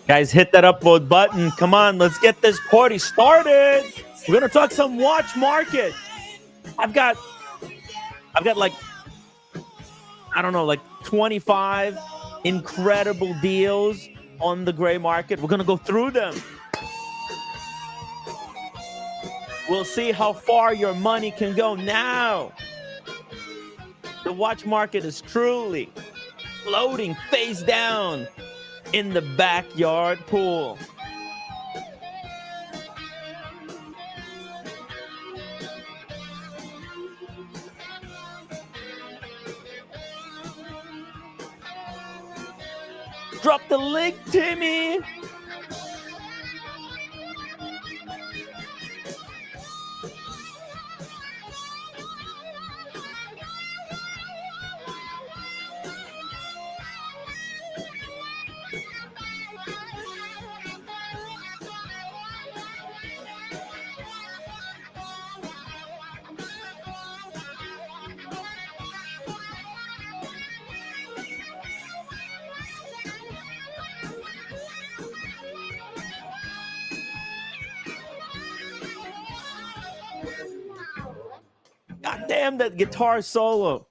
Guys, hit that upvote button. Come on, let's get this party started. We're gonna talk some watch market. I've got like, I don't know, like 25 incredible deals on the gray market. We're gonna go through them. We'll see how far your money can go now. The watch market is truly floating face down in the backyard pool. Drop the link, Timmy. God damn that guitar solo.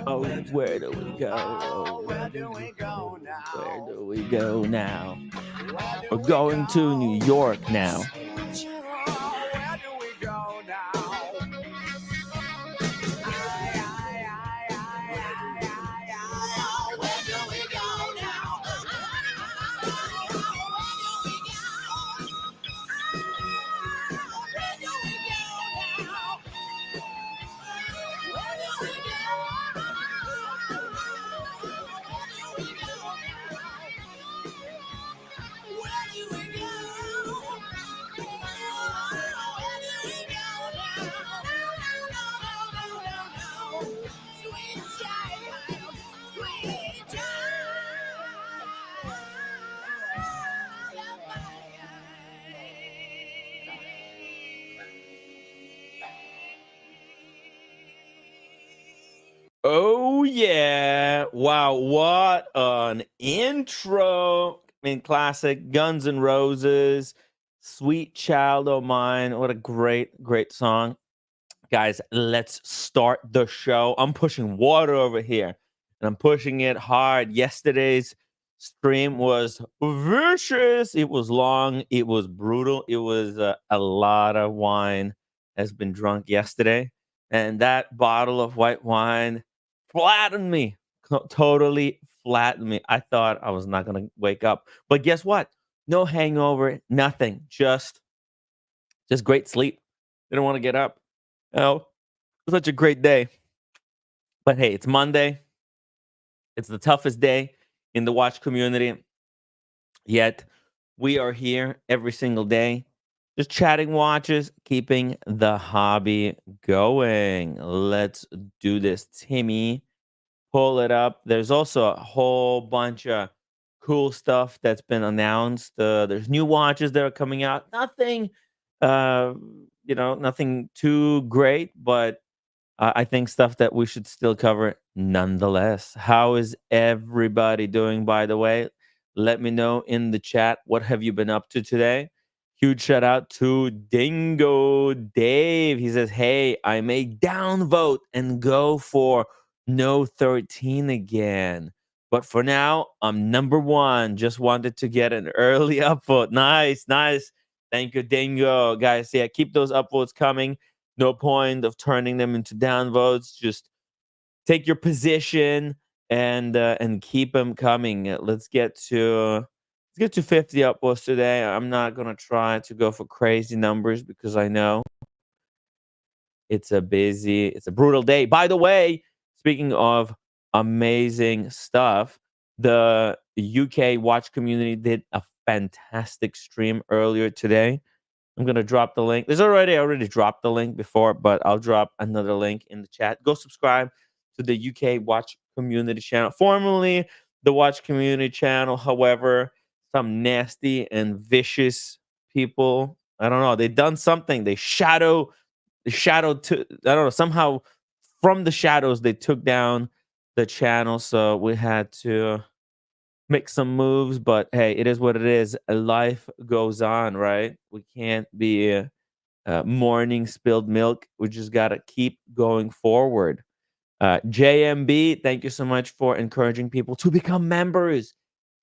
Oh, where do we go? Oh, where do we go now? Where do we go now? We're going to New York now. Where do we go now? Where do we go now? Oh, yeah. Wow, what an intro. I mean, classic Guns N' Roses, Sweet Child O' Mine. What a great, great song. Guys, let's start the show. I'm pushing water over here, and I'm pushing it hard. Yesterday's stream was vicious. It was long. It was brutal. It was a lot of wine has been drunk yesterday, and that bottle of white wine flattened me. Totally flattened me. I thought I was not gonna wake up, but guess what? No hangover, nothing. Just great sleep. Didn't want to get up. Oh, such a great day. But hey, it's Monday. It's the toughest day in the watch community. Yet we are here every single day, just chatting watches, keeping the hobby going. Let's do this, Timmy. Pull it up. There's also a whole bunch of cool stuff that's been announced. There's new watches that are coming out. Nothing, uh, nothing too great, but I think stuff that we should still cover nonetheless. How is everybody doing, by the way? Let me know in the chat. What have you been up to today? Huge shout out to Dingo Dave. He says, hey, I may downvote and go for no 13 again. But for now, I'm number one. Just wanted to get an early upvote. Nice, nice. Thank you, Dingo. Guys, yeah, keep those upvotes coming. No point of turning them into downvotes. Just take your position and keep them coming. Let's get to 50 upvotes today. I'm not gonna try to go for crazy numbers because I know it's a brutal day. By the way, speaking of amazing stuff, the UK watch community did a fantastic stream earlier today. I'm gonna drop the link. I already dropped the link before, but I'll drop another link in the chat. Go subscribe to the UK Watch Community channel, formerly the Watch Community channel. However, some nasty and vicious people, I don't know, they done something. They shadowed to, I don't know, somehow from the shadows they took down the channel, so we had to make some moves. But hey, it is what it is. Life goes on, right? We can't be morning spilled milk. We just gotta keep going forward. JMB, thank you so much for encouraging people to become members.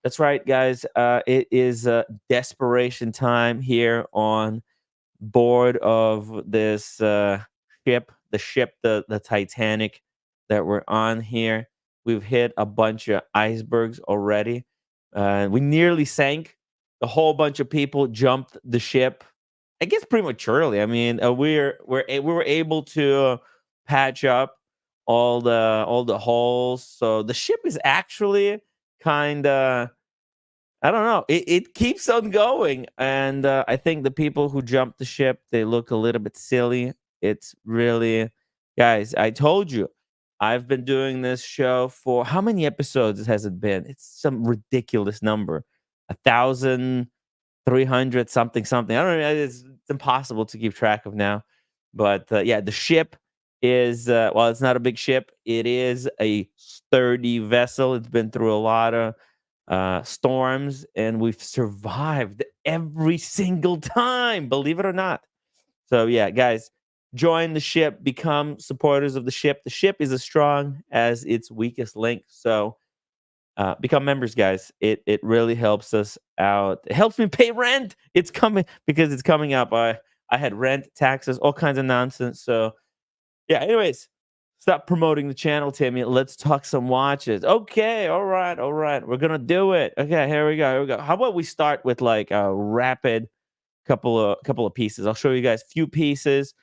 That's right, guys. It is desperation time here on board of this ship, the Titanic that we're on here. We've hit a bunch of icebergs already. We nearly sank. A whole bunch of people jumped the ship. I guess prematurely. I mean, we were able to patch up all the holes. So the ship is actually kind of, I don't know. It keeps on going, and I think the people who jumped the ship, they look a little bit silly. It's really, guys. I told you, I've been doing this show for how many episodes has it been? It's some ridiculous number, 1,300 something something. I don't know. It's impossible to keep track of now, but yeah, the ship is well, it's not a big ship. It is a sturdy vessel. It's been through a lot of storms, and we've survived every single time, believe it or not. So yeah, guys, join the ship, become supporters of the ship. The ship is as strong as its weakest link. So become members, guys. It really helps us out. It helps me pay rent. It's coming because it's coming up. I had rent, taxes, all kinds of nonsense. So yeah, anyways, stop promoting the channel, Timmy. Let's talk some watches. Okay, all right, all right. We're gonna do it. Okay, here we go. Here we go. How about we start with like a rapid couple of pieces? I'll show you guys a few pieces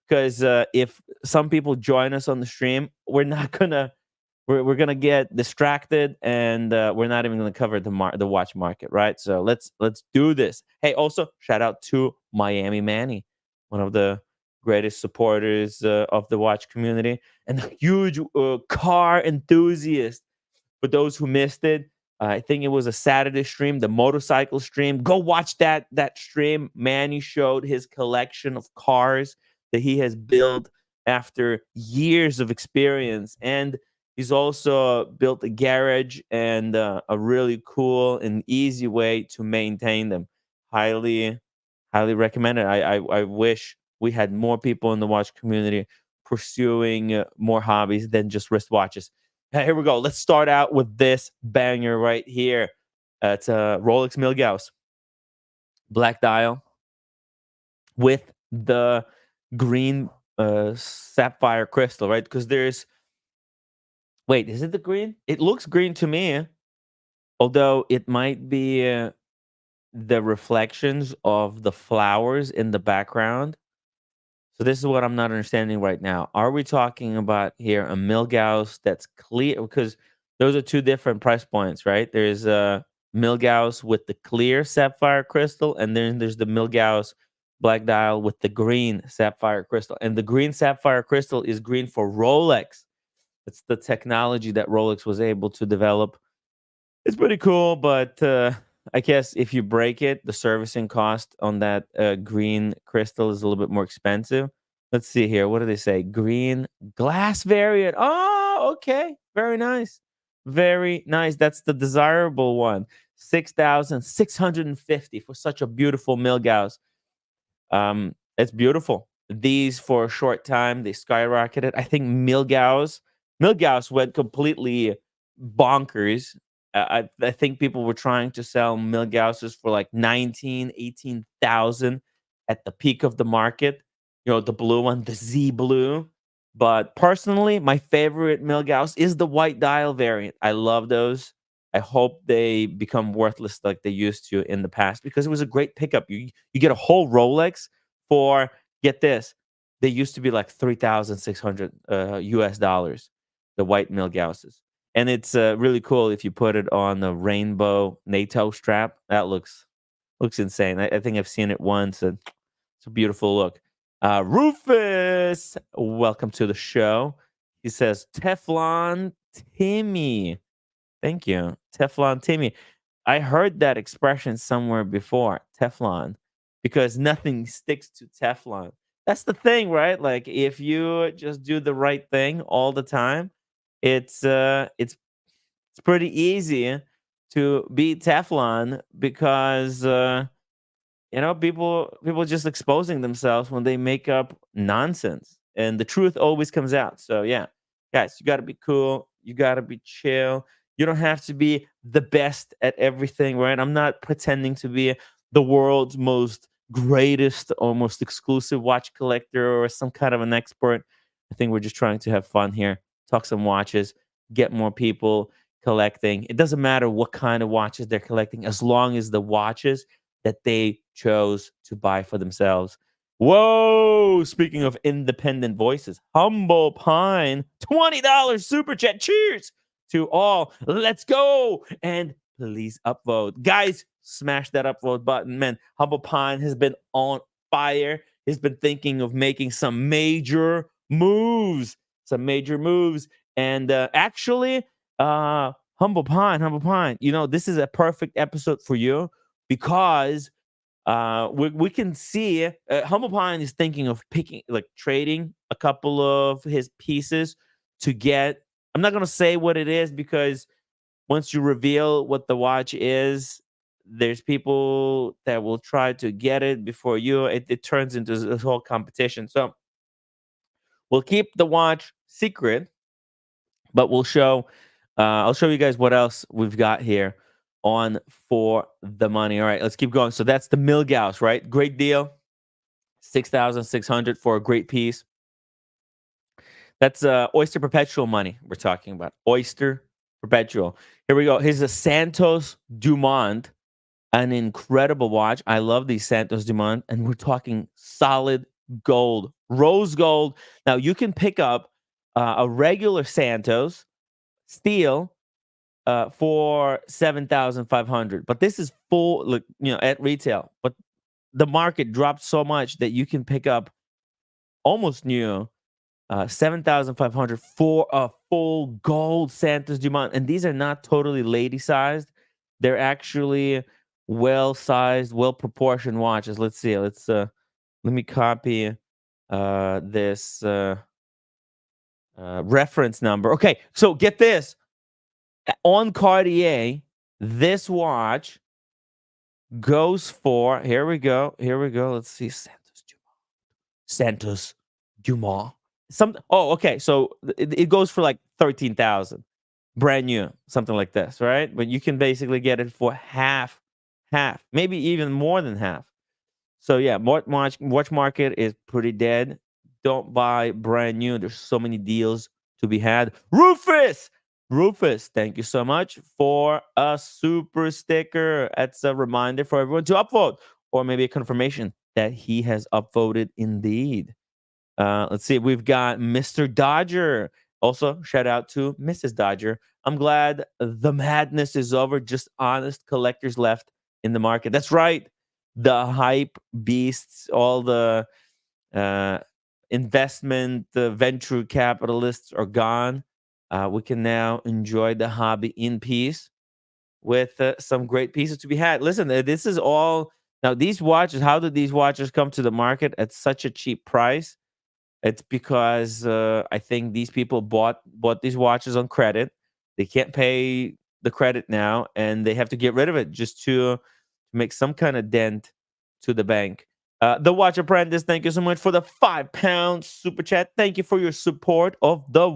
because if some people join us on the stream, we're not gonna we're gonna get distracted, and we're not even gonna cover the watch market, right? So let's do this. Hey, also shout out to Miami Manny, one of the greatest supporters of the watch community, and a huge car enthusiast. For those who missed it, I think it was a Saturday stream, the motorcycle stream. Go watch that stream. Manny showed his collection of cars that he has built after years of experience, and he's also built a garage and a really cool and easy way to maintain them. Highly, highly recommend it. I wish we had more people in the watch community pursuing more hobbies than just wristwatches. Here we go. Let's start out with this banger right here. It's a Rolex Milgauss black dial with the green sapphire crystal, right? Because there's, wait, is it the green? It looks green to me, although it might be the reflections of the flowers in the background. So this is what I'm not understanding right now. Are we talking about here a Milgauss that's clear? Because those are two different price points, right? There's a Milgauss with the clear sapphire crystal, and then there's the Milgauss black dial with the green sapphire crystal. And the green sapphire crystal is green for Rolex. It's the technology that Rolex was able to develop. It's pretty cool, but I guess if you break it, the servicing cost on that green crystal is a little bit more expensive. Let's see here. What do they say? Green glass variant. Oh, okay. Very nice. Very nice. That's the desirable one. 6,650 for such a beautiful Milgauss. It's beautiful. These for a short time they skyrocketed. I think Milgauss went completely bonkers. I think people were trying to sell Milgausses for like 19, 18,000 at the peak of the market. You know, the blue one, the Z blue. But personally, my favorite Milgauss is the white dial variant. I love those. I hope they become worthless like they used to in the past because it was a great pickup. You get a whole Rolex for, get this, they used to be like 3,600 US dollars, the white Milgausses. And it's really cool if you put it on the rainbow NATO strap. That looks insane. I think I've seen it once, and it's a beautiful look. Rufus, welcome to the show. He says Teflon Timmy. Thank you, Teflon Timmy. I heard that expression somewhere before, Teflon, because nothing sticks to Teflon. That's the thing, right? Like if you just do the right thing all the time, it's pretty easy to beat Teflon because people just exposing themselves when they make up nonsense, and the truth always comes out. So yeah, guys, you got to be cool, you got to be chill. You don't have to be the best at everything, right? I'm not pretending to be the world's most greatest or most exclusive watch collector or some kind of an expert. I think we're just trying to have fun here, talk some watches, get more people collecting. It doesn't matter what kind of watches they're collecting, as long as the watches that they chose to buy for themselves. Whoa! Speaking of independent voices, Humble Pine, $20 super chat. Cheers to all. Let's go. And please upvote. Guys, smash that upvote button. Man, Humble Pine has been on fire. He's been thinking of making some major moves. Some major moves. And actually, Humble Pine, this is a perfect episode for you because we can see Humble Pine is thinking of trading a couple of his pieces to get. I'm not gonna say what it is because once you reveal what the watch is, there's people that will try to get it before you. It turns into this whole competition. So we'll keep the watch secret, but we'll show. I'll show you guys what else we've got here on for the money. All right, let's keep going. So that's the Milgauss, right? Great deal, 6,600 for a great piece. That's Oyster Perpetual money we're talking about. Oyster Perpetual. Here we go. Here's a Santos Dumont, an incredible watch. I love these Santos Dumont, and we're talking solid gold, rose gold. Now you can pick up a regular Santos steel for 7,500, but this is full, at retail. But the market dropped so much that you can pick up almost new 7,500 for a full gold Santos Dumont, and these are not totally lady sized. They're actually well sized, well proportioned watches. Let's see. Let me copy this reference number. Okay, so get this. On Cartier, this watch goes for, here we go. Let's see. Santos Dumont. Okay. So it goes for like 13,000. Brand new, something like this, right? But you can basically get it for half, maybe even more than half. So yeah, watch market is pretty dead. Don't buy brand new. There's so many deals to be had. Rufus, thank you so much for a super sticker. That's a reminder for everyone to upvote, or maybe a confirmation that he has upvoted indeed. Let's see. We've got Mr. Dodger. Also, shout out to Mrs. Dodger. I'm glad the madness is over. Just honest collectors left in the market. That's right. The hype beasts, all the investment, the venture capitalists are gone. We can now enjoy the hobby in peace with some great pieces to be had. Listen, this is all. Now, these watches, how did these watches come to the market at such a cheap price? It's because I think these people bought these watches on credit. They can't pay the credit now, and they have to get rid of it just to make some kind of dent to the bank. The Watch Apprentice, thank you so much for the £5 super chat. Thank you for your support of the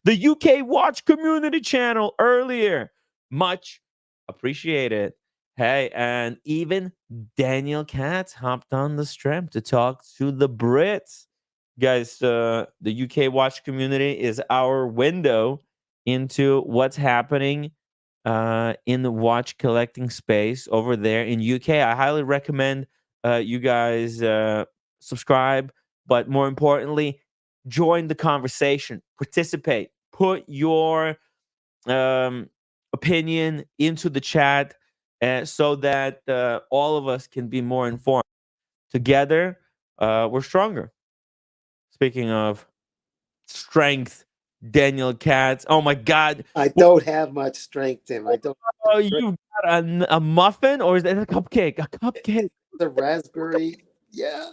UK Watch Community channel earlier. Much appreciated. Hey, and even Daniel Katz hopped on the stream to talk to the Brits. Guys, the UK watch community is our window into what's happening in the watch collecting space over there in UK. I highly recommend you guys subscribe, but more importantly, join the conversation, participate, put your opinion into the chat so that all of us can be more informed. Together, we're stronger. Speaking of strength, Daniel Katz. Oh my God! I don't have much strength, Tim. I don't. Oh, you've got a muffin, or is that a cupcake? A cupcake. The raspberry. Yeah.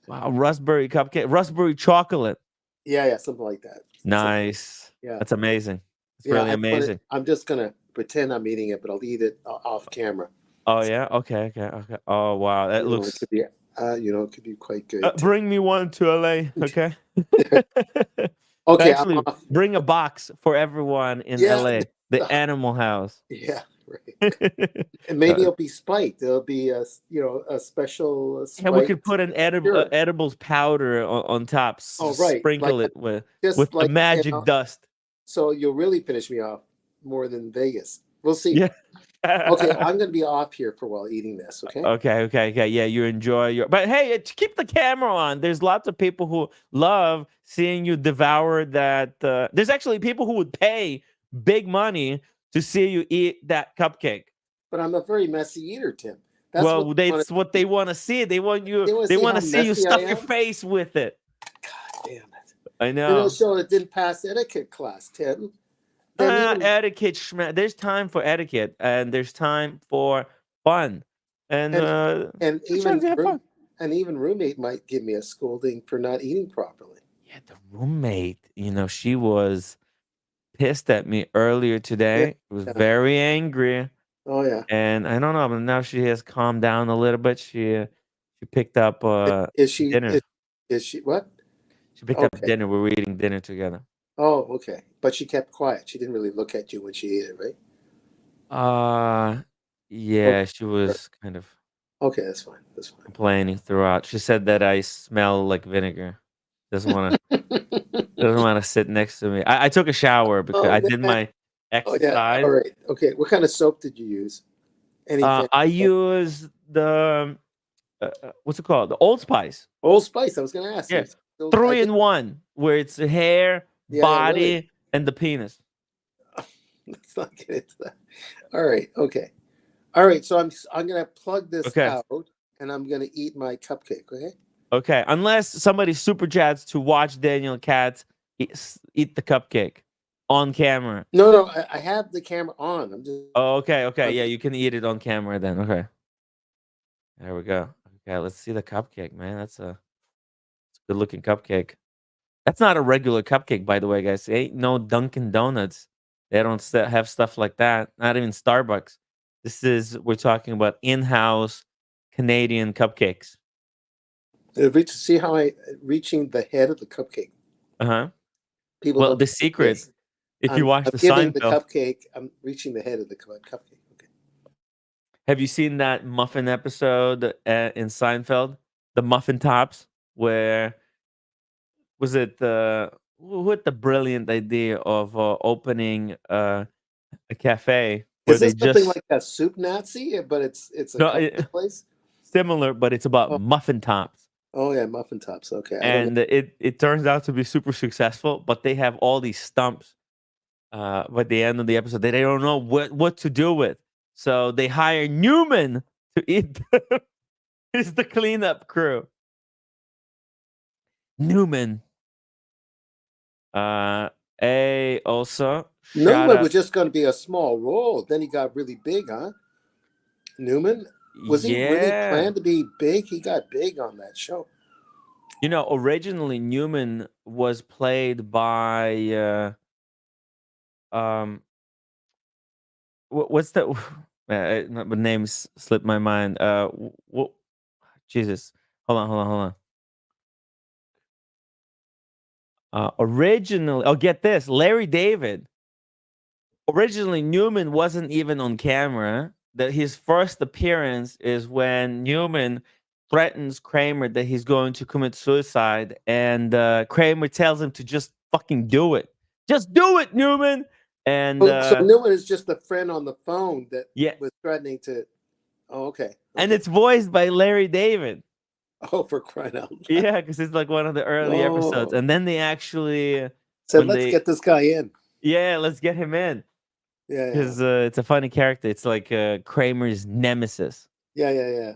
Wow, raspberry cupcake, raspberry chocolate. Yeah, something like that. Nice. Yeah. That's amazing. It's Yeah. really amazing. I'm just gonna pretend I'm eating it, but I'll eat it off camera. Oh yeah. Okay. Okay. Okay. Oh wow, that It looks. could be, it could be quite good. Bring me one to LA, okay? Okay, I'm Actually, off. bring a box for everyone in Yeah. LA. The Animal House. Yeah. Right. And maybe it'll be spiked. There'll be a special Yeah, we spike. could put an Sure. edibles powder on top. Oh, right. Like Sprinkle it with just the like magic dust. so you'll really finish me off more than Vegas. We'll see. Yeah. Okay, I'm gonna be off here for a while eating this. Okay. Okay. Yeah, you enjoy your. But hey, keep the camera on. There's lots of people who love seeing you devour that. There's actually people who would pay big money to see you eat that cupcake. But I'm a very messy eater, Tim. That's what Well, they want that's what they want to see. They want you. They want to They see want how to see you messy I stuff your am. face with it. God damn it! I And it'll know. show it didn't pass etiquette class, Tim. Then even Etiquette. There's time for etiquette, and there's time for fun, and and we're trying to have fun. and even roommate might give me a scolding for not eating properly. Yeah, the roommate. She was pissed at me earlier Yeah. today. She was very angry, Oh yeah. and I don't know, but now she has calmed down a little bit. She picked up Is she dinner. is she what? She picked up dinner. We were eating dinner together. Oh, okay. But she kept quiet. She didn't really look at you when she ate it, right? Yeah, she was kind of Okay, that's fine. That's fine. complaining throughout. She said that I smell like vinegar. Doesn't want to sit next to me. I took a shower because I did my Oh yeah. exercise. All right. Okay. What kind of soap did you use? Anything? I use the what's it called? The Old Spice. Old Spice. I was going to ask Yeah, you. 3-in-1, where it's the hair, body, really. and the penis. Let's not get into that. All right. Okay. All right. So I'm going to plug this out, and I'm going to eat my cupcake. Okay. Okay. Unless somebody super chats to watch Daniel Katz eat the cupcake on camera. No. I have the camera on. I'm just. Oh, okay. Yeah, you can eat it on camera then. Okay. There we go. Okay, let's see the cupcake, man. It's a good looking cupcake. That's not a regular cupcake, by the way, guys. It ain't no Dunkin' Donuts. They don't have stuff like that. Not even Starbucks. We're talking about in-house Canadian cupcakes. See how I reaching the head of the cupcake. People. Well, the secret, if you watch I'm the giving the Seinfeld, cupcake. I'm reaching the head of the cupcake. Okay. have you seen that muffin episode in Seinfeld? The muffin tops, where was it who had the brilliant idea of opening a cafe where Is this they something just like a soup Nazi? But it's a no, cupcake place. similar, but it's about muffin tops. Oh yeah, muffin tops. Okay. And it turns out to be super successful, but they have all these stumps by the end of the episode that they don't know what to do with. So they hire Newman to eat them. He's the cleanup crew. Newman. Also Newman was just going to be a small role. Then he got really big, huh? Newman? Was he really planned to be big? He got big on that show. Originally Newman was played by what's the the names slipped my mind. Jesus. Hold on. Originally, get this, Larry David. Originally, Newman wasn't even on camera. His first appearance is when Newman threatens Kramer that he's going to commit suicide, and Kramer tells him to just fucking do it. Just do it, Newman. And so Newman is just a friend on the phone that was threatening to. Oh, okay. And it's voiced by Larry David. Oh, for crying out loud. Yeah, because it's like one of the early episodes. And then they actually said, let's get this guy in. Yeah, let's get him in. Yeah. Because it's a funny character. It's like Kramer's nemesis. Yeah.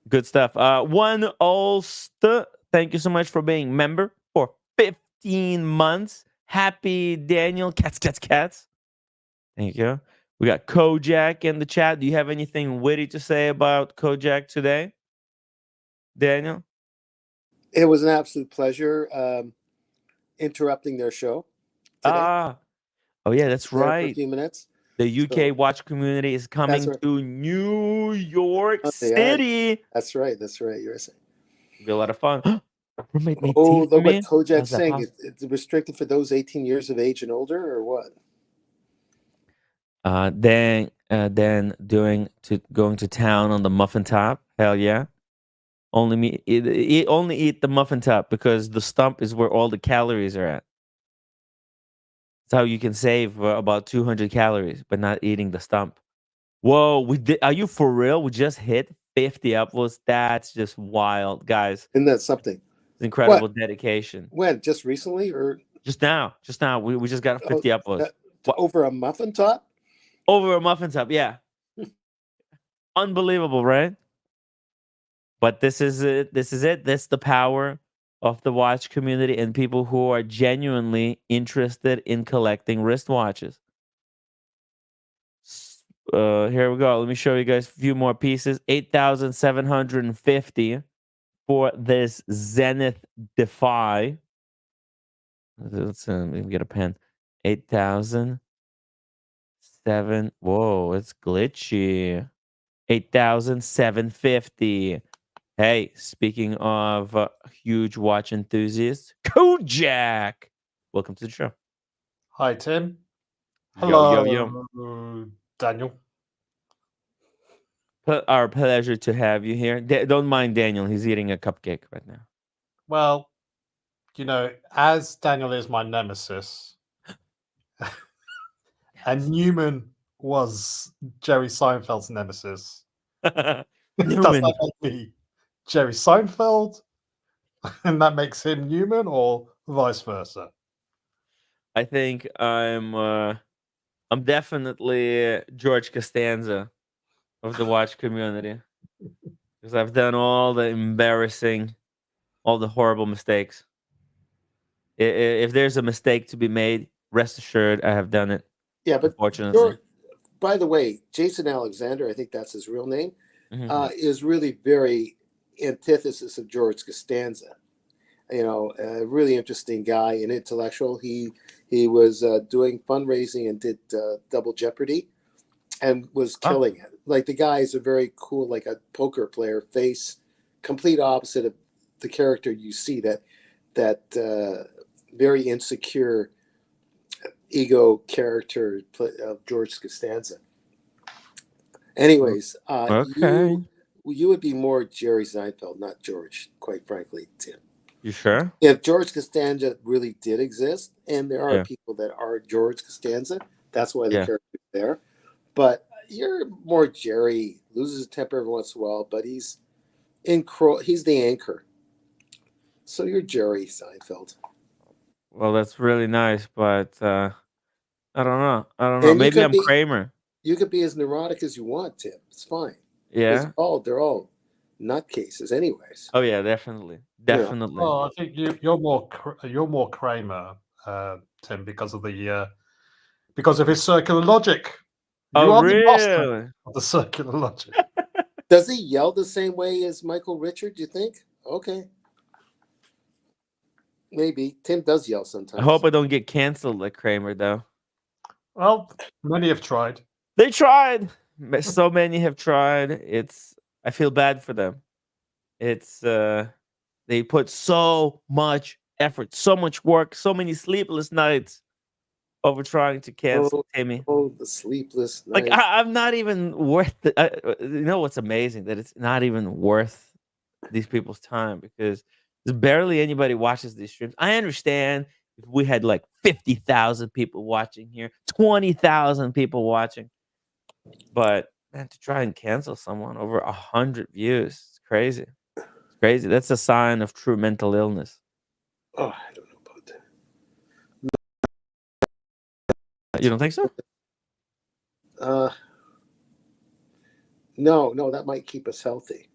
Good stuff. One Ulster, thank you so much for being member for 15 months. Happy Daniel. Cats. Thank you. We got Kojak in the chat. Do you have anything witty to say about Kojak today, Daniel? It was an absolute pleasure interrupting their show. today. Oh yeah, that's There for a right. few minutes. The UK So watch community is that's coming right. to New York Oh, they are. City. That's right. That's right. You're saying. It'll be a lot of fun. My roommate made Oh, tea for look what me. Kojak's How's that saying. possible? It's restricted for those 18 years of age and older, or what? Then going to town on the muffin top. Hell yeah. Only eat the muffin top because the stump is where all the calories are at. That's how you can save about 200 calories, but not eating the stump. Whoa, we did. Are you for real? We just hit 50 upvotes. That's just wild, guys. Isn't that something? It's incredible What? dedication. When? Just recently, or Just now, we just got oh, 50 upvotes. that, What? over a muffin top? Over a muffin top, yeah. Unbelievable, right? But this is it. This is it. That's the power of the watch community and people who are genuinely interested in collecting wristwatches. Here we go. Let me show you guys a few more pieces. 8,750 for this Zenith Defy. Let me get a pen. 8,007. Whoa, it's glitchy. 8,750. Hey, speaking of huge watch enthusiasts, Kojak. Welcome to the show. Hi, Tim. Yo, yo, yo. Hello, Daniel. Our pleasure to have you here. Don't mind Daniel. He's eating a cupcake right now. Well, you know, as Daniel is my nemesis, and Newman was Jerry Seinfeld's nemesis, does Newman. that make me Jerry Seinfeld, and that makes him Newman, or vice versa? I think I'm definitely George Costanza of the watch community because I've done all the embarrassing, all the horrible mistakes. If there's a mistake to be made, rest assured I have done it. Yeah, but Unfortunately. by the way, Jason Alexander, I think that's his real name, Mhm. is really very antithesis of George Costanza. You know, a really interesting guy, an intellectual. He was doing fundraising and did Double Jeopardy, and was Oh, killing it. Like the guy is a very cool, like a poker player face, complete opposite of the character you see. That very insecure ego character of George Costanza. Anyways, okay. you would be more Jerry Seinfeld, not George, quite frankly, Tim. You sure? If George Costanza really did exist, and there are Yeah. people that are George Costanza, that's why the Yeah. character is there. But you're more Jerry, loses his temper every once in a while, but he's he's the anchor. So you're Jerry Seinfeld. Well, that's really nice, but I don't know. I don't know. And Maybe I'm Kramer. you could be as neurotic as you want, Tim. It's fine. Because Yeah. they're all nutcases anyways. Oh yeah, definitely. You know. Definitely. Oh, I think you're more Kramer, Tim, because of his circular logic. Oh You are the master really? of the circular logic. Does he yell the same way as Michael Richard, do you think? Okay. Maybe. Tim does yell I sometimes. hope I don't get canceled like Kramer though. Well, many have tried. They tried. So many have tried. I feel bad for them. It's they put so much effort, so much work, so many sleepless nights over trying to cancel Timmy. Oh, the sleepless Like night. I'm not even worth it. You know what's amazing that it's not even worth these people's time because there's barely anybody watches these streams. I understand if we had like 50,000 people watching here, 20,000 people watching, but man, to try and cancel someone over 100 views, it's crazy. It's crazy. That's a sign of true mental illness. Oh, I don't know about that. You don't think so? No, that might keep us healthy.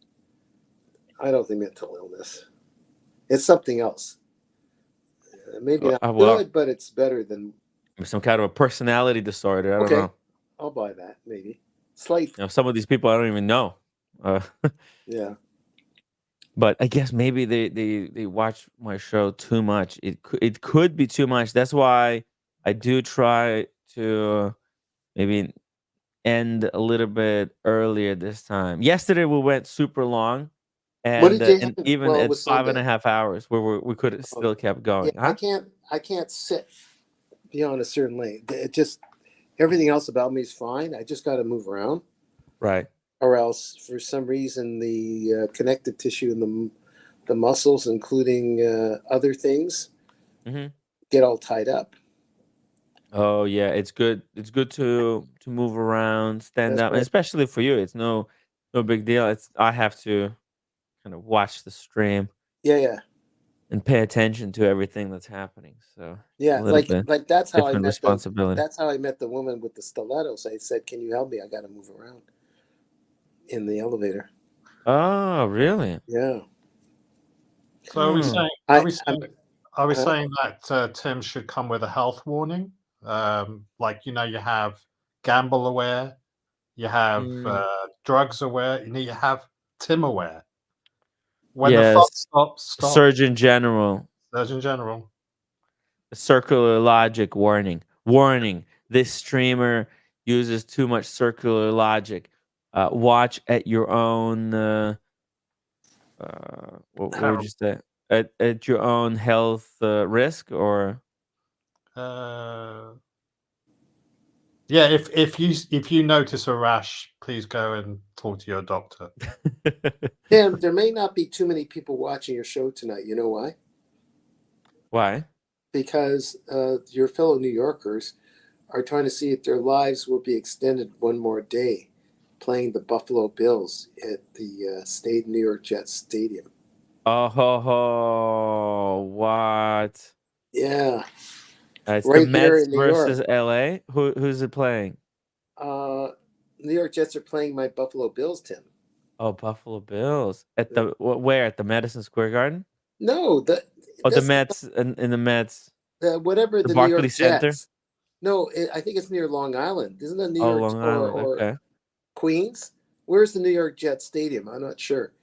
I don't think mental illness. It's something else. Maybe not Well, good, but it's better than some kind of a personality disorder. I don't know. I'll buy that. Maybe slight. You know, some of these people I don't even know. Yeah. But I guess maybe they watch my show too much. It could be too much. That's why I do try to maybe end a little bit earlier this time. Yesterday we went super long, What did you and have? even Well, it at was five and a Sunday. half hours, where we could have Oh, still kept yeah, going. I Huh? can't. I can't sit beyond a certain lane. It just everything else about me is fine. I just got to move around, Right. or else for some reason the connective tissue and the muscles, including other things, Hmm. get all tied up. Oh yeah, it's good. It's good to move around, stand That's up, and right. especially for you, it's no big deal. It's I have to kind of watch the stream Yeah, yeah, and pay attention to everything that's happening. So it's a yeah. little bit Like that's how I different met the. responsibility. That's how I met the woman with the stilettos. I said, "Can you help me? I got to move around in the elevator." Oh, really? Yeah, So Hmm. I. I'm, are we uh, saying that Tim should come with a health warning? Like you have gamble aware, you have Mm. drugs aware, you have Tim aware. When the fun Yes. stops, stop. Surgeon General. Surgeon General. Circular logic warning. Warning. This streamer uses too much circular logic. Watch at your own. What would Herald. you say? At your own health risk, or Uh, yeah, if you notice a rash, please go and talk to your doctor. Tim, there may not be too many people watching your show tonight. You know why? why? Because your fellow New Yorkers are trying to see if their lives will be extended one more day playing the Buffalo Bills at the State New York Jets Stadium. Oh, ho, ho. What? Yeah, It's the right here Mets in New York. versus LA. Who's it playing? Uh, New York Jets are playing my Buffalo Bills, Tim. Oh, Buffalo Bills at the where at the Madison Square Garden? No, Oh, the that's Mets in the Mets, whatever the the New York Barclays Center. Jets. No, I think it's near Long Island. Isn't it New Oh, York Long Island. or Okay, Queens? Where's the New York Jets Stadium? I'm not sure.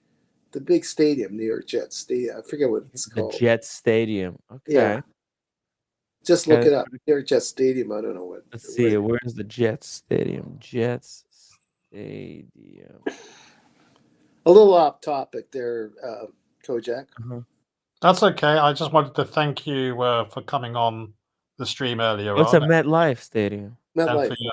The big stadium, New York Jets Stadium. I forget what it's the called. Jets Stadium. Yeah, Okay, just look okay. it up. New York Jets Stadium. I don't know what. Let's see. Where, Where's the Jets Stadium? Jets Stadium. a little off topic there, Kojak. Uh-huh. That's okay. I just wanted to thank you for coming on the stream earlier What's a on, MetLife Stadium? and for MetLife. your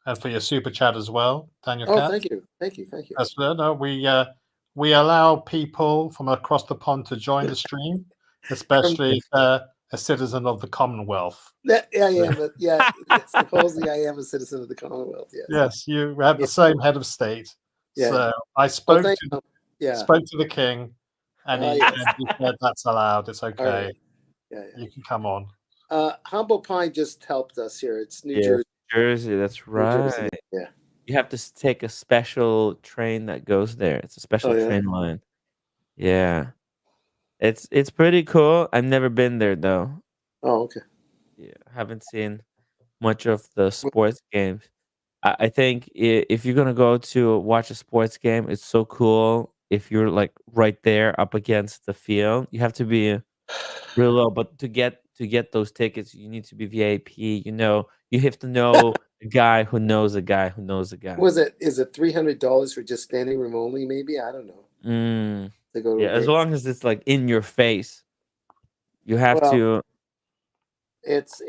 Okay. super chat as well, Daniel Oh, Katz. thank you, thank you, thank you. That's no, we allow people from across the pond to join the stream, especially a citizen of the Commonwealth. That I am. Yeah, supposedly I am a citizen of the Commonwealth. Yes. Yes, you have Yeah. the same head of state. Yeah. So I Well, spoke thank to you. Yeah. spoke to the king, and Yes. he said that's allowed. It's All okay. right. Yeah. Yeah. You can come on. Humble Pine just helped us here. It's New Yes, Jersey. Jersey. That's New Jersey. right. Yeah. You have to take a special train that goes there. It's a Oh special yeah. train line. Yeah. It's pretty cool. I've never been there though. Oh okay. Yeah, haven't seen much of the sports games. I think if you're gonna go to watch a sports game, it's so cool if you're like right there up against the field. You have to be real low, but to get those tickets, you need to be VIP. You have to know a guy who knows a guy who knows a guy. Was it? Is it $300 for just standing room only? Maybe I don't know. Mm, To go to yeah, a as game. long as it's like in your face, you have Well, to. it's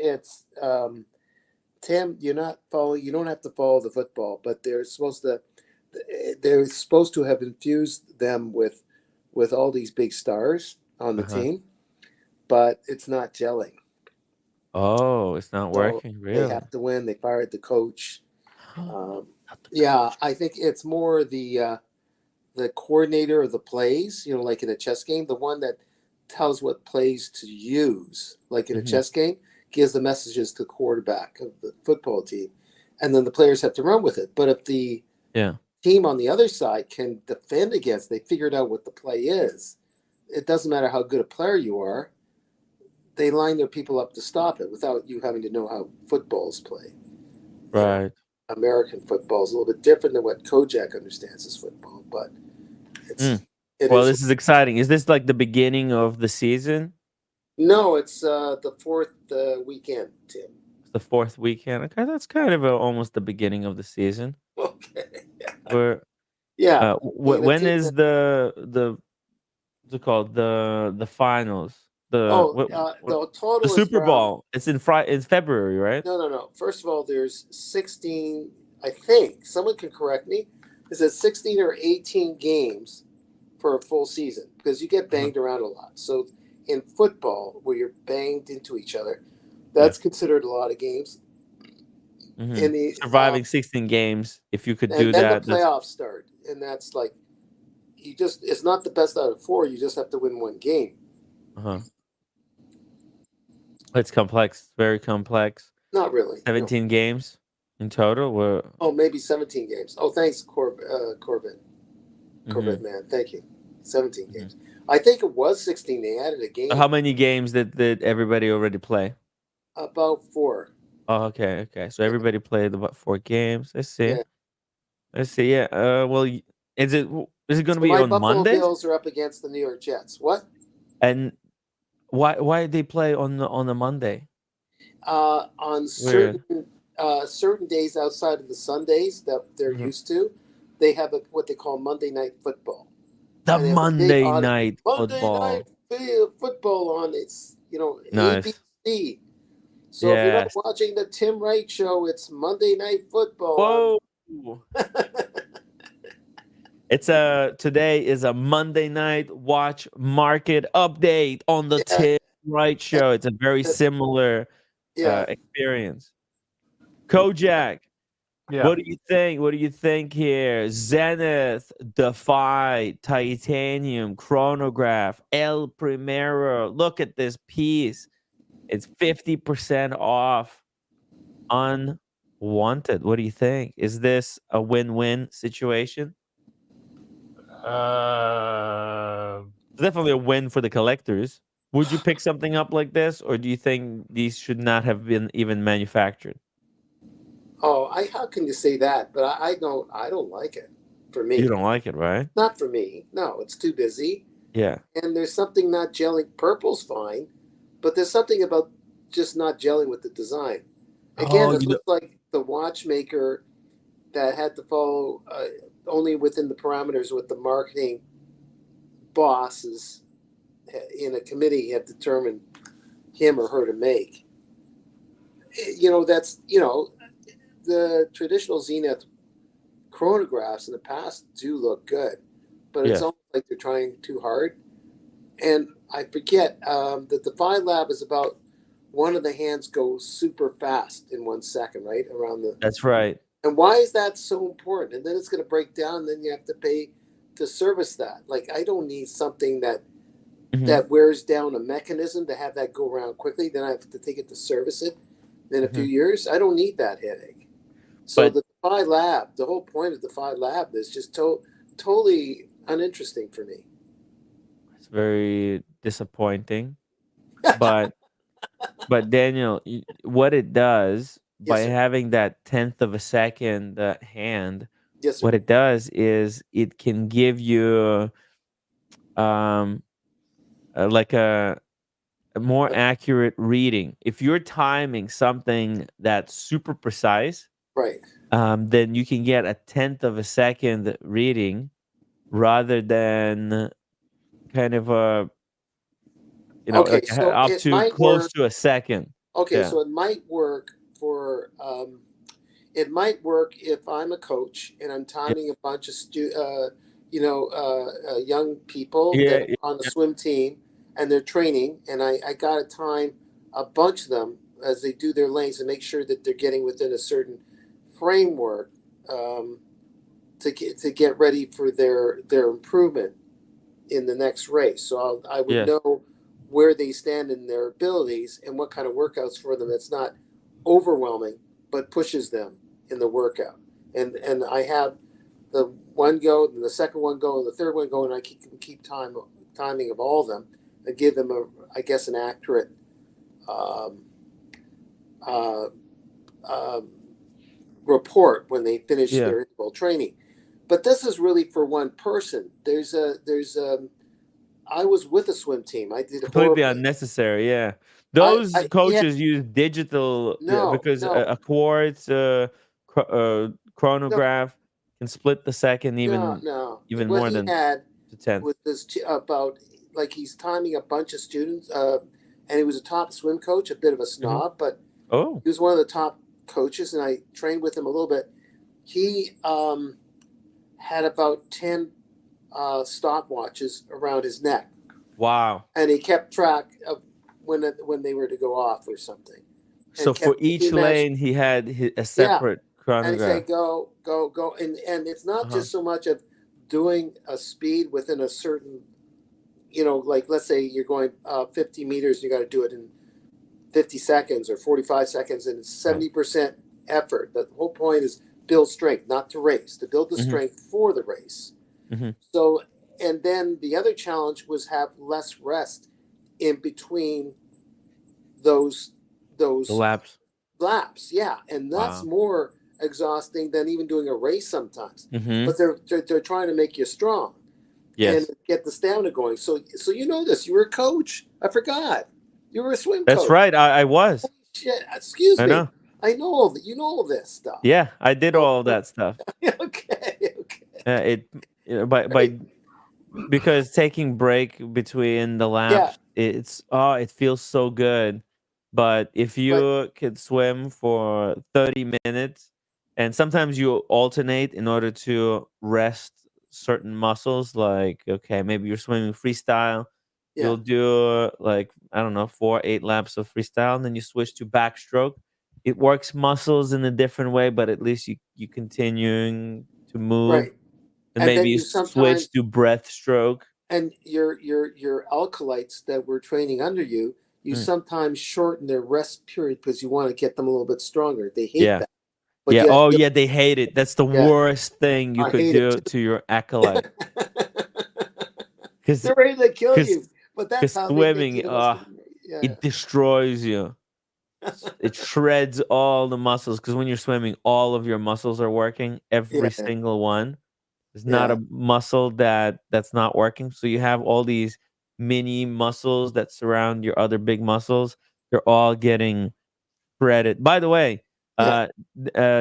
Tim. You're not following. You don't have to follow the football, but they're supposed to have infused them with all these big stars on the Uh-huh. team, but it's not gelling. Oh, it's not So working, they really. have to win. They fired the coach. Yeah, I think it's more the coordinator of the plays. Like in a chess game, the one that tells what plays to use, like in a Mhm. chess game, gives the messages to the quarterback of the football team, and then the players have to run with it. But if the Yeah. team on the other side can defend against, they figured out what the play is. It doesn't matter how good a player you are. They line their people up to stop it without you having to know how footballs play. Right. American football is a little bit different than what Kojak understands as football, but Mm. it Well, is. this is exciting. Is this like the beginning of the season? No, it's the fourth weekend, Tim. It's the fourth weekend. Okay, that's kind of almost the beginning of the season. Okay. Where Yeah. The when teams is that, what's it called, the finals? oh, What the the total is Super around. Bowl? It's in It's February, right? No. First of all, there's 16. I think someone can correct me. Is it 16 or 18 games for a full season? Because you get Uh-huh. banged around a lot. So in football, where you're banged into each other, Yeah. that's considered a lot of games. Hmm. In the Surviving 16 games, if you could and do then the that, that's playoffs start, and that's like it's not the best out of four. You just have to win one game. uh-huh. It's complex, very complex. Not really. No. 17 games in total. Oh, maybe 17 games. Oh, thanks, Corbett. Hmm. Corvette man. Thank you. 17 Hmm. games. I think it was 16. They added a So how game. many games did everybody already play? About four. Oh, okay, okay. So Yeah. everybody played about 4 games. I see. Yeah. I see. Yeah. Well, is it going to So be my on Buffalo Mondays? Bills are up against the New York Jets. What? And why did they play on the Monday? On Weird. certain days outside of the Sundays that they're Mhm. used to, they have what they call Monday Night Football, The and they have a big Monday audience. night Monday Night football. Football on it's Nice. ABC. So if you're not Yes. watching the Tim Wright show, it's Monday Night Football on. Whoa. It's today is a Monday night watch market update on the Yeah, Tim Wright show. It's a very yeah, similar yeah. experience. Kojak, Yeah. what do you think? What do you think here? Zenith, Defy, Titanium, Chronograph, El Primero. Look at this piece. It's 50% off. Unwanted. What do you think? Is this a win-win situation? Uh, It's definitely a win for the collectors. Would you pick something up like this, or do you think these should not have been even manufactured? Oh, how can you say that? But I don't like it. For You me, don't like it, right? not for me. No, it's too busy, Yeah. and there's something not gelling. Purple's fine, but there's something about just not gelling with the design. Again, Oh, this was like the watchmaker that had to follow only within the parameters what the marketing bosses in a committee have determined him or her to make. That's the traditional Zenith chronographs in the past do look good, but it's yeah. almost like they're trying too hard. And I forget that the Phi Lab is about one of the hands goes super fast in 1 second, right? Around the That's right. and why is that so important? And then it's going to break down. And then you have to pay to service that. Like I don't need something Mhm, that wears down a mechanism to have that go around quickly. Then I have to take it to service it in a few mhm. years. I don't need that headache. So But the Phi Lab, the whole point of the Phi Lab is just totally uninteresting for me. it's very disappointing. But Daniel, what it does by Yes, sir. having that tenth of a second hand, Yes, sir. what it does is it can give you um like a more accurate reading. If you're timing something that's super precise, Right. then you can get a tenth of a second reading rather than kind of a Okay, like so up it to might close work. to a second. Okay, Yeah. so it might work for. It might work if I'm a coach and I'm Yeah. timing a bunch of young people that Yeah. are Yeah. on the Yeah. swim team and they're training, and I got to time a bunch of them as they do their lanes and make sure that they're getting within a certain framework um, to get ready for their improvement in the next race. So I would Yes. know where they stand in their abilities and what kind of workouts for them that's not overwhelming but pushes them in the workout. And I have the one go, and the second one go, and the third one go, and I keep timing of all of them and give them an accurate um, uh, um, report when they finish Yeah. their interval training. But this is really for one person. There's I was with a swim team. I did Completely horribly. unnecessary. Yeah, those Yeah, coaches use digital because no, a quartz no, chronograph can split the second no. even What more he than had the tenth. was this about like he's timing a bunch of students, and he was a top swim coach, a bit of a Hmm. snob, but Oh, he was one of the top coaches, and I trained with him a little bit. He had about 10 stopwatches around his neck, wow. and he kept track of when they were to go off or something, So and for he each managed. lane, he had a Yeah, separate and he chronograph. said go, go, go, and it's not Uh-huh. just so much of doing a speed within a certain, like let's say you're going 50 meters, you got to do it in 50 seconds or 45 seconds, and it's Right. 70% effort. The whole point is build strength, not to race, to build the Hmm. strength for the race. Hmm. So, and then the other challenge was have less rest in between those The laps. laps. Yeah, and that's Wow. more exhausting than even doing a race sometimes. Hmm. But they're trying to make you strong and Yes, get the stamina going. So you know this. You were a coach. I forgot. You were a swim that's coach. right. I was. Shit. Excuse I me. know. I know all that. You know all this stuff. Yeah, I did So, all of that stuff. okay. It by Great. because taking break between the Yeah, laps, it feels so good. But if but you could swim for 30 minutes, and sometimes you alternate in order to rest certain muscles, like okay, maybe you're swimming freestyle, yeah, you'll do like I don't know 4 8 laps of freestyle, and then you switch to backstroke. It works muscles in a different way, but at least you continuing to move, right. and And maybe then you you switch sometimes to breaststroke. and your alkalites that were training under you, you Mm, sometimes shorten their rest period because you want to get them a little bit stronger. They hate yeah, that, but yeah. yet, Oh, yeah. They hate it. That's the yeah, worst thing you I could hate it do to your acolyte, too. because They're ready to kill because you, but that's how they make you swimming, the most money. Yeah, it destroys you. It shreds all the muscles. Because when you're swimming, all of your muscles are working. Every yeah, single one. There's not yeah, a muscle that's not working. So you have all these mini muscles that surround your other big muscles. They're all getting shredded. By the way, yeah,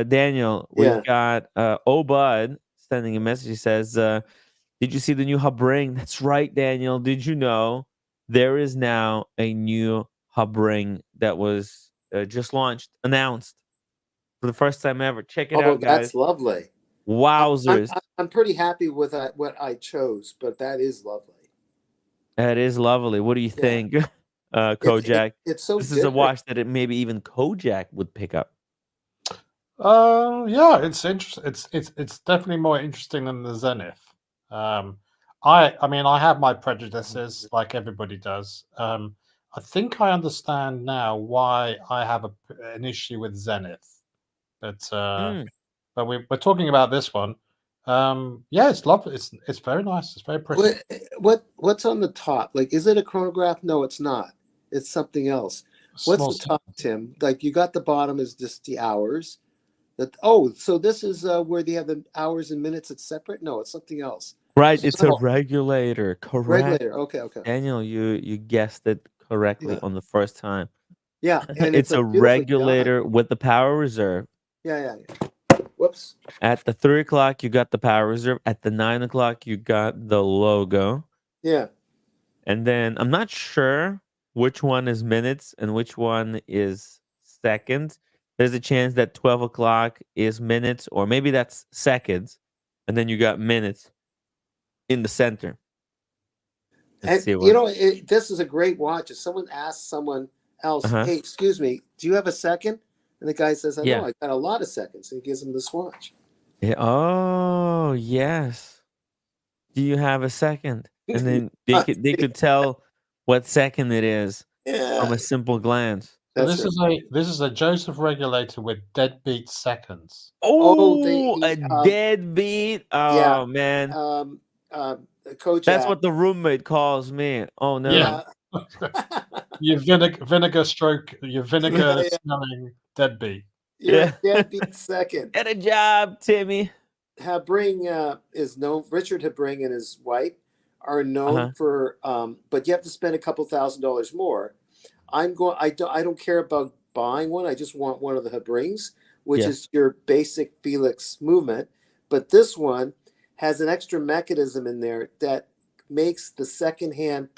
Daniel, we've yeah. got Obud sending a message. He says, "Did you see the new hub ring?" That's right, Daniel. Did you know there is now a new hub ring that was just launched, announced for the first time ever? Check it Oh, out, guys. that's lovely. Wowzers! I'm pretty happy with what I chose, but that is lovely. That is lovely. What do you Yeah, think, it Kojak? it's so This is a different. watch that it maybe even Kojak would pick up. Yeah, it's interesting. It's definitely more interesting than the Zenith. Um, I mean, I have my prejudices, like everybody does. I think I understand now why I have an issue with Zenith, but Mm. we're talking about this one. Yeah, it's lovely. It's very nice. It's very pretty. What's on the top? Like, is it a chronograph? No, it's not. It's something else. What's Small. the top, Tim? Like, you got the bottom is just the hours. So this is where they have the hours and minutes. It's separate. No, it's something else. Right, This is it's a all regulator. Correct. regulator. Okay, okay. Daniel, you guessed it correctly Yeah, on the first time. yeah, and it's It's a a beautifully done. regulator with the power reserve. Yeah, yeah, yeah. Whoops. At the 3 o'clock, you got the power reserve. At the 9 o'clock, you got the logo. Yeah. And then I'm not sure which one is minutes and which one is seconds. There's a chance that 12 o'clock is minutes, or maybe that's seconds. And then you got minutes in the center. Let's And see what. this is a great watch. If someone asks someone Uh else, huh. "Hey, excuse me, do you have a second?" And the guy says, "I know, Yeah. I got a lot of seconds," and he gives him this watch. Yeah. Oh, yes. Do you have a second? And then they could tell what second it is from Yeah, a simple glance. So that's right. this is a Joseph regulator with deadbeat seconds. Oh, Oh, a deadbeat. yeah, Oh man. um, That's Kojak. what the roommate calls me. Oh Yeah, no. Yeah, your vinegar yeah, smelling deadbeat. you're a Yeah. deadbeat second. Get a job, Timmy. Habring is known. Richard Habring and his wife are known for, but you have to spend a couple $1,000s more. I don't care about buying one. I just want one of the rings, which is your basic Felix movement. But this one has an extra mechanism in there that makes the second hand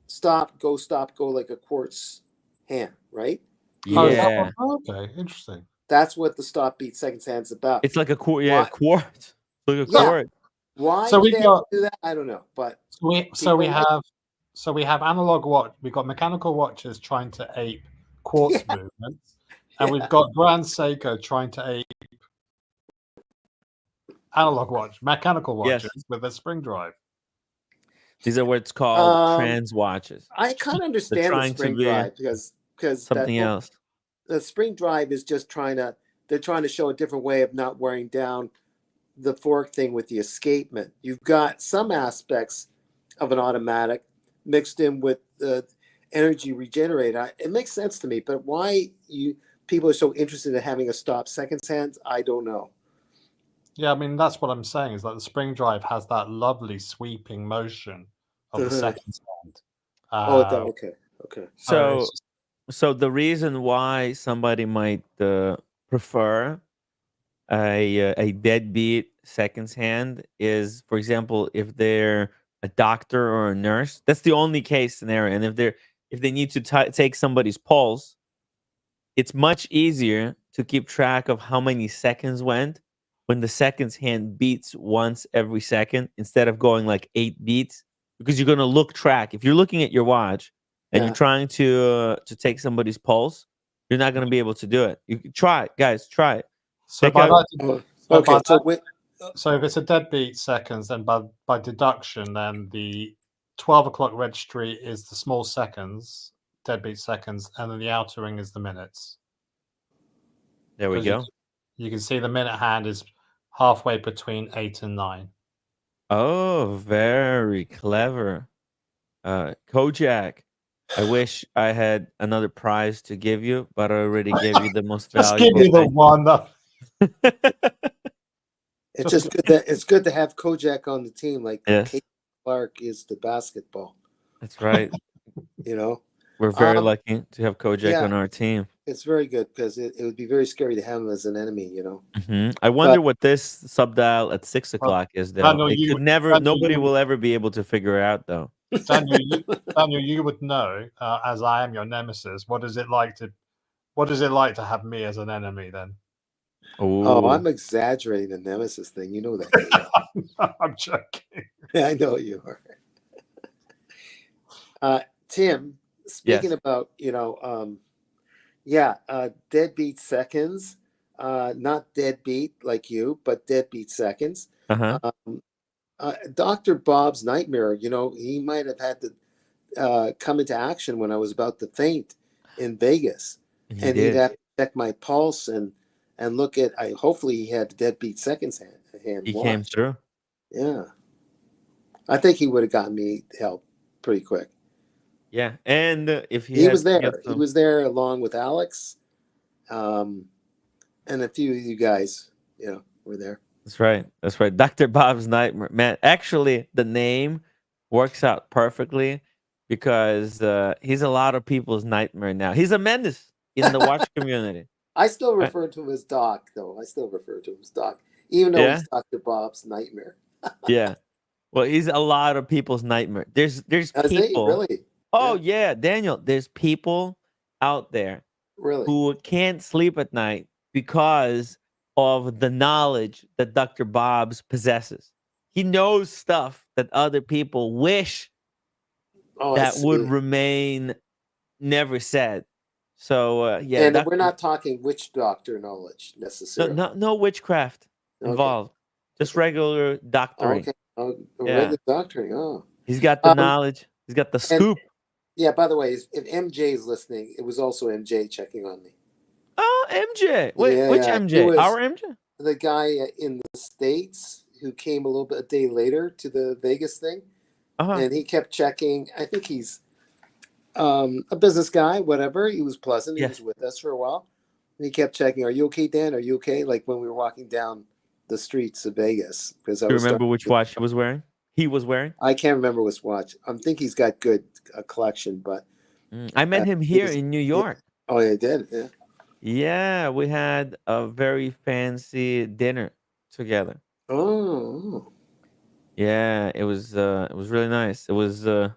stop, go, like a quartz hand, right? Yeah. Okay, interesting. That's what the stop beat seconds hand's about. It's like a quartz. Like a Yeah. quartz. Why So do we they have got to do that? I don't know. But we have analog watch. We've got mechanical watches trying to ape quartz movements, and we've got Grand Seiko trying to ape mechanical watches with a spring drive. These are what's called trans watches. I kind of understand the spring drive because something else. The spring drive is just they're trying to show a different way of not wearing down the fork thing with the escapement. You've got some aspects of an automatic mixed in with the energy regenerator. It makes sense to me, but why people are so interested in having a stop seconds hand, I don't know. Yeah, I mean, that's what I'm saying, is that the spring drive has that lovely sweeping motion of the seconds hand. Okay. So the reason why somebody might prefer a deadbeat seconds hand is, for example, if they're a doctor or a nurse. That's the only case scenario. And if they need to take somebody's pulse, it's much easier to keep track of how many seconds went when the seconds hand beats once every second instead of going like 8 beats, because you're going to look track. If you're looking at your watch and you're trying to take somebody's pulse, you're not going to be able to do it. You try it, guys. Try it. So so if it's a deadbeat seconds, then by deduction, then the 12 o'clock registry is the small seconds, deadbeat seconds, and then the outer ring is the minutes. There we go. You can see the minute hand is halfway between 8 and 9. Oh, very clever. Kojak, I wish I had another prize to give you, but I already gave you the most valuable. Just give me the one. It's good to have Kojak on the team, like Kate Clark is the basketball. That's right. We're very lucky to have Kojak on our team. It's very good because it would be very scary to have him as an enemy, I wonder what this sub-dial at 6 o'clock is, though. Nobody will ever be able to figure it out, though. Daniel, you would know, as I am your nemesis. What is it like to have me as an enemy then? Oh, I'm exaggerating the nemesis thing. You know that. I'm joking. I know you are. Tim, speaking about, deadbeat seconds, not deadbeat like you, but deadbeat seconds. Dr. Bob's nightmare, he might have had to come into action when I was about to faint in Vegas. He'd have to check my pulse and look at, hopefully he had the deadbeat seconds hand. He came through. Yeah. I think he would have gotten me help pretty quick. Yeah, and if he was there, he was there along with Alex, and a few of you guys, were there. That's right. That's right. Dr. Bob's nightmare, man. Actually, the name works out perfectly because he's a lot of people's nightmare now. He's a menace in the watch community. I still refer to him as Doc, though. I still refer to him as Doc, even though he's Dr. Bob's nightmare. Yeah. Well, he's a lot of people's nightmare. There's people. Really? Oh yeah, Daniel. There's people out there who can't sleep at night because of the knowledge that Dr. Bob's possesses. He knows stuff that other people wish that would remain never said. So and we're not talking witch doctor knowledge necessarily. No witchcraft involved. Just regular doctoring. Regular doctoring. Oh, he's got the knowledge. He's got the scoop. Yeah, by the way, if MJ is listening, it was also MJ checking on me. Oh, MJ. Wait, which MJ? Our MJ? The guy in the States who came a day later to the Vegas thing. And he kept checking. I think he's a business guy, whatever. He was pleasant. He was with us for a while. And he kept checking, are you okay, Dan? Are you okay? Like when we were walking down the streets of Vegas. Do you remember which watch he was wearing? He was wearing. I can't remember which watch. I think he's got good collection, but I met him here in New yeah. York. Oh, yeah, did. Yeah. Yeah, we had a very fancy dinner together. Oh. Yeah, it was really nice. It was a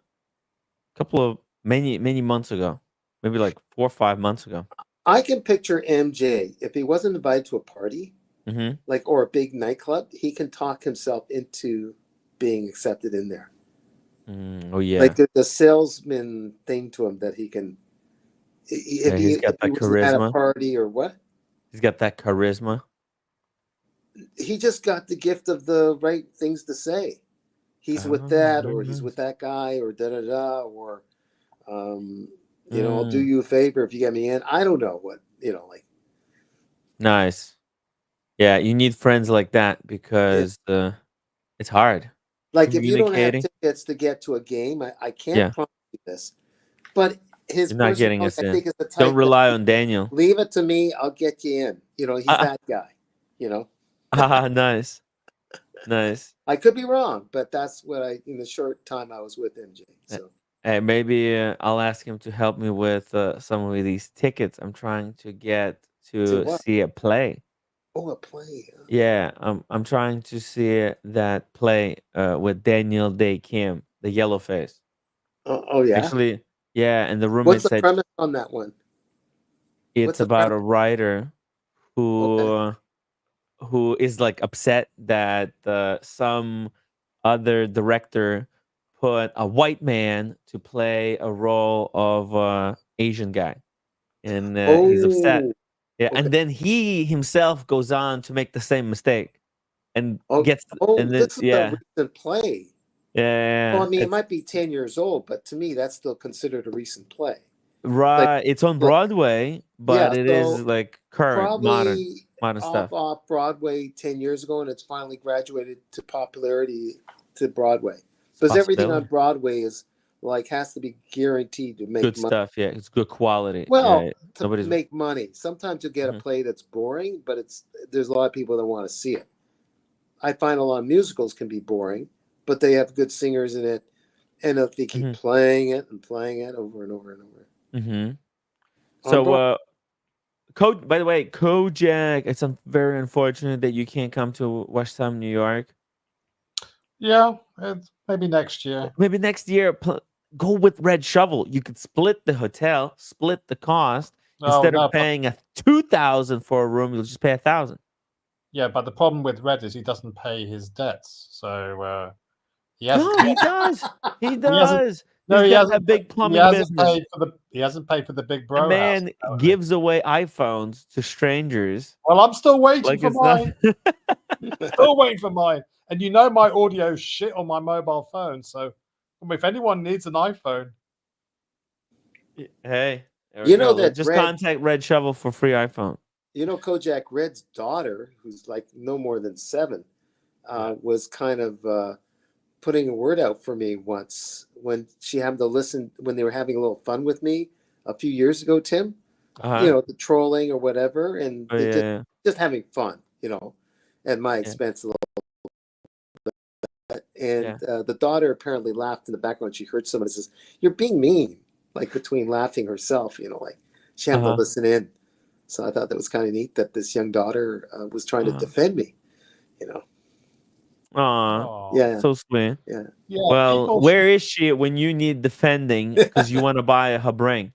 couple of many months ago, maybe like 4 or 5 months ago. I can picture MJ if he wasn't invited to a party, Mm-hmm. like or a big nightclub, he can talk himself into being accepted in there. Oh yeah, Like there's a salesman thing to him that he can. yeah. He's If got he that wasn't at a charisma. party or what, He's got that charisma. he just got the gift of the right things to say. He's with Oh, that, very or he's nice. with that guy, or da da da, or I'll do Mm, you a favor if you get me in. I don't know what like. nice. Yeah, you need friends like that Yeah. because it's hard Like if you don't have communicating. tickets to get to a game, I can't Yeah, promise you this, but his you're not getting personality, us I in. think, is the Don't type that rely on Daniel. leave it to me, I'll get you in. He's that guy. Ah, nice, nice. I could be wrong, but that's what in the short time I was with MJ. Uh, So Hey, maybe I'll ask him to help me with some of these tickets. I'm trying to get to to what? see a play. Oh, a play. Yeah, I'm trying to see that play with Daniel Day Kim, the yellow face. Oh yeah. Actually, yeah, and the What's roommate the said premise on that one? it's What's the about premise? a writer Okay. who who is like upset that some other director put a white man to play a role of Asian guy, and he's upset. Oh, Yeah, okay. and then he himself goes on to make the same mistake and Oh, gets oh, and then this is a yeah, recent play. yeah, yeah, Well, I yeah. mean, it It's might be 10 years old, but to me, that's still considered a recent play. Like, right. It's on like Broadway, but yeah. it is So like current, probably modern stuff. off Broadway 10 years ago, and it's finally graduated to popularity to Broadway. It's a Because everything on possibility. Broadway is has to be guaranteed to make Good money. stuff. Yeah, it's good quality. Yeah, Well, to nobody's. make money. Sometimes you get a Mhm, play that's boring, but there's a lot of people that want to see it. I find a lot of musicals can be boring, but they have good singers in it, and if they keep mhm, playing it and playing it over and over and over mhm. on So, Broadway. By the way, Kojak, it's very unfortunate that you can't come to West Ham, New York. Yeah, maybe next year. Maybe next year, go with Red Shovel. You could split the hotel, split the cost. Oh Instead of no, but paying 2,000 for a room, you'll just pay 1,000. yeah, but the problem with Red is he doesn't pay his debts, so he hasn't. No, he does. He He hasn't. does. No, He's he got hasn't. that big He plumbing hasn't business. paid for the. He hasn't paid for the big The bro house. man Apparently. gives away iPhones to strangers. Well, I'm still waiting Like for it's not. mine. Still waiting for mine. And you know my audio shit on my mobile phone. So if anyone needs an iPhone, Hey, there we You know go. that Just Red, contact Red Shovel for free iPhone. Kojak Red's daughter, who's like no more than 7, yeah. was kind of putting a word out for me once when she happened to listen when they were having a little fun with me a few years ago, Tim. Uh-huh. The trolling or whatever, and Oh they yeah, just having fun, at my yeah, expense a little. And yeah. the daughter apparently laughed in the background. She heard somebody says, "You're being mean," like between laughing herself, like she happened to Uh-huh. listen in. So I thought that was kind of neat that this young daughter was trying to Uh-huh. defend me. You know, Aw, Oh, yeah, so sweet. yeah. yeah. Well, People should. where is she when you need defending because you want to buy a her ring?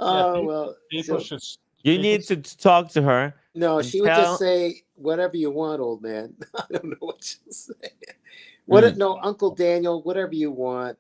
Yeah, Oh well, people should. You People. need to talk to her no, and she would just tell. say whatever you want, old man. I don't know what she'll say. Mm, No, Uncle Daniel, whatever you want.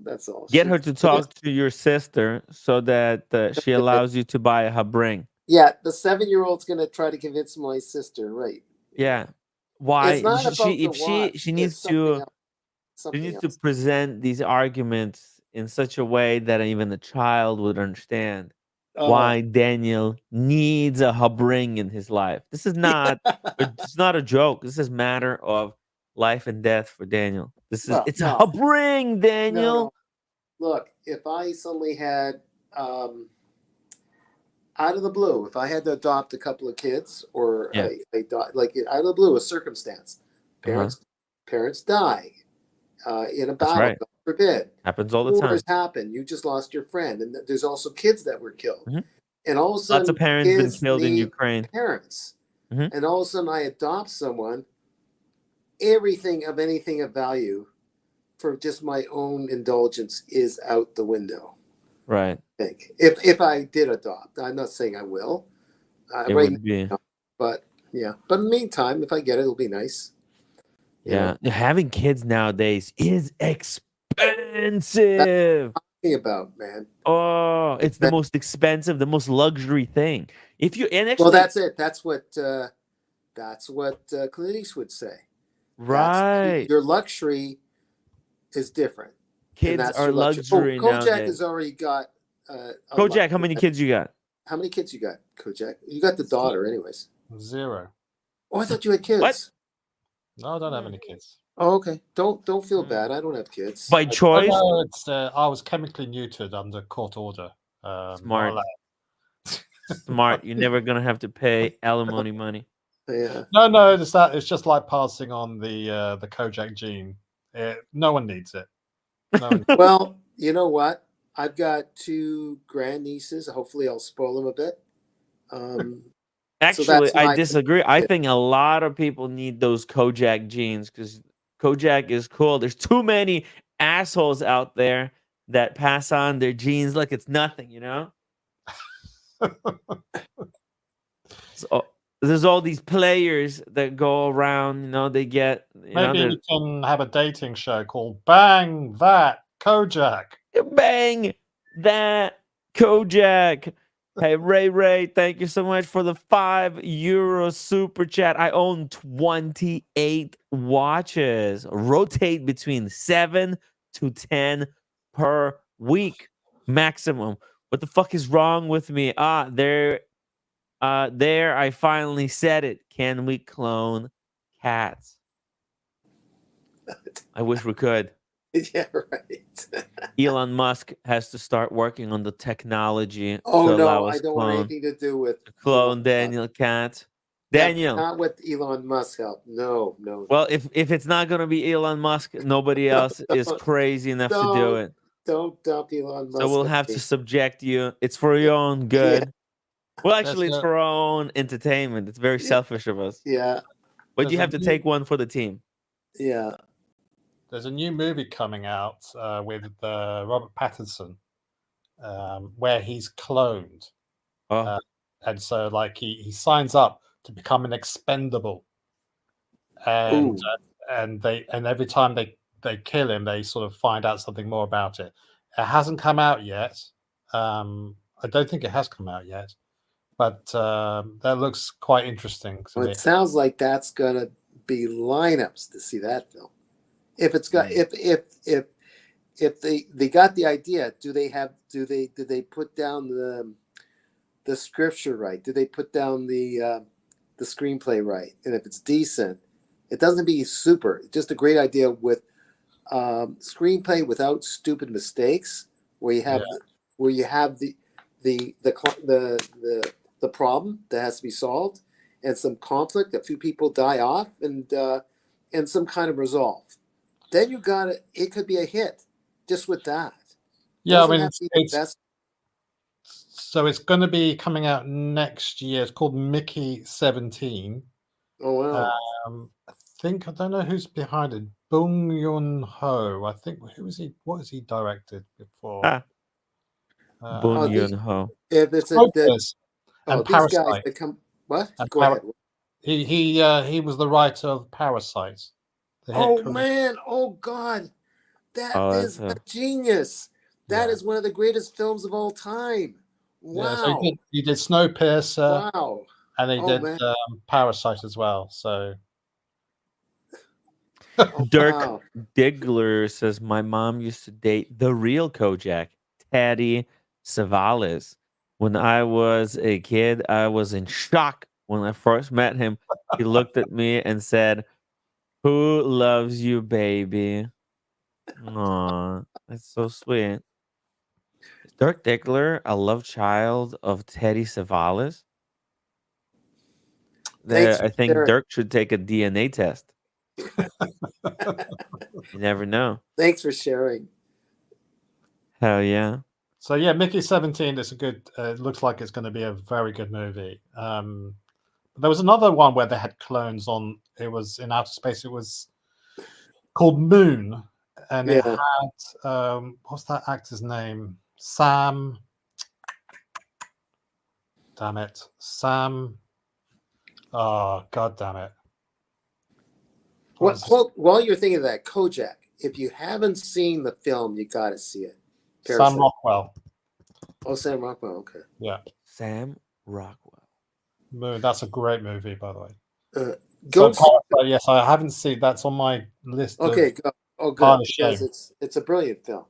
That's all. get her to She just talk to your sister so that she allows you to buy a her ring. yeah, the 7-year-old's gonna try to convince my sister, right? Yeah. It's Why? not about She the if watch. she It's needs something to else. she Something needs to else. present these arguments in such a way that even a child would understand Oh, why Daniel needs a hub ring in his life. This is not it's not a joke. This is matter of life and death for Daniel. well, It's a no, hub ring, no. Daniel. Look, if I suddenly had, out of the blue, if I had to adopt a couple of kids, or Yeah. like out of the blue, a circumstance, Uh-huh. parents die, in a That's battle, right. God forbid. Happens all the time. Wars happen. You just lost your friend, and there's also kids that were killed. Mhm. And all of a Lots sudden, of parents been kids killed in need Ukraine. parents. Mhm. And all of a sudden, I adopt someone. Everything of anything of value for just my own indulgence is out the window. Right. I think if I did adopt, I'm not saying I will. It Right would be. now, but yeah. But in the meantime, if I get it, it'll be nice. You Yeah. know, Having kids nowadays is expensive. think about, man. Oh, it's the most expensive, the most luxury thing. If you and Well, actually that's it. That's what Clint Eastwood say. That's right. your luxury is different, and Kids that's are your luxury. Oh, luxury Kojak nowadays. has already got a Kojak, how many luxury. kids you got? How many kids you got, Kojak? You got the daughter, anyways. 0. Oh, I thought you had kids. What? No, I don't have any kids. Oh, okay. Don't feel bad. I don't have kids. By choice? No, it's I was chemically neutered under court order. Not Smart. allowed. Smart. You're never gonna have to pay alimony money. Yeah. No, it's that. It's just like passing on the Kojak gene. No one needs it. No one. Well, you know what? I've got 2 grandnieces. Hopefully, I'll spoil them a bit. Actually, that's I my- disagree. I think a lot of people need those Kojak genes because Kojak is cool. There's too many assholes out there that pass on their genes like it's nothing, you know? So there's all these players that go around, you know, they get, Maybe you can have a dating show called Bang That Kojak. bang that Kojak. Hey, Ray, thank you so much for the €5 super chat. I own 28 watches. Rotate between 7 to 10 per week maximum. What the fuck is wrong with me? There I finally said it. Can we clone cats? I wish we could. Yeah, right. Elon Musk has to start working on the technology Oh to allow no, us I don't want anything to do with clone Elon Daniel Cat. Yeah, Daniel. not with Elon Musk help. No. Well, if it's not gonna be Elon Musk, nobody else is crazy enough to do it. Don't dump Elon Musk. So we'll on have me. to subject you. It's for your own good. Well, actually, it's That's for our own entertainment. It's very selfish of us. Yeah, But you There's have a to new- take one for the team. yeah. There's a new movie coming out with Robert Patterson, where he's cloned, Oh, and so like he signs up to become an expendable, and every time they kill him, they sort of find out something more about it. It hasn't come out yet. I don't think it has come out yet, but that looks quite interesting to Well, me. it sounds like that's gonna be lineups to see that film. If it's got if they got the idea, do they put down the scripture right? Do they put down the screenplay right? And if it's decent, it doesn't be super. Just a great idea with screenplay without stupid mistakes, where you have the problem that has to be solved, and some conflict. A few people die off, and some kind of resolve. Then you got it. It could be a hit just with that. Yeah, I Doesn't mean, have to be the best. So it's going to be coming out next year. It's called Mickey 17. Oh wow! I don't know who's behind it. Bong Joon-ho. I think who is he? What has he directed before? Bong Joon-ho. If it's and these guys Parasite. that come. What? And Go ahead. He was the writer of Parasite. Oh man! Oh god! That is a genius. That is one of the greatest films of all time. Wow! Yeah, so he did Snowpiercer. Wow! And he did Parasite as well. So Dirk Diggler says my mom used to date the real Kojak, Teddy Savalas. When I was a kid, I was in shock when I first met him. He looked at me and said, "Who loves you, baby?" Aw, that's so sweet. Is Dirk Diggler a love child of Teddy Savalas? I think Dirk should take a DNA test. You never know. Thanks for sharing. Hell yeah. So yeah, Mickey 17 is a good. It looks like it's going to be a very good movie. There was another one where they had clones on. It was in outer space. It was called Moon, and it Yeah. had what's that actor's name? Sam. Damn it, Sam. Oh god, damn it. While you're thinking of that, Kojak, if you haven't seen the film, you got to see it. Sam Parasite. Rockwell. Oh, Sam Rockwell. Okay. Yeah, Sam Rockwell. Moon. That's a great movie, by the way. So Ghost. Parasite, yes, I haven't seen. That's on my list. Okay. Of Oh, Pile good. of Because shame. it's a brilliant film.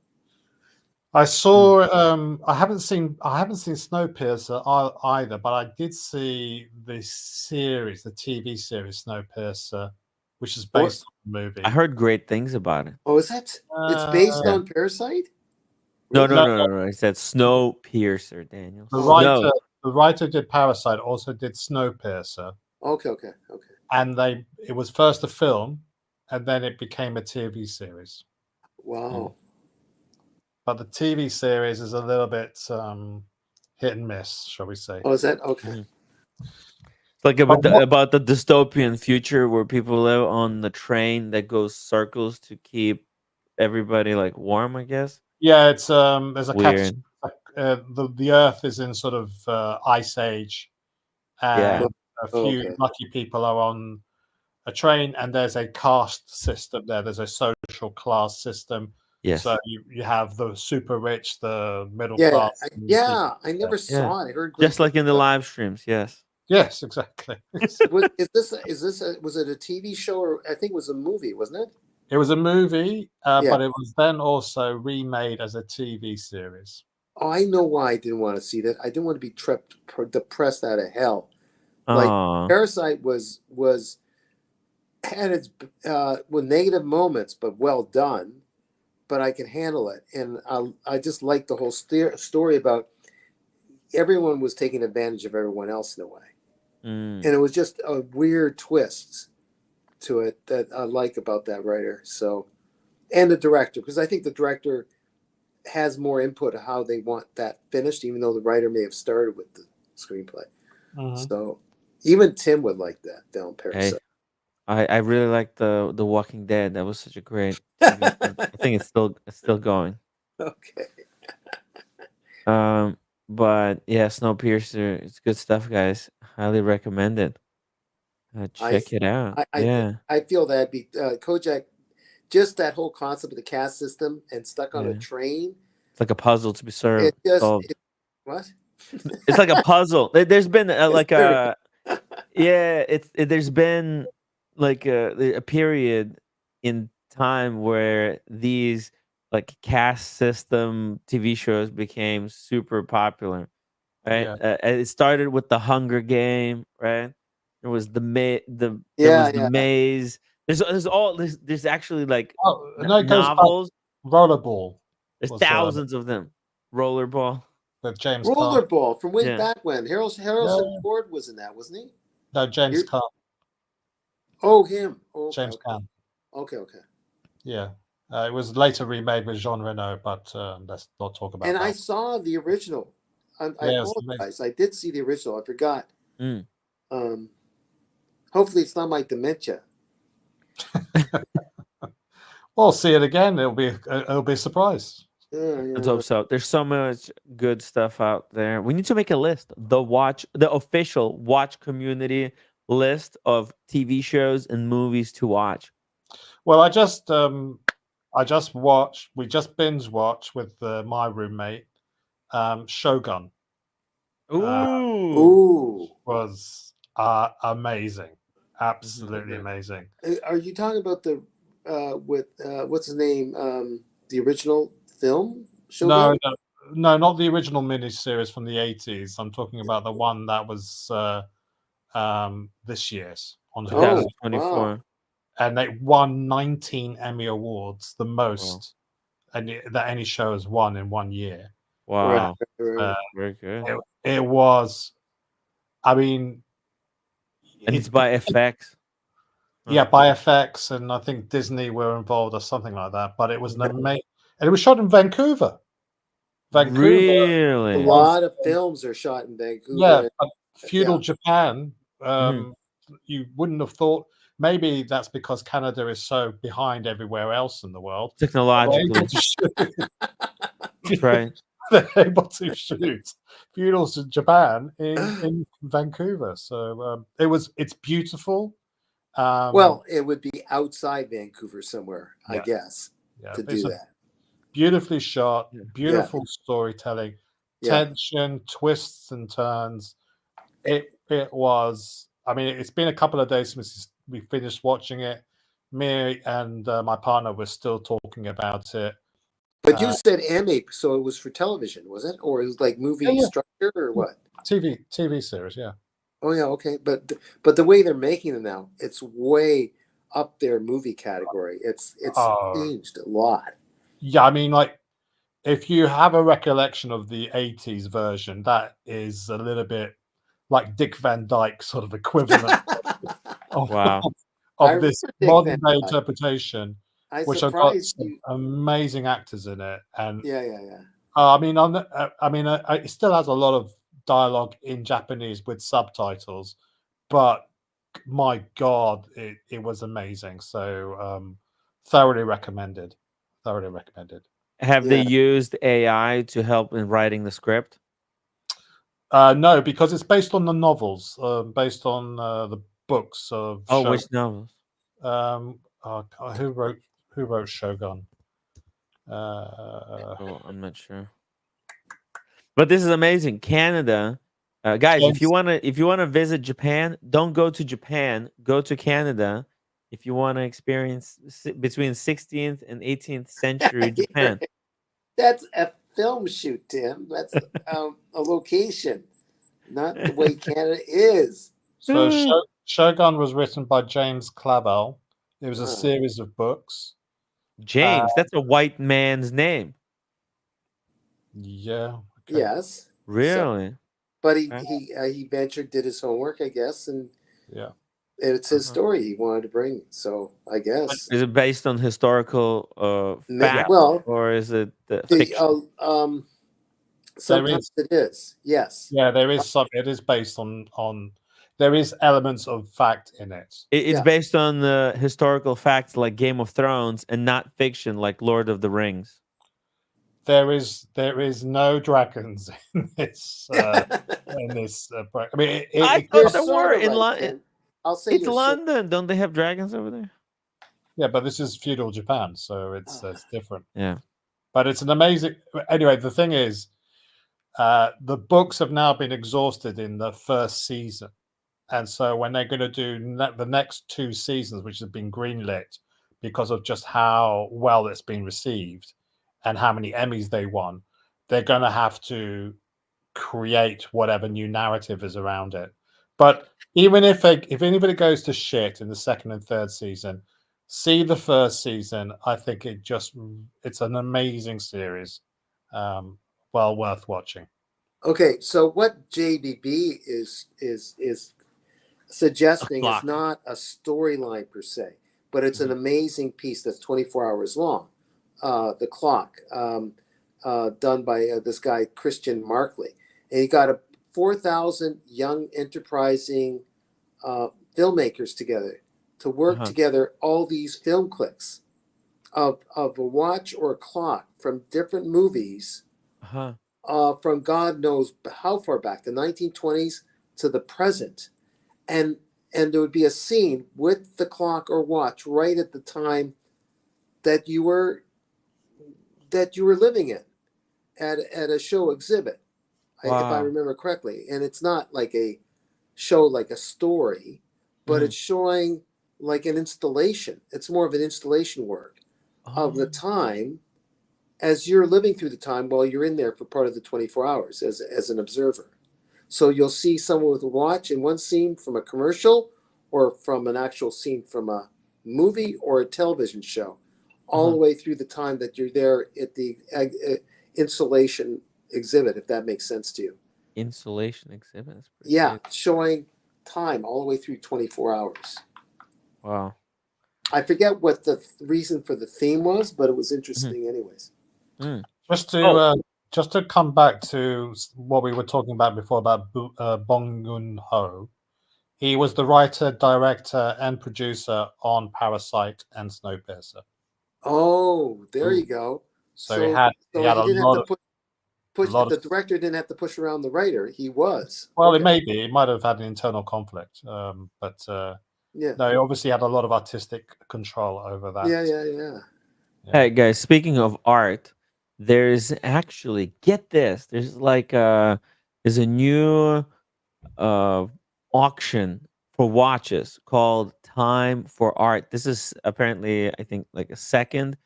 I saw. I haven't seen Snowpiercer either, but I did see the series, the TV series Snowpiercer, which is based on the movie. I heard great things about it. Oh, is that? It's based on Parasite? No, Really? no. It said Snowpiercer, Daniel. The writer did Parasite, also did Snowpiercer. Okay. And it was first a film, and then it became a TV series. Wow. But the TV series is a little bit hit and miss, shall we say? Oh, is that okay? It's like about the dystopian future where people live on the train that goes circles to keep everybody like warm, I guess. Yeah, it's there's a weird. The Earth is in sort of ice age, and a few lucky people are on a train, and there's a caste system there. There's a social class system. Yes. So you have the super rich, the middle class. I never saw it. I heard just like in the live streams. Yes. Yes, exactly. Was it a TV show, or I think it was a movie, wasn't it? It was a movie, but it was then also remade as a TV series. Oh, I know why I didn't want to see that. I didn't want to be depressed out of hell. Like Parasite had its with negative moments, but well done. But I can handle it, and I just like the whole story about everyone was taking advantage of everyone else in a way, and it was just a weird twist to it that I like about that writer. So, and the director, because I think the director has more input of how they want that finished, even though the writer may have started with the screenplay. So, even Tim would like that film, Parasite. Hey. I really like the Walking Dead. That was such a great. I think it's still going. Okay. But yeah, Snowpiercer, it's good stuff, guys. Highly recommend it. Check it out. I feel that Kojak, just that whole concept of the caste system and stuck on a train. It's like a puzzle to be solved. What? It's like a puzzle. There's been there's been like a period in time where these like caste system TV shows became super popular, right? It started with the Hunger Game, right? There was the maze. There's actually like novels. Rollerball. There's thousands of them. Rollerball. With James Rollerball from way back when. Harrison Ford was in that, wasn't he? No, James Caan. Oh, him. James Caan. Okay. Yeah. It was later remade with Jean Reno, but let's not talk about that. And I saw the original. I apologize. I did see the original. I forgot. Hopefully it's not my dementia. We'll see it again. It'll be a surprise. Let's hope so. There's so much good stuff out there. We need to make a list. The official watch community list of TV shows and movies to watch. Well, we just binge watched with my roommate, Shogun. Was amazing, absolutely amazing. Are you talking about the what's his name? The original film? Shogun? No, not the original miniseries from the 80s. I'm talking about the one that was this year's on 2024. Wow. And they won 19 Emmy Awards, the most that any show has won in 1 year. Wow. Very good. It was, I mean... And it's by FX. Yeah, by FX, and I think Disney were involved or something like that. But it was an amazing, and it was shot in Vancouver. Vancouver Really? A was, lot of films are shot in yeah, Vancouver. but feudal Japan. Mhm. You wouldn't have thought. Maybe that's because Canada is so behind everywhere else in the world. They're Technologically. able to shoot, That's right. they're able to shoot feudal Japan in Vancouver. So it's beautiful. Well, it would be outside Vancouver somewhere, I Yeah. guess, Yeah, to it's do a that. beautifully shot, Yeah. beautiful storytelling, Yeah. tension, twists and turns. It was. I mean, it's been a couple of days since we finished watching it. Me and my partner were still talking about it. But you said anime, so it was for television, was it? Or it was like movie Yeah. structure or what? TV series, yeah. Oh yeah, okay. But the way they're making them now, it's way up their movie category. It's changed a lot. Yeah, I mean, like, if you have a recollection of the 80s version, that is a little bit like Dick Van Dyke sort of equivalent of, Wow. of this Dick modern Van day Dyke. interpretation, I which have got surprised some you. amazing actors in it. And Yeah. I mean, it still has a lot of dialogue in Japanese with subtitles, but my God, it was amazing. So thoroughly recommended. Thoroughly recommended. Have they Yeah. used AI to help in writing the script? No, because it's based on the novels, based on the books of Oh, Shogun. which novels? Who wrote Shogun? Oh, I'm not sure. But this is amazing. Canada, guys, James, if you wanna visit Japan, don't go to Japan. Go to Canada. If you wanna experience between 16th and 18th century Japan. That's a film shoot, Tim. That's a location, not the way Canada is. so Shogun was written by James Clavell. It was a series of books. James, that's a white man's name. Yeah. Okay. Yes. Really? But Okay. he ventured, did his homework, I guess, and Yeah. it's his story he wanted to bring. So I guess. Is it based on historical fact, Well, or is it the fiction? sometimes it is. Yes. Yeah, there is some. It is based on. There is elements of fact in it. It's based on historical facts like Game of Thrones, and not fiction like Lord of the Rings. There is no dragons in this. I mean, I You're thought there sort were of in right, London. Tim. I'll say It's you're London. Don't they have dragons over there? yeah, but this is feudal Japan, so it's different. Yeah. But it's an amazing. Anyway, the thing is, the books have now been exhausted in the first season, and so when they're going to do the next two seasons, which have been greenlit because of just how well it's been received and how many Emmys they won, they're going to have to create whatever new narrative is around it. But even if anybody goes to shit in the second and third season, see the first season. I think it's an amazing series, well worth watching. Okay, so what JBB is suggesting is Clock. not a storyline per se, but it's an amazing piece that's 24 hours long. The Clock, done by this guy Christian Markley, and he got 4,000 young enterprising filmmakers together to work together all these film clips of a watch or a clock from different movies. From God knows how far back, the 1920s to the present, and there would be a scene with the clock or watch right at the time that you were living in at a show exhibit, if I remember correctly. And it's not like a show like a story, but it's showing like an installation. It's more of an installation work of the time as you're living through the time while you're in there for part of the 24 hours as an observer. So you'll see someone with a watch in one scene from a commercial or from an actual scene from a movie or a television show, all the way through the time that you're there at the installation exhibit, if that makes sense to you. Installation exhibit. Yeah, showing time all the way through 24 hours. Wow. I forget what the reason for the theme was, but it was Mhm. interesting anyways. Mm. Just Oh. to come back to what we were talking about before about Bong Joon-ho. He was the writer, director, and producer on Parasite and Snowpiercer. Oh, there Ooh. you go. So he So had he a didn't have lot to of push. lot of. The director didn't have to push around the writer. He was. Well, Okay. it might have had an internal conflict, but Yeah. no, he obviously had a lot of artistic control over that. Yeah. Yeah. Hey guys, speaking of art, there's actually, get this, there's a new auction for watches called Time for Art. This is apparently, I think, like a second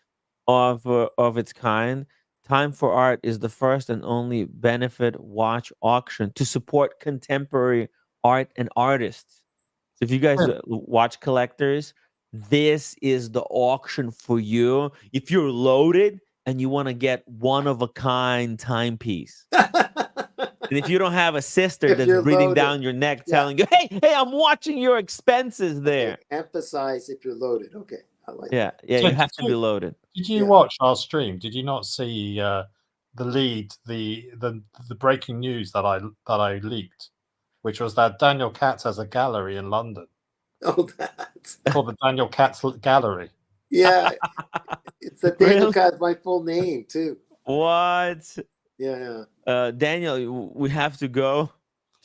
of its kind. Time for Art is the first and only benefit watch auction to support contemporary art and artists. So if you guys watch collectors, this is the auction for you. If you're loaded and you want to get one of a kind timepiece. And if you don't have a sister If that's you're breathing loaded. down your neck Yeah. telling you, hey, I'm watching your expenses there. Okay. Emphasize if you're loaded. Okay. I like Yeah, that. yeah, So you have to be loaded. Did you Yeah. watch our stream? Did you not see the lead, the breaking news that I leaked, which was that Daniel Katz has a gallery in London Oh, that. called the Daniel Katz Gallery. Yeah. It's the Daniel Really? Katz, my full name too. What? Yeah. Daniel, we have to go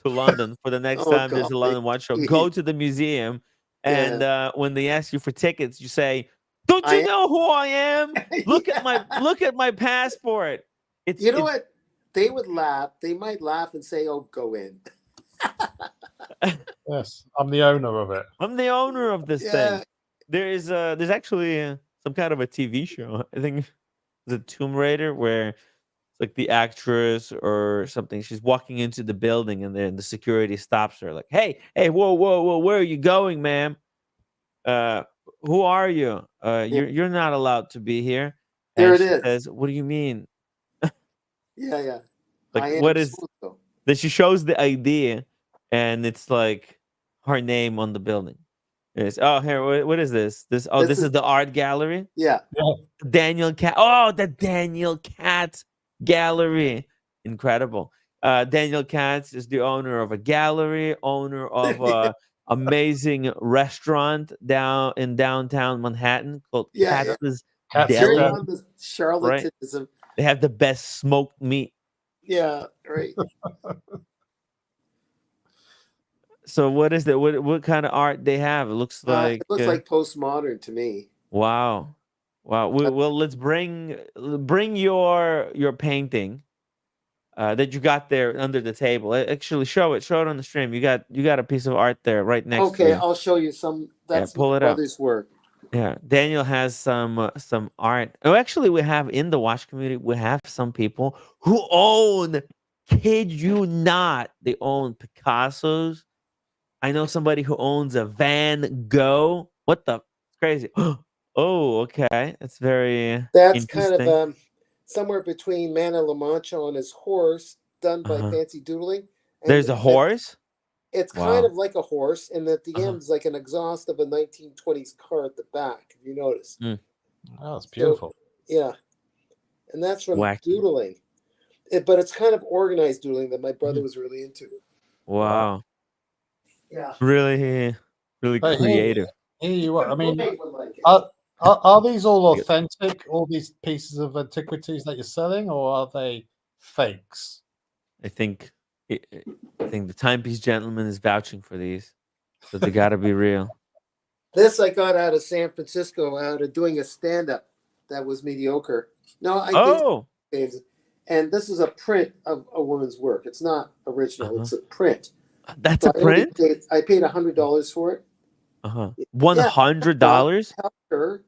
to London for the next Oh time there's a golly. London Watch Show. Go to the museum, and Yeah. when they ask you for tickets, you say, "Don't you I know who I am? Look at yeah. my passport." You know It's what? They would laugh. They might laugh and say, "Oh, go in." Yes, I'm the owner of it. I'm the owner of this thing. Yeah. There's actually some kind of a TV show. I think the Tomb Raider where it's like the actress or something. She's walking into the building and then the security stops her, like, hey, whoa, where are you going, ma'am? Uh, who are you? Yeah. You're not allowed to be here. There And it she is. says, what do you mean? Yeah. Like, I what am is? so so. Then she shows the idea, and it's like her name on the building. It's, oh, here, what is this? This This is is the art gallery. yeah. Daniel Cat. Oh, the Daniel Katz Gallery. Incredible. Daniel Katz is the owner of a gallery, owner of a amazing restaurant down in downtown Manhattan called Yeah. Katz's Katz's Carry Deli, Deli. on the right? charlatanism. They have the best smoked meat. Yeah. Right. So what is that? What kind of art they have? It looks like It looks like postmodern to me. wow. Wow. Well, let's bring your painting that you got there under the table. Actually, show it on the stream. You got a piece of art there right next to Okay, you. I'll show you some. Yeah, That's my pull it up. brother's work. Yeah, Daniel has some art. Oh, actually, we have in the watch community, we have some people who own. Kid you not, they own Picassos. I know somebody who owns a Van Gogh. What the? It's crazy. Oh, okay. That's very That's kind of interesting. somewhere between Man of La Mancha on his horse, done by Uh-huh. Fancy Doodling, and There's a horse. it's kind Wow. of like a horse, and at the Uh-huh. end is like an exhaust of a 1920s car at the back. If you notice, Mm, Oh, that's so beautiful. yeah, and that's from wacky. doodling. But it's kind of organized doodling that my brother was really into. Wow. Yeah, Really, really But creative. here you are. I mean, Blake would like it. are these all authentic? All these pieces of antiquities that you're selling, or are they fakes? I think the timepiece gentleman is vouching for these, so they got to be real. This I got out of San Francisco, out of doing a stand-up that was mediocre. No, I Oh, did. And this is a print of a woman's work. It's not original. Uh-huh. It's a print. that's So a print. I paid $100 for it. $100. Helped her.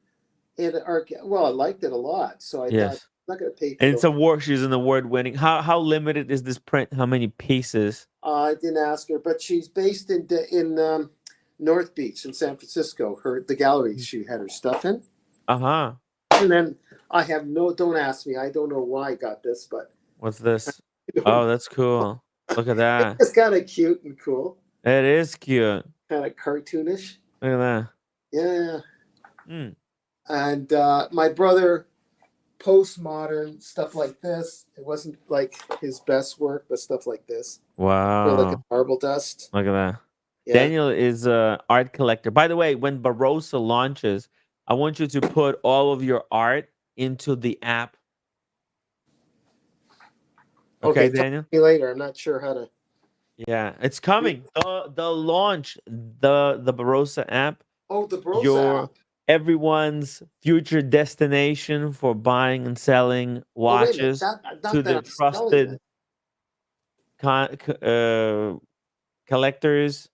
Well, I liked it a lot, so I thought I'm Yes, not going to pay for and it. it's award. She's an award-winning. How limited is this print? How many pieces? I didn't ask her, but she's based in North Beach in San Francisco. The gallery she had her stuff in. Uh-huh. And then I have don't ask me. I don't know why I got this, but What's this? Oh, that's cool. Look at that. it's kind of cute and cool, It is cute. kind of cartoonish. Look at that. Yeah. Mm. And my brother, postmodern stuff like this. It wasn't like his best work, but stuff like this. Or like a Wow. marble dust. Look at that. Yeah. Daniel is a art collector. By the way, when Barossa launches, I want you to put all of your art into the app. Okay, Okay, talk Daniel? to me later. I'm not sure how to. Yeah, it's coming. The launch, the Barossa app, Oh, the Brosa your app. everyone's future destination for buying and selling Oh, wait a minute. watches to Not that the I'm selling trusted it. collectors.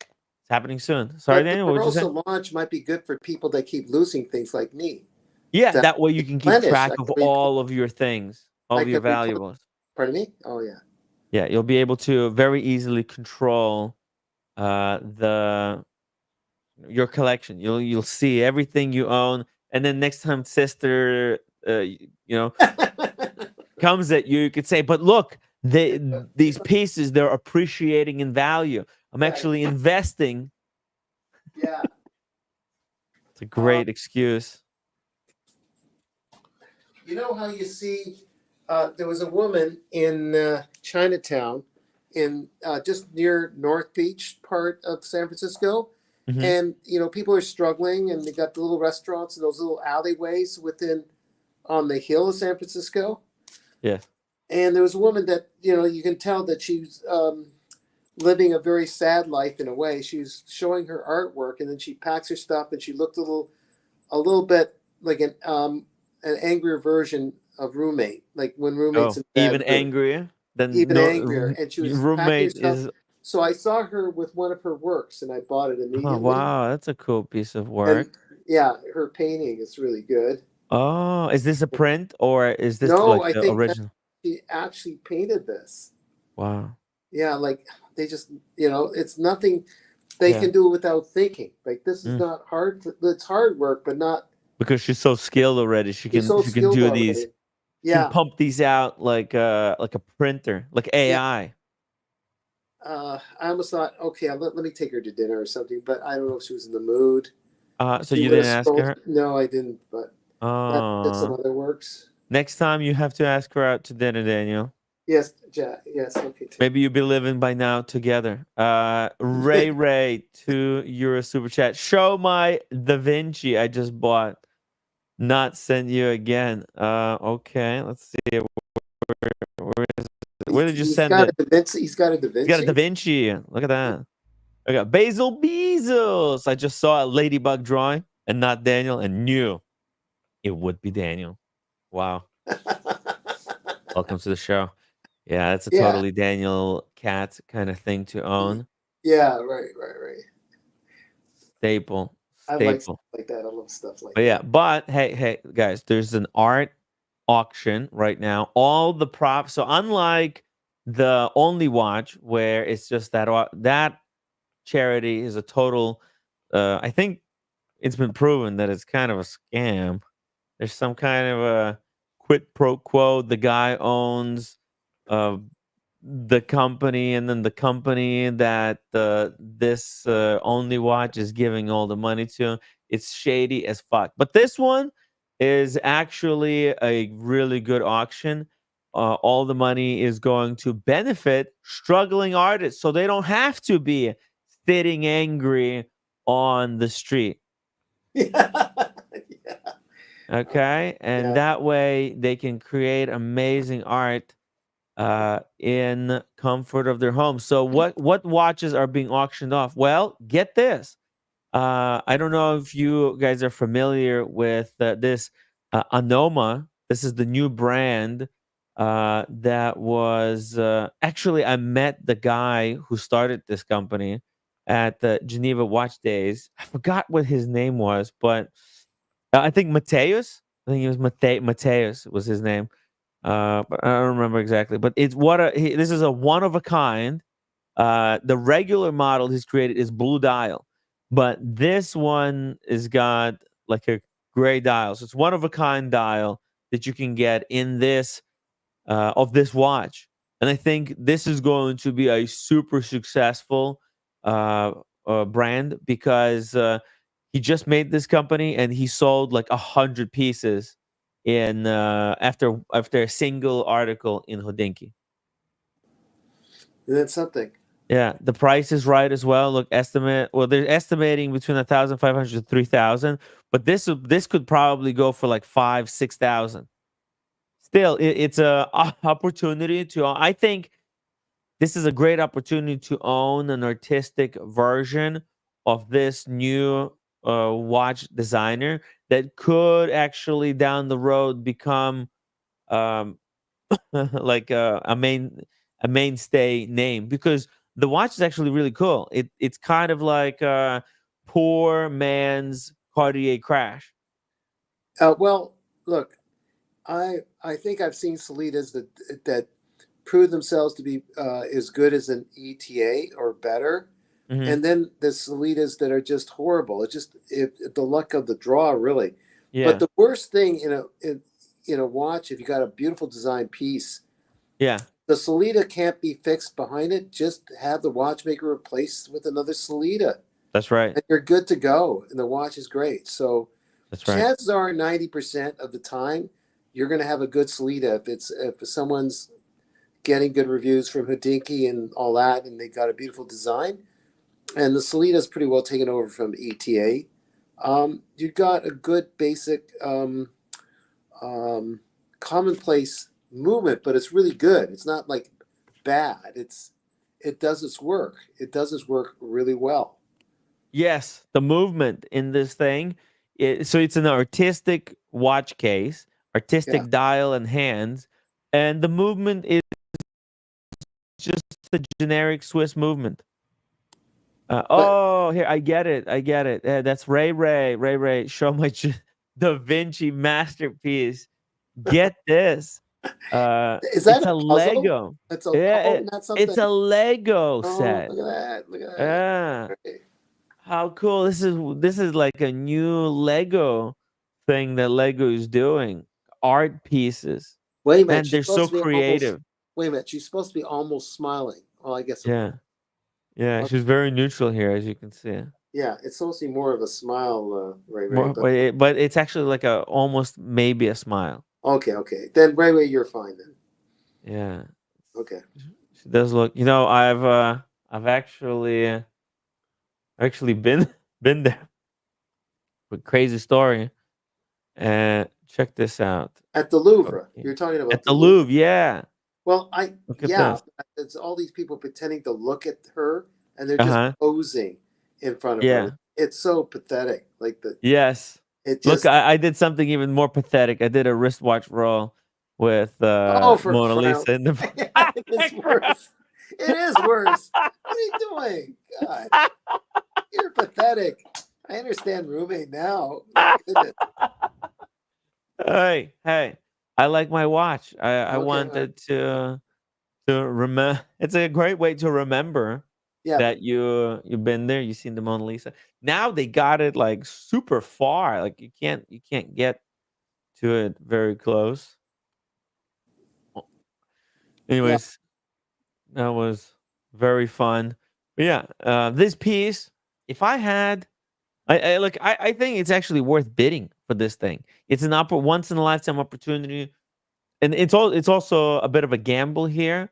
It's happening soon. Sorry, But the Daniel, what would you say? Barossa launch might be good for people that keep losing things like me. Yeah, That that way you can keep replenish. track I of can repl- all of your things, all I of your can replenish. valuables. Pardon me? Oh, yeah. Yeah, you'll be able to very easily control the your collection. You'll see everything you own, and then next time sister, you know, comes at you, you could say, "But look, these pieces they're appreciating in value. I'm Right. actually investing." Yeah. It's a great excuse. You know how you see there was a woman in Chinatown in just near North Beach part of San Francisco. Hmm. And, people are struggling and they got the little restaurants and those little alleyways within on the hill of San Francisco. Yes. And there was a woman that, you can tell that she's living a very sad life in a way. She's showing her artwork and then she packs her stuff and she looked a little bit like an angrier version of roommate, like when roommates Oh, in even bad mood, angrier than even no angrier. And she your was packing her roommate stuff. is. So I saw her with one of her works, and I bought it Oh immediately. wow, that's a cool piece of And work. yeah, her painting is really good. Oh, is this a print or is this No, like I the think that original? she actually painted this. Wow. Yeah, like they just, it's nothing. They Yeah. can do it without thinking. Like this is Mm. not hard. It's hard work, but not. Because she's so skilled already. She's so She can skilled do these. already. She can Yeah. pump these out like a printer, like Yeah. AI. I almost thought, okay, let me take her to dinner or something, but I don't know if she was in the mood. So She you would have didn't ask scrolled. her? No, I didn't, but that did some Oh. other works. Next time you have to ask her out to dinner, Daniel. Yes, Jack. Yes, okay. Maybe you'll be living by now together. Ray, €2 super chat. Show my Da Vinci I just bought. Not send you again. Okay, let's see. Where did you He's send got a it? Da Vinci. He's got a Da He's got a Da Vinci. Vinci. Look at that. I got Basil Bezos. I just saw a ladybug drawing and not Daniel and knew it would be Daniel. Wow. Welcome to the show. Yeah, it's a Yeah, totally Daniel cat kind of thing to own. yeah, right. Staple. I like stuff Staple. like that. I love stuff like But yeah, that. but hey, guys, there's an art auction right now. All the props. So unlike the Only Watch, where it's just that charity is a total. I think it's been proven that it's kind of a scam. There's some kind of a quid pro quo. The guy owns uh, the company, and then the company that this Only Watch is giving all the money to. It's shady as fuck. But this one is actually a really good auction. All the money is going to benefit struggling artists, so they don't have to be sitting angry on the street. Yeah, Okay, and yeah. that way they can create amazing art in comfort of their home. So what watches are being auctioned off? Well, get this. I don't know if you guys are familiar with this Anoma. This is the new brand that was actually I met the guy who started this company at the Geneva Watch Days. I forgot what his name was, but I think Mateus. I think it was Mateus was his name. But I don't remember exactly. But it's this is a one of a kind. The regular model he's created is blue dial, but this one is got like a gray dial. So it's one of a kind dial that you can get in this of this watch. And I think this is going to be a super successful brand because He just made this company, and he sold like 100 pieces in after a single article in Hodinkee. And that's something. Yeah, the price is right as well. Look, they're estimating between 1,500 to 3,000, but this could probably go for like 5,000 to 6,000. Still, it's a opportunity to. I think this is a great opportunity to own an artistic version of this new watch designer that could actually down the road become um, like a mainstay name, because the watch is actually really cool. It's kind of like poor man's Cartier Crash. Well, look, I think I've seen Solitas that prove themselves to be as good as an ETA or better, Hmm. and then the Solitas that are just horrible. It's just the luck of the draw, really. But Yeah, the worst thing in a watch, if you got a beautiful design piece, yeah, the Solita can't be fixed behind it. Just have the watchmaker replaced with another Solita, that's right. and you're good to go. And the watch is great. So That's right. chances are 90% of the time you're going to have a good Solita if someone's getting good reviews from Hodinkee and all that, and they got a beautiful design. And the Solita's pretty well taken over from ETA. You got a good basic commonplace movement, but it's really good. It's not like bad. It does its work. It does its work really well. Yes, the movement in this thing. So it's an artistic watch case, Yeah, artistic dial and hands, and the movement is just the generic Swiss movement. but Oh, here I get it. I get it. That's Ray. Show my Da Vinci masterpiece. Get this. is that It's a a puzzle? Lego. It's a Yeah, that's it's something. a Lego Oh, set. look at that! Look at that! Yeah. Okay. How cool. This is like a new Lego thing that Lego is doing. Art pieces. Wait a minute. Man, She's they're so supposed to be almost. creative. Wait a minute. She's supposed to be almost smiling. Oh, I guess it was. Yeah. Yeah, Okay. she's very neutral here, as you can see. Yeah, it's supposed to be more of a smile, Ray. More, But but it's actually like a almost maybe a smile. okay. Then Ray, you're fine then. Yeah. Okay. She does look. I've actually been been there. But crazy story. And check this out. At the Louvre. Okay. You're talking about At the the Louvre. Louvre, yeah. Well, Look at yeah, this. it's all these people pretending to look at her and they're just Uh-huh. posing in front of her. Yeah. It's so pathetic. Yes. It Look, just, I did something even more pathetic. I did a wristwatch roll with oh, for Mona crying Lisa in the out loud. It's worse. It is worse. What are you doing? God, you're pathetic. I understand roommate now. My goodness. Hey, I like my watch. I Okay. wanted to remember. It's a great way to remember Yeah. that you've been there. You've seen the Mona Lisa. Now they got it like super far. Like you can't get to it very close. Yeah. Anyways, that was very fun. But yeah, this piece, if I had, I think it's actually worth bidding for this thing. It's an once in a lifetime opportunity, and it's also a bit of a gamble here,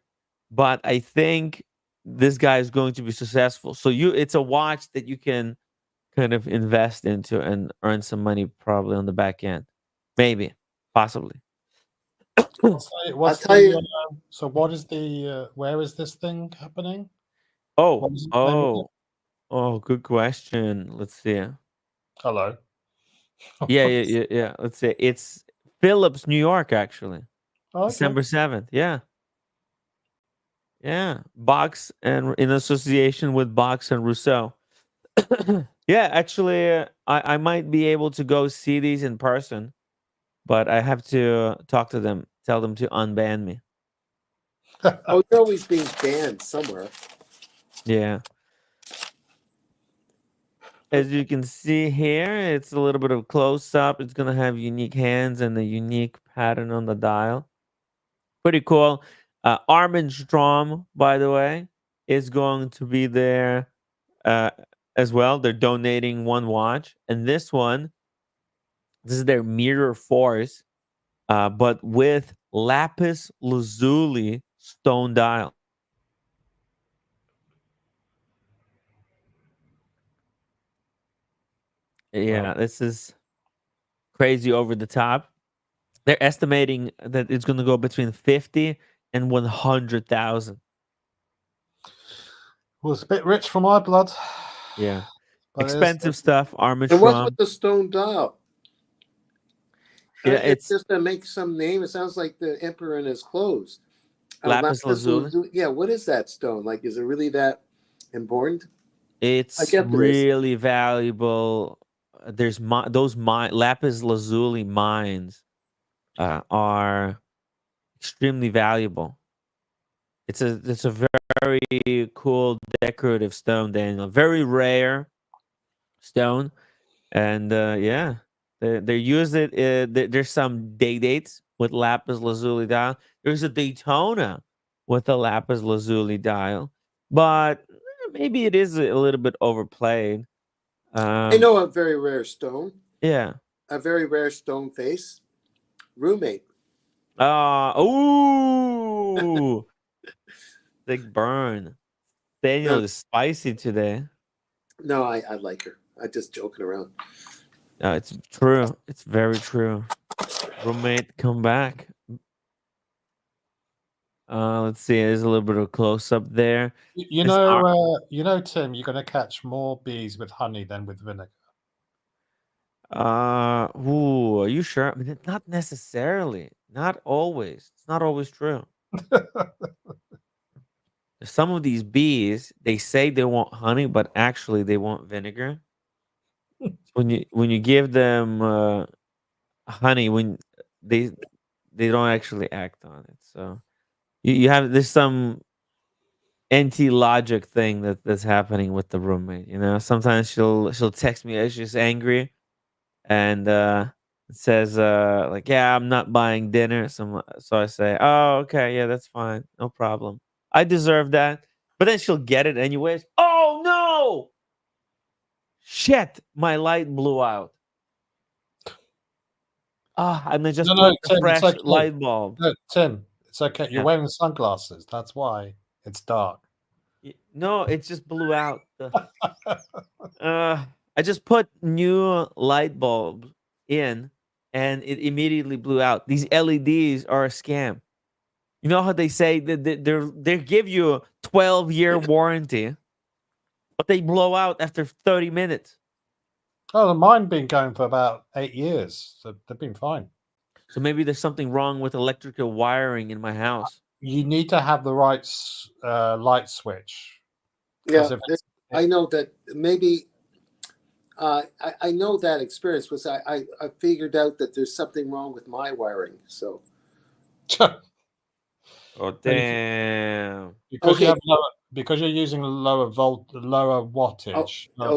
but I think this guy is going to be successful. So it's a watch that you can kind of invest into and earn some money probably on the back end, maybe, possibly. I'll What's tell the you, so what is the where is this thing happening? Oh, What is the name of it? oh, good question. Let's see. Hello. Yeah. Let's see. It's Phillips, New York, actually. Oh, okay. December 7th. Yeah. Yeah. Box and in association with Box and Rousseau. Yeah, actually, I might be able to go see these in person, but I have to talk to them, tell them to unban me. oh, you're always being banned somewhere. Yeah. As you can see here, it's a little bit of close up. It's going to have unique hands and a unique pattern on the dial. Pretty cool. Armin Strom, by the way, is going to be there. as well. They're donating one watch, and this is their Mirror Force, but with lapis lazuli stone dial. Yeah, Wow. this is crazy over the top. They're estimating that it's going to go between 50 and 100,000. Well, it's a bit rich for my blood. Yeah. But Expensive stuff, And what's with Armstrong. the stone dial? Yeah, It's it's just to make some name. It sounds like the emperor in his clothes. lapis lazuli. Yeah, what is that stone? Like, is it really that important? I It's guess it is. really valuable. There's those lapis lazuli mines are extremely valuable. It's a very cool decorative stone, Daniel. Very rare stone, and yeah, they use it. There's some dates with lapis lazuli dial. There's a Daytona with a lapis lazuli dial, but maybe it is a little bit overplayed. I know a very rare stone, Yeah. a very rare stone face. Roommate. Ooh, big burn. Daniel No, is spicy today. no, I like her. I'm just joking around. It's true. It's very true. Roommate, come back. Let's see. There's a little bit of close up there. you This know, Tim, you're going to catch more bees with honey than with vinegar. ooh, are you sure? I mean, not necessarily. Not always. It's not always true. Some of these bees, they say they want honey, but actually they want vinegar. When you give them honey, when they they don't actually act on it. So you have there's some anti-logic thing that's happening with the roommate. Sometimes she'll text me as she's angry, and says like, yeah, I'm not buying dinner. So I say, oh, okay, yeah, that's fine, no problem, I deserve that. But then she'll get it anyways. Oh no, shit, my light blew out. And I just No, put a Tim, it's fresh okay. light bulb. No, Tim, it's okay. You're Yeah. wearing sunglasses. That's why it's dark. No, it just blew out. I just put new light bulb in, and it immediately blew out. These LEDs are a scam. You know how they say that they give you a 12-year warranty, but they blow out after 30 minutes. Oh, mine been going for about 8 years. So they've been fine. So maybe there's something wrong with electrical wiring in my house. You need to have the right light switch. Yeah, If I know that maybe. I know that experience was I figured out that there's something wrong with my wiring. So Oh damn! because you okay. have because you're using lower wattage, lower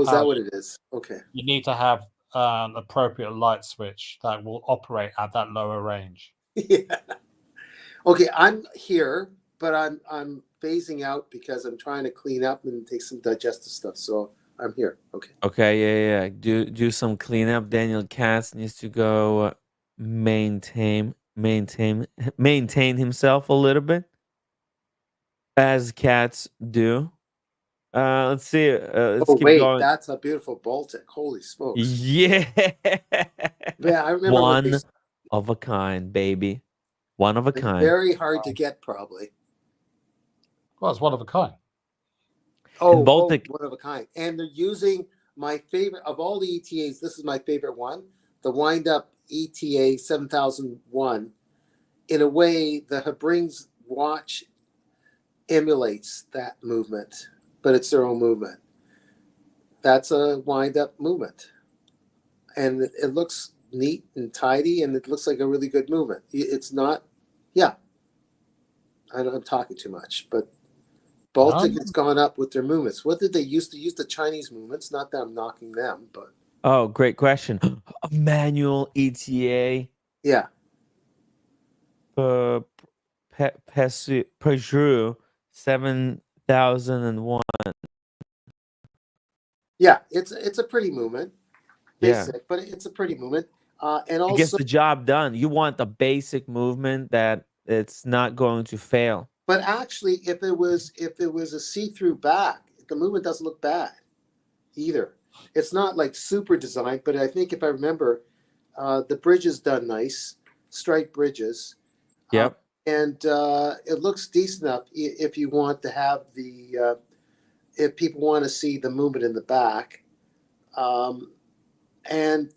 Is that power, what it is? Okay. you need to have an appropriate light switch that will operate at that lower range. Yeah. Okay, I'm here, but I'm phasing out because I'm trying to clean up and take some digestive stuff. So I'm here. Okay. Okay, yeah. Do some cleanup. Daniel Katz needs to go maintain himself a little bit, as cats do. Let's see. Let's Oh keep wait, going. that's a beautiful Baltic. Holy smokes! Yeah. Yeah, I remember when One of a kind, baby. One of a it's kind. very hard to get, probably. Well, it's one of a kind. And Oh, Baltic. one of a kind. And they're using my favorite of all the ETAs. This is my favorite one, the wind up ETA 7001. In a way, the Habring's watch emulates that movement, but it's their own movement. That's a wind up movement. And it looks neat and tidy, and it looks like a really good movement. It's not, yeah. I'm talking too much, but Baltic has gone up with their movements. What did they used to use? The Chinese movements? Not that I'm knocking them, but Oh, great question. A manual ETA. yeah. Peugeot 7001. Yeah, it's a pretty movement. Yeah, Basic, but it's a pretty movement. And it gets also, the job done. You want a basic movement that it's not going to fail. but actually, if it was a see-through back, the movement doesn't look bad either. It's not like super designed, but I think if I remember, the bridge is done nice, striped bridges, uh, Yep. and it looks decent enough if you want to have if people want to see the movement in the back. Um, and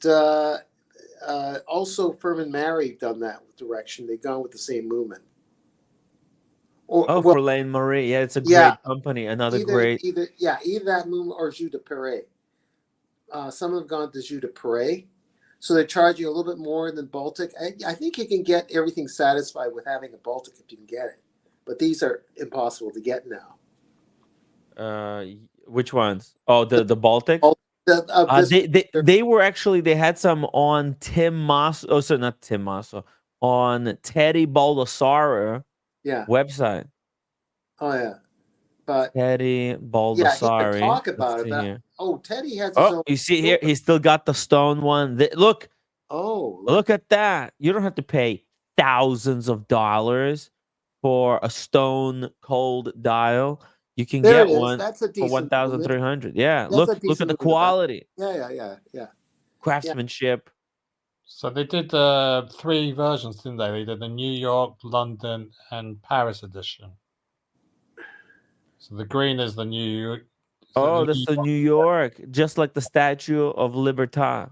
Also, Furman Mary done that direction. They've gone with the same movement. Or Oh, well, for Lane Marie. Yeah, it's a yeah, great company. Another great. either that movement or Jus de Paris. Some have gone to Jus de Paris, so they charge you a little bit more than Baltic. I think you can get everything satisfied with having a Baltic if you can get it, but these are impossible to get now. Which ones? Oh, the Baltic. All of this, They were actually they had some on Tim Moss. Oh, so not Tim Mosso, on Teddy Baldassare yeah, website. oh yeah, but Teddy yeah, he could Baldassare. talk Let's about it. see But here. Teddy has his Oh, own. you see here, he still got the stone one. Look, Oh, look at that. You don't have to pay thousands of dollars for a stone cold dial. You can there get it is. one That's a for decent movement. 1,300. Yeah, That's a look at decent the movement. quality, Yeah. craftsmanship. So they did 3 versions, didn't they? They did the New York, London, and Paris edition. So the green is the New. Oh, that's the New York, just like the Statue of Libertad.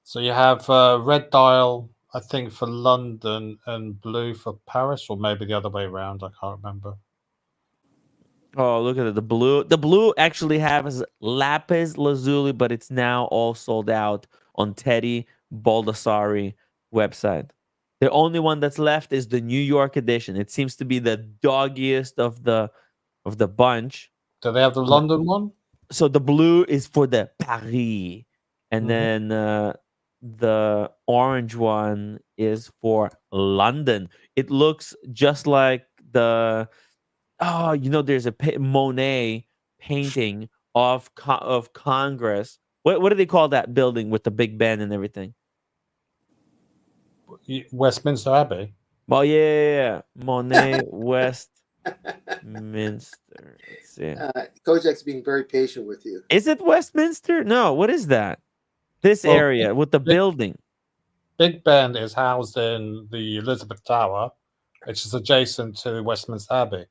So you have red dial, I think, for London and blue for Paris, or maybe the other way around. I can't remember. Oh, look at it. The blue actually has lapis lazuli, but it's now all sold out on Teddy Baldassare website. The only one that's left is the New York edition. It seems to be the doggiest of the bunch. Do they have the London one? So the blue is for the Paris, and then the orange one is for London. It looks just like the there's a Monet painting of Congress. What do they call that building with the Big Ben and everything? Westminster Abbey. Well, yeah. Monet Westminster. Let's see. Kojak's being very patient with you. Is it Westminster? No. What is that? This area with the building. Big Ben is housed in the Elizabeth Tower, which is adjacent to Westminster Abbey.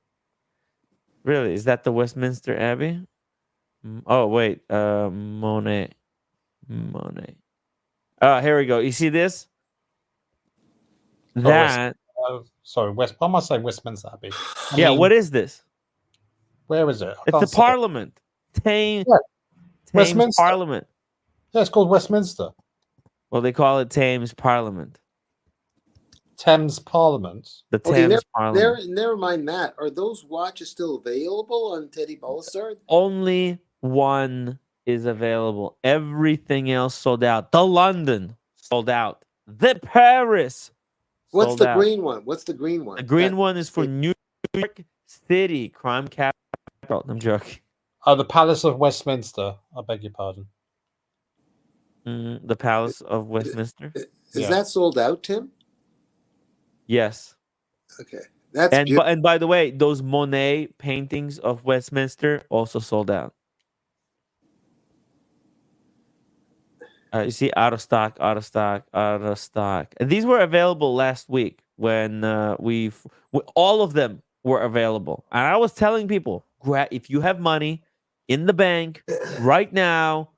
Really? Is that the Westminster Abbey? Oh, wait. Monet. Here we go. You see this? That. Sorry, Why am I saying Westminster Abbey? What is this? Where is it? It's the Parliament. Thames Westminster Parliament. Yeah, it's called Westminster. Well, they call it Thames Parliament. Thames Parliament. The Thames Parliament. Never mind that. Are those watches still available on Teddy Baldassare? Only one is available. Everything else sold out. The London sold out. The Paris. What's the green one? The green one is for New York City, crime capital. I'm joking. Oh, the Palace of Westminster. I beg your pardon. The Palace of Westminster. Is that sold out, Tim? Yes. Okay. That's beautiful. And by the way, those Monet paintings of Westminster also sold out. You see, out of stock. And these were available last week when all of them were available. And I was telling people, if you have money in the bank right now,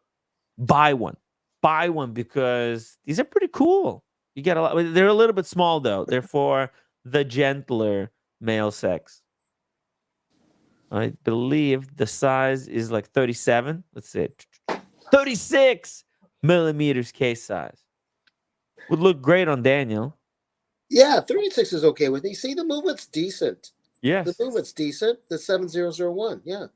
buy one. Buy one because these are pretty cool. You get a lot. They're a little bit small though. They're for the gentler male sex. I believe the size is like 37. Let's see, 36 millimeters case size. Would look great on Daniel. Yeah, 36 is okay with me. See, the movement's decent. Yes, the movement's decent. The 7001. Yeah.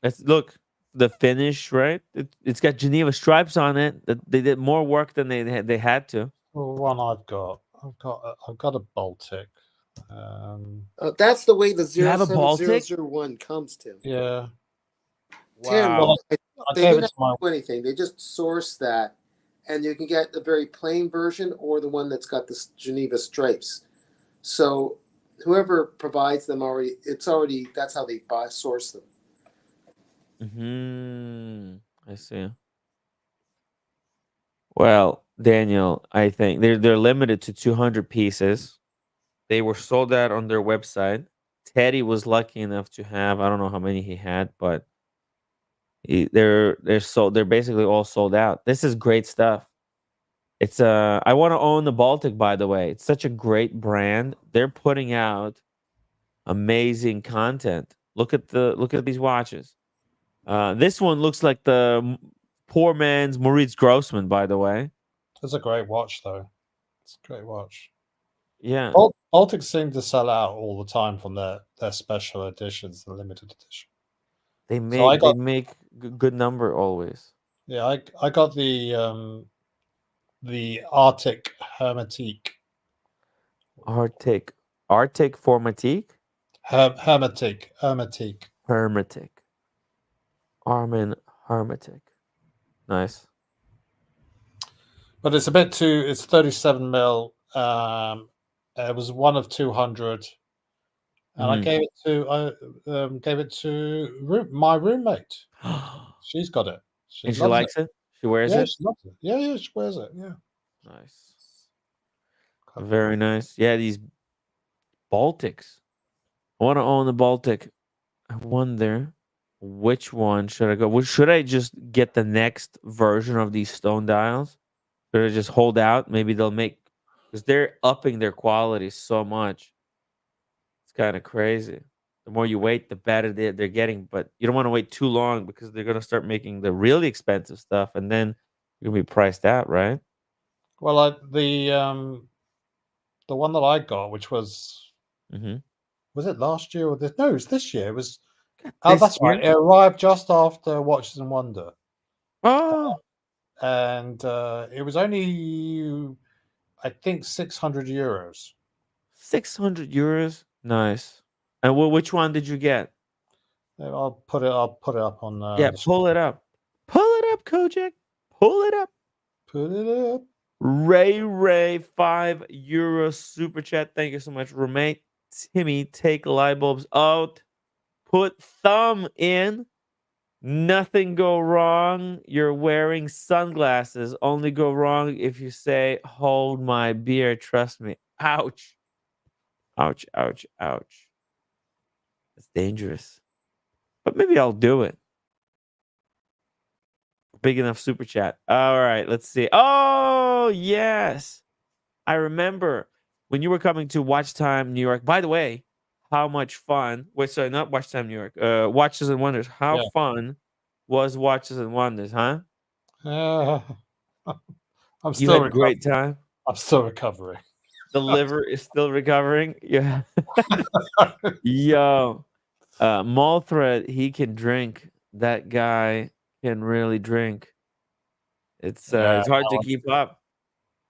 Let's look. The finish, right? It's got Geneva stripes on it. They did more work than they had to. Well, one I've got a Baltic. That's the way the You have a Baltic? 07001 comes, Tim. Yeah. Tan, Wow. I they gave didn't it have to my to do anything. They just source that, and you can get the very plain version or the one that's got the Geneva stripes. So whoever provides them already, that's how they source them. I see. Well, Daniel, I think they're limited to 200 pieces. They were sold out on their website. Teddy was lucky enough to have, I don't know how many he had, but they're basically all sold out. This is great stuff. It's I want to own the Baltic, by the way. It's such a great brand. They're putting out amazing content. Look at these watches. This one looks like the poor man's Maurice Grossman, by the way. It's a great watch, though. It's a great watch. Yeah, Baltic seem to sell out all the time from their special editions, the limited edition. So I they got make good number always. I got the Arctic Hermetique. Arctic Formatique, Hermetique. Hermetic, Armin Hermetic. Nice. But it's a bit too. It's 37 mil. It was one of 200, and I Mhm. gave it to my roommate. She's got it. She And she loves it. likes it. She wears Yeah, it. she loves it. Yeah, she wears it. Yeah. Nice. Very nice. Yeah, these Baltics. I want to own the Baltic. I wonder which one should I go? Should I just get the next version of these stone dials? Should I just hold out? Maybe they'll make because they're upping their quality so much. It's kind of crazy. The more you wait, the better they're getting. But you don't want to wait too long because they're gonna start making the really expensive stuff, and then you're gonna be priced out, right? Well, the one that I got, which Mm-hmm. was it last year or this? No, it was this year. It was. Oh, This that's right. year? It arrived just after Watches and Wonder, Oh, and it was only, I think, 600 euros. 600 euros. Nice. And which one did you get? I'll put it. I'll put it up on Yeah, the pull screen. it up. Pull it up, Kojak. Pull it up. Put it up. Ray, €5 super chat. Thank you so much, roommate. Timmy, take light bulbs out. Put thumb in. Nothing go wrong. You're wearing sunglasses. Only go wrong if you say, hold my beer. Trust me. Ouch. Ouch, ouch, ouch. That's dangerous. But maybe I'll do it. Big enough super chat. All right, let's see. Oh, yes. I remember when you were coming to Watch Time New York. By the way, how much fun. Wait, sorry, not Watch Time New York. Watches and Wonders. How Yeah. fun was Watches and Wonders, huh? I'm You still had a recovering. great time. I'm still recovering. The liver is still recovering. Yeah. Yo. Mall thread, he can drink. That guy can really drink. Yeah. It's hard to keep up.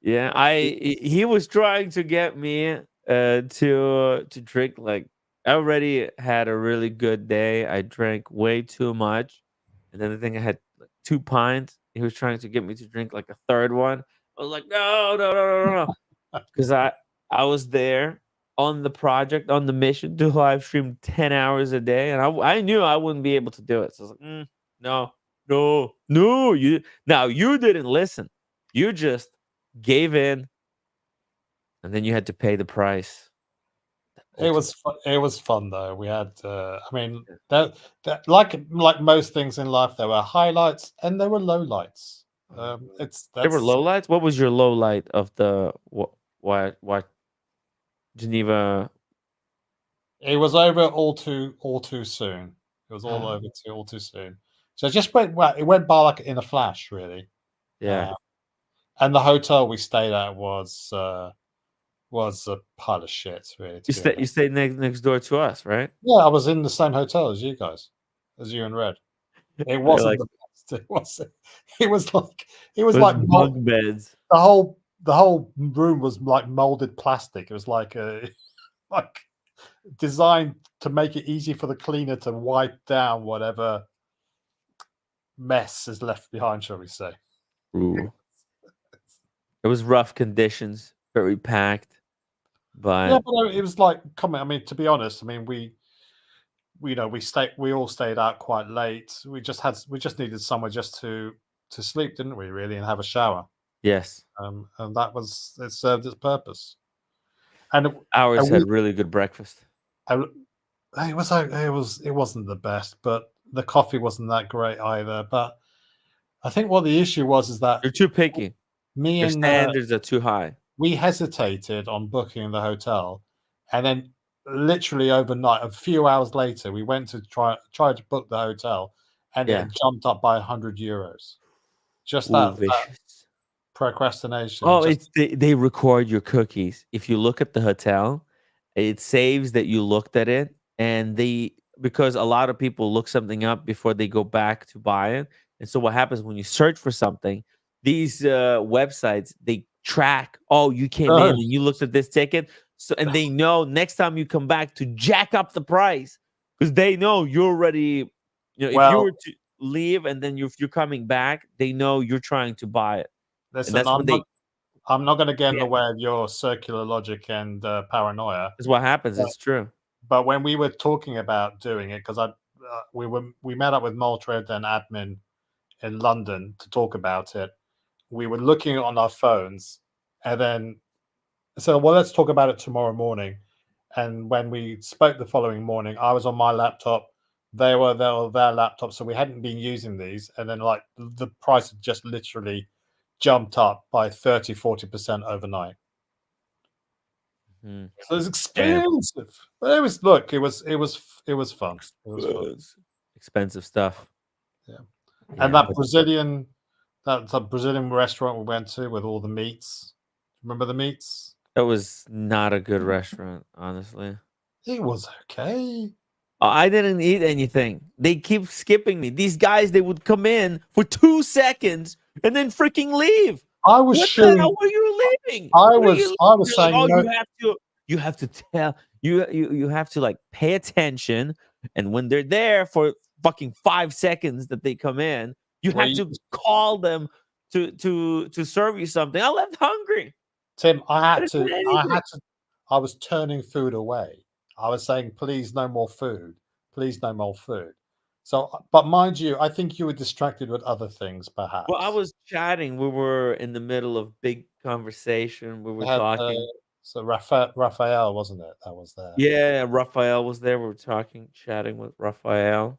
Yeah, he was trying to get me to drink like I already had a really good day. I drank way too much. And then I think I had like 2 pints. He was trying to get me to drink like a third one. I was like, no, no, no, no, no, no. Because I was there on the project, on the mission to live stream 10 hours a day. And I knew I wouldn't be able to do it. So I was like, no, no, no. You didn't listen. You just gave in and then you had to pay the price. It was it was fun though. We had I mean that like most things in life, there were highlights and there were lowlights. There were That's low lights. What was your low light of the what Geneva? it was over all too soon. It was all over all too soon. So it just went it went by like in a flash, really. Yeah. And the hotel we stayed at was a pile of shit, really. To be You honest. stayed next door to us, right? Yeah, I was in the same hotel as you guys, as you and Red. It You're wasn't like the best. It wasn't. It was those like bunk beds. the whole room was like molded plastic. It was like like designed to make it easy for the cleaner to wipe down whatever mess is left behind, shall we say? Ooh. It was rough conditions, very packed, Yeah, but but it was like, come on. I mean, to be honest, I mean, we all stayed out quite late. We just needed somewhere just to sleep, didn't we? Really, and have a shower. yes, And it served its purpose. And ours we, had really good breakfast. and it wasn't the best, but the coffee wasn't that great either. But I think what the issue was is that You're too picky. me Your and standards are too high. we hesitated on booking the hotel, and then literally overnight, a few hours later, we went to try to book the hotel, and it Yeah. had jumped up by €100. Just Ooh, that vicious. procrastination. Oh, Just they record your cookies. If you look at the hotel, it saves that you looked at it, and because a lot of people look something up before they go back to buy it. And so what happens when you search for something, these websites, they track, oh, you came in no, and you looked at this ticket. So and they know next time you come back to jack up the price because they know you're already, if you were well, to leave and then you're coming back, they know you're trying to buy it. And listen, that's when they I'm not going to get in yeah, the way of your circular logic and paranoia. that's what happens. But, It's true. but when we were talking about doing it, because we met up with Maltred and admin in London to talk about it. We were looking on our phones, and then so well, let's talk about it tomorrow morning. And when we spoke the following morning, I was on my laptop. They were their laptop, so we hadn't been using these. And then like the price had just literally jumped up by 30-40% overnight. Mhm. So it's Damn. expensive. But it was fun. It was fun. Expensive stuff. Yeah. Yeah, And that but Brazilian restaurant we went to with all the meats. Remember the meats? that was not a good restaurant, honestly. It was okay. I didn't eat anything. They keep skipping me. These guys, they would come in for 2 seconds and then freaking leave. I was What the hell shooing. were you leaving? I What are you was leaving? I was You're like, saying oh, no. you have to tell you have to like pay attention. And when they're there for fucking 5 seconds that they come in, you Well, have to call them to serve you something. I left hungry. Tim, I didn't eat anything. I was turning food away. I was saying, please, no more food. Please, no more food. So, but mind you, I think you were distracted with other things, Well, I perhaps. was chatting. We were in the middle of big conversation. We We were had talking. so Raphael, wasn't it? That was there. Yeah, Raphael was there. We were talking, chatting with Raphael.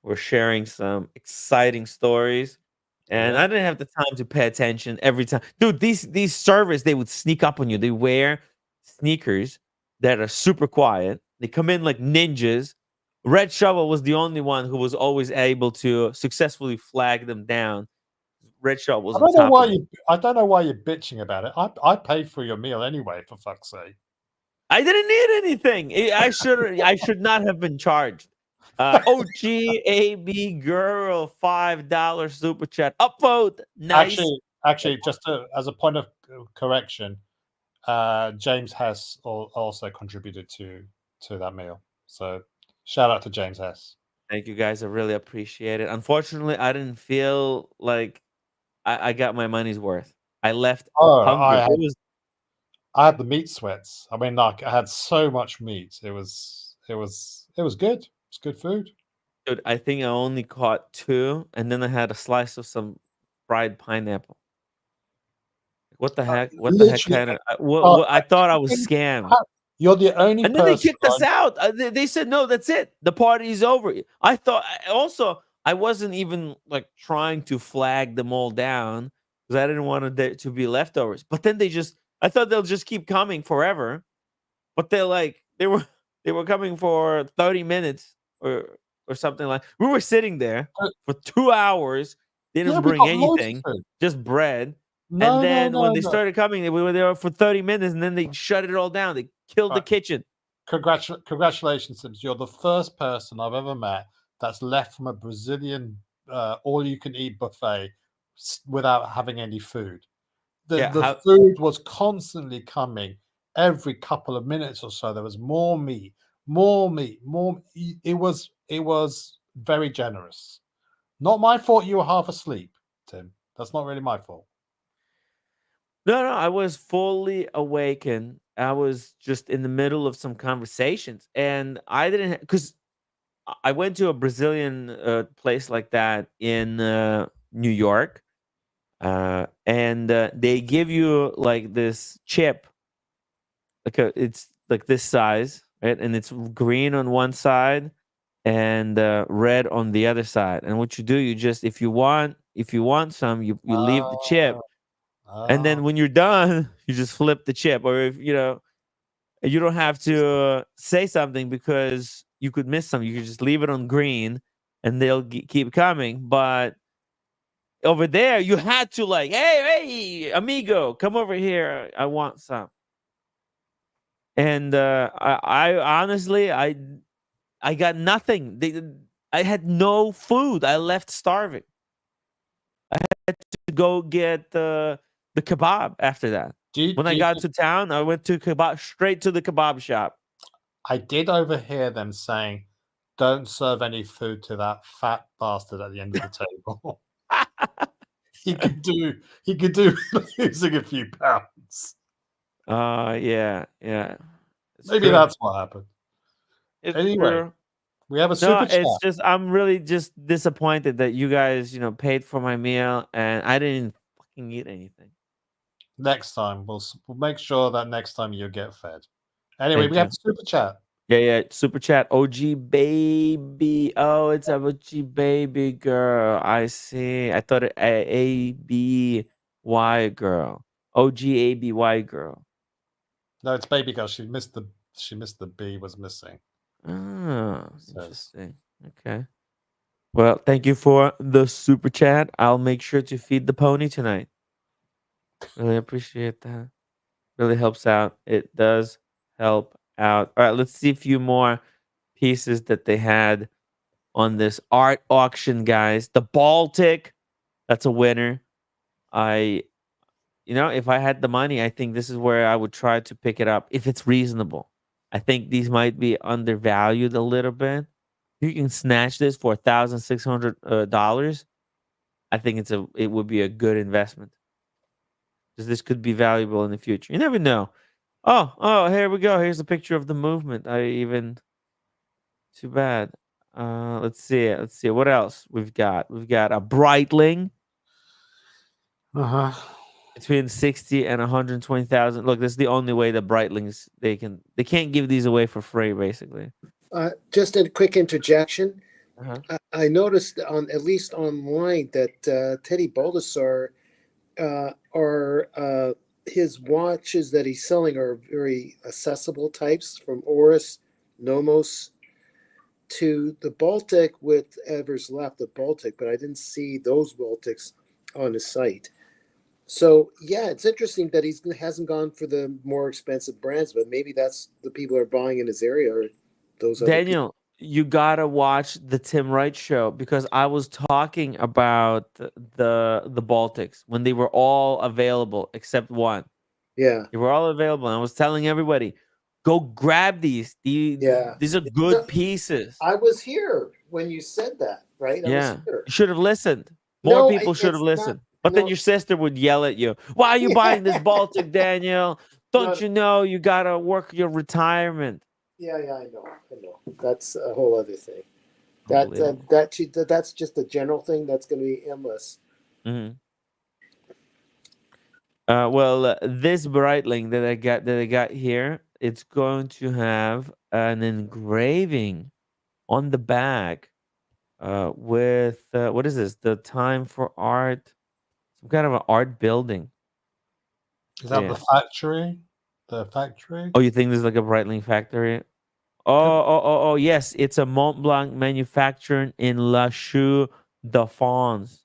We're sharing some exciting stories. And Yeah. I didn't have the time to pay attention every time. Dude, these servers, they would sneak up on you. They wear sneakers that are super quiet. They come in like ninjas. Red Shovel was the only one who was always able to successfully flag them down. Red Shovel was on top of it. I don't know why you're bitching about it. I paid for your meal anyway, for fuck's sake. I didn't need anything. I should not have been charged. OGAB girl, $5 super chat. Upvote. Nice. Actually, just as a point of correction, James Hess also contributed to that meal. So shout out to James Hess. Thank you guys. I really appreciate it. Unfortunately, I didn't feel like I got my money's worth. I left Oh, hungry. It was I had the meat sweats. I mean, like I had so much meat. It was good. It's good food. dude, I think I only caught 2, and then I had a slice of some fried pineapple. What the heck? What the heck Literally, kind of what I thought I was think- scammed. you're the only And then they person. kicked us out. They said, "No, that's it. The party's over." I thought also I wasn't even like trying to flag them all down because I didn't want there to be leftovers. But then I thought they'll just keep coming forever. But they were coming for 30 minutes or something like. We were sitting there for 2 hours. They Yeah, didn't we bring got loads of anything, food. just bread. And No, no, then when no, they no. started coming, we were there for 30 minutes, and then they shut it all down. They killed the Right. kitchen. Congratulations, Sims. You're the first person I've ever met that's left from a Brazilian all-you-can-eat buffet without having any food. The food was constantly coming every couple of minutes or so. There was more meat, more meat, more. It was very generous. Not my fault you were half asleep, Tim. That's not really my fault. No, I was fully awakened. I was just in the middle of some conversations, and I didn't because I went to a Brazilian place like that in New York, and they give you like this chip, it's like this size, right? And it's green on one side and red on the other side. And what you do, you just if you want some, you leave the chip, and Ah, then when you're done, you just flip the chip, or if you don't have to say something because you could miss some. You could just leave it on green, and they'll keep coming. But over there, you had to like, hey, amigo, come over here. I want some. And I honestly, I got nothing. I had no food. I left starving. I had to go get the kebab after that. do you, When do I you got to town, I went to straight to the kebab shop. I did overhear them saying, "Don't serve any food to that fat bastard at the end of the table." he could do. He could do losing a few pounds. Yeah. It's Maybe true. that's what happened. It's Anyway, true. we have a No, super chat. it's just I'm really just disappointed that you guys, paid for my meal and I didn't fucking eat anything. Next time, we'll make sure that next time you get fed. Anyway, Thank we have you. a super chat. Yeah. Super chat. OG baby. Oh, it's a OG baby girl. I see. I thought it ABY girl. OG ABY girl. No, it's baby girl. She missed the B was missing. Oh, Says. interesting. Okay. Well, thank you for the super chat. I'll make sure to feed the pony tonight. Really appreciate that. Really helps out. It does help out. All right, let's see a few more pieces that they had on this art auction, guys. The Baltic, that's a winner. If I had the money, I think this is where I would try to pick it up if it's reasonable. I think these might be undervalued a little bit. You can snatch this for $1,600. I think it would be a good investment because this could be valuable in the future. You never know. Oh, here we go. Here's a picture of the movement. Too bad. Let's see. What else we've got. We've got a Breitling between 60 and 120,000. Look, this is the only way the Breitlings they can't give these away for free, basically. Just a quick interjection. Uh-huh. I noticed at least online that Teddy Baldessar are his watches that he's selling are very accessible types from Oris, Nomos to the Baltic with Evers left the Baltic, but I didn't see those Baltics on his site. So yeah, it's interesting that he hasn't gone for the more expensive brands, but maybe that's the people are buying in his area or those other people. Daniel, you gotta watch the Tim Wright show because I was talking about the Baltics when they were all available except one. Yeah, They were all available, and I was telling everybody, go grab these. yeah. These are good pieces. I was here when you said that, right? I was here. You should have listened. More No, people should have it's listened. not. But then No, your sister would yell at you. Why are you buying this Baltic, Daniel? Don't No. you know you gotta work your retirement? yeah, I know. That's a whole other thing. Unbelievable. That's just a general thing. That's going to be endless. Mm-hmm. This Breitling that I got here, it's going to have an engraving on the back, with what is this? The time for art, some kind of an art building. Is that the factory? The factory? Oh, you think this is like a Breitling factory? Oh, yes, it's a Mont Blanc manufactured in La Chaux de Fonds.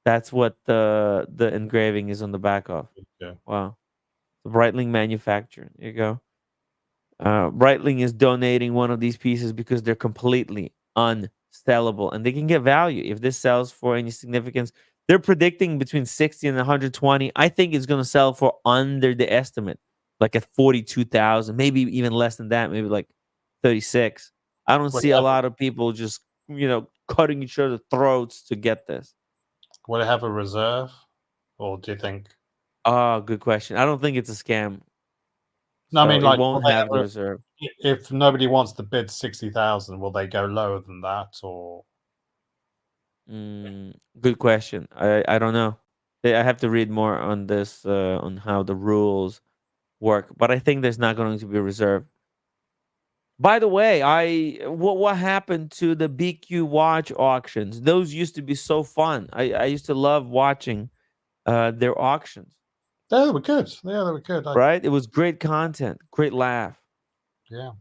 That's what the engraving is on the back of. Okay. Wow. The Breitling manufacturer. There you go. Breitling is donating one of these pieces because they're completely unsellable and they can get value if this sells for any significance. They're predicting between 60 and 120. I think it's going to sell for under the estimate, like at 42,000, maybe even less than that, maybe like 36. I don't see a lot of people just, cutting each other's throats to get this. Will it have a reserve, or do you think? Oh, good question. I don't think it's a scam. No, I So mean, it like, will won't they have the ever, reserve. if nobody wants to bid 60,000, will they go lower than that, or? Good question. I don't know. I have to read more on this on how the rules work, but I think there's not going to be a reserve. By the way, what happened to the BQ watch auctions? Those used to be so fun. I used to love watching their auctions. Yeah, they were good. Yeah, they were good. Right? It was great content, great laugh. Yeah.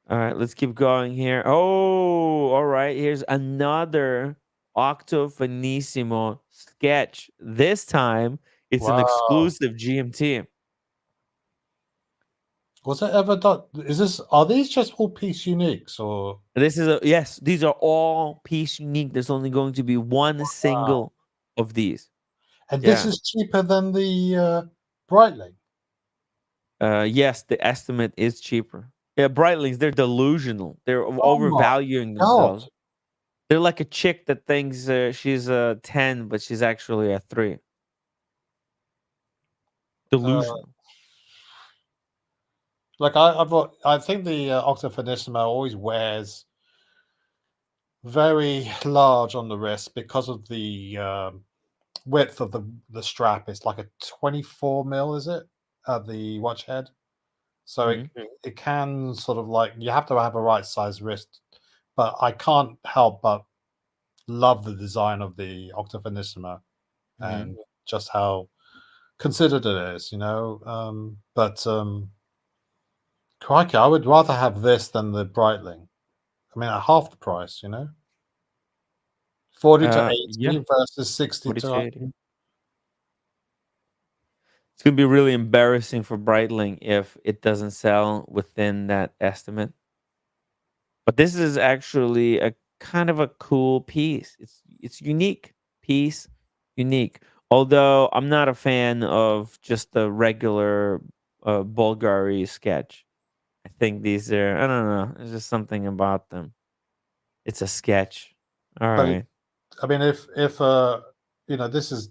All right, let's keep going here. Oh, all right. Here's another Octo Finissimo sketch. This time it's an Wow. exclusive GMT. Was it ever done? Are these just all piece uniques, or? This is yes, these are all piece unique. There's only going to be one Wow. single of these. And this Yeah. is cheaper than the Breitling. Yes, the estimate is cheaper. Yeah, Breitlings, they're delusional. They're Oh my overvaluing God. themselves. They're like a chick that thinks she's a 10, but she's actually a 3. Uh, Delusional. like I think the Octofinissimo always wears very large on the wrist because of the width of the strap. It's like a 24 mil, is it? At the watch head. So Mhm. it can sort of like, you have to have a right size wrist, but I can't help but love the design of the Octofinissimo Mhm. and just how considered it is, crikey, I would rather have this than the Breitling. I mean, at half the price, 40 to Yeah, 80 versus 60 40 to to 80. 100. It's gonna be really embarrassing for Breitling if it doesn't sell within that estimate. But this is actually a kind of a cool piece. It's unique piece, unique. Although I'm not a fan of just the regular Bulgari sketch. I think these are I don't know. There's just something about them. It's a sketch. All But right. I mean, if this is,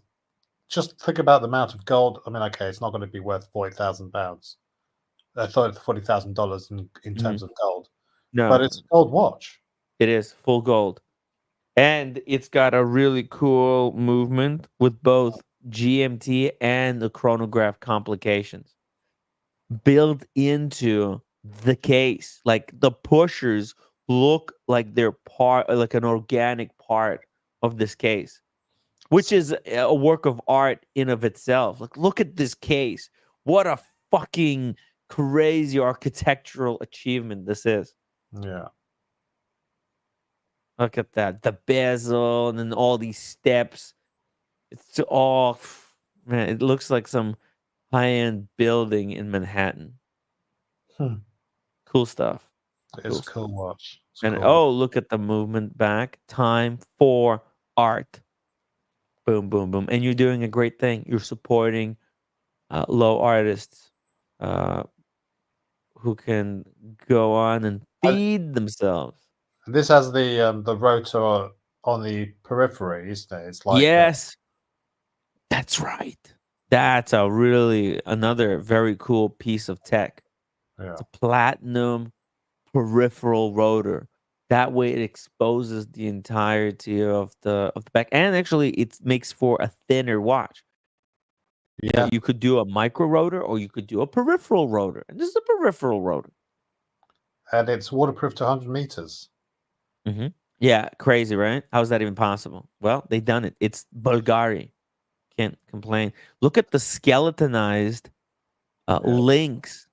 just think about the amount of gold. I mean, okay, it's not going to be worth £40,000. $40,000 in Mhm. terms of gold, but No, it's a gold watch. it is full gold. And it's got a really cool movement with both GMT and the chronograph complications built into the case. Like the pushers look like they're part, like an organic part of this case, which is a work of art in of itself. Like, look at this case. What a fucking crazy architectural achievement this is. Yeah, Look at that. The bezel and then all these steps. It's all man, it looks like some high-end building in Manhattan. Hmm. Cool stuff. It's Cool a stuff. cool watch. It's And cool. oh, look at the movement back. Time for art. Boom, boom, boom. And you're doing a great thing. You're supporting low artists uh, who can go on and And feed themselves. this has the rotor on the periphery, isn't it? It's like Yes, that's right. That's a really another very cool piece of tech. yeah, It's a platinum peripheral rotor. That way it exposes the entirety of the back. And actually it makes for a thinner watch. yeah, You could do a micro rotor or you could do a peripheral rotor. And this is a peripheral rotor. and it's waterproof to 100 meters. Hmm. Yeah, crazy, right? How is that even possible? Well, they done it. It's Bulgari. Can't complain. Look at the skeletonized Yeah, links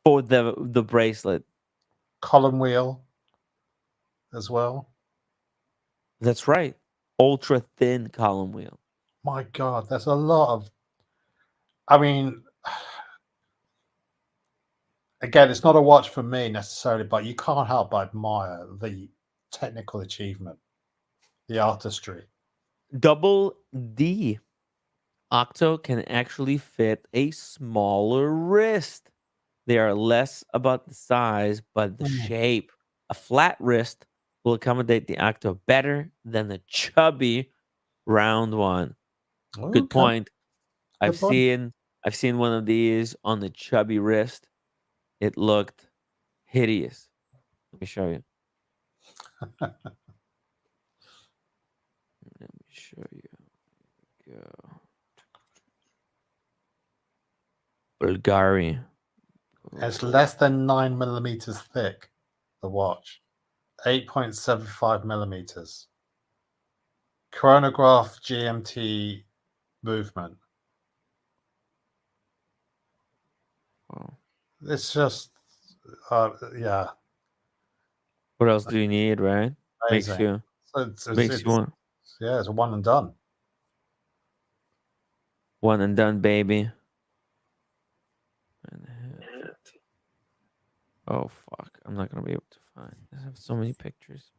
for the bracelet. column wheel as well. That's right. Ultra thin column wheel. My God, there's a lot of. I mean, again, it's not a watch for me necessarily, but you can't help but admire the technical achievement, the artistry. Double D Octo can actually fit a smaller wrist. They are less about the size, but the Mm. shape. A flat wrist will accommodate the Octo better than the chubby round one. Good Okay. point. Good point. I've seen one of these on the chubby wrist. It looked hideous. Let me show you. Let me show you. Go. Bulgari. It's less than 9 millimeters thick, the watch. 8.75 millimeters. Chronograph GMT movement. Oh. It's just, yeah, What else do you need, right? amazing. Makes you want Yeah, it's a one and done. one and done, baby. Oh fuck! I'm not gonna be able to find. I have so many pictures.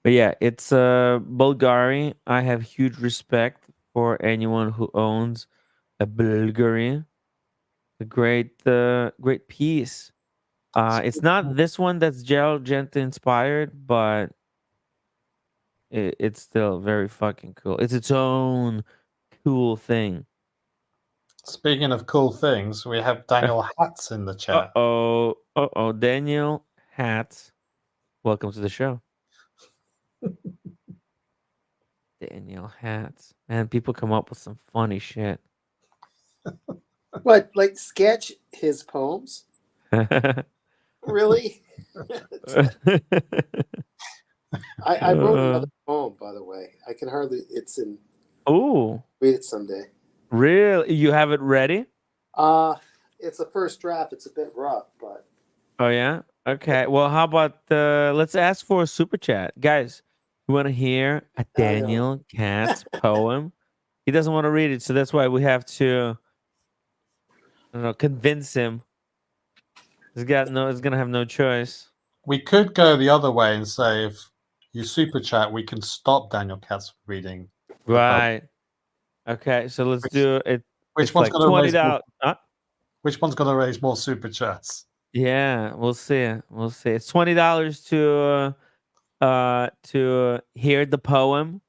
But yeah, it's Bulgari. I have huge respect for anyone who owns a Bulgari. A great piece. It's not this one that's Gerald Genta inspired, but it's still very fucking cool. It's its own cool thing. Speaking of cool things, we have Daniel Hatz in the chat. Daniel Hatz. Welcome to the show. Daniel Hatz. Man, people come up with some funny shit. What, like sketch his poems? Really? I wrote another poem, by the way. I can hardly. It's in. Oh, Read it someday. Really? You have it ready? It's a first draft. It's a bit rough, but. Oh yeah. Okay. Well, how about let's ask for a super chat, guys. You want to hear a Daniel Katz poem? He doesn't want to read it, so that's why we have to, I don't know, convince him. He's gonna have no choice. We could go the other way and say, if you super chat, we can stop Daniel Katz reading. Right. Okay. So let's do it. Which one's like going to raise $20? Which one's going to raise more super chats? Yeah, we'll see. We'll see. It's $20 to hear the poem,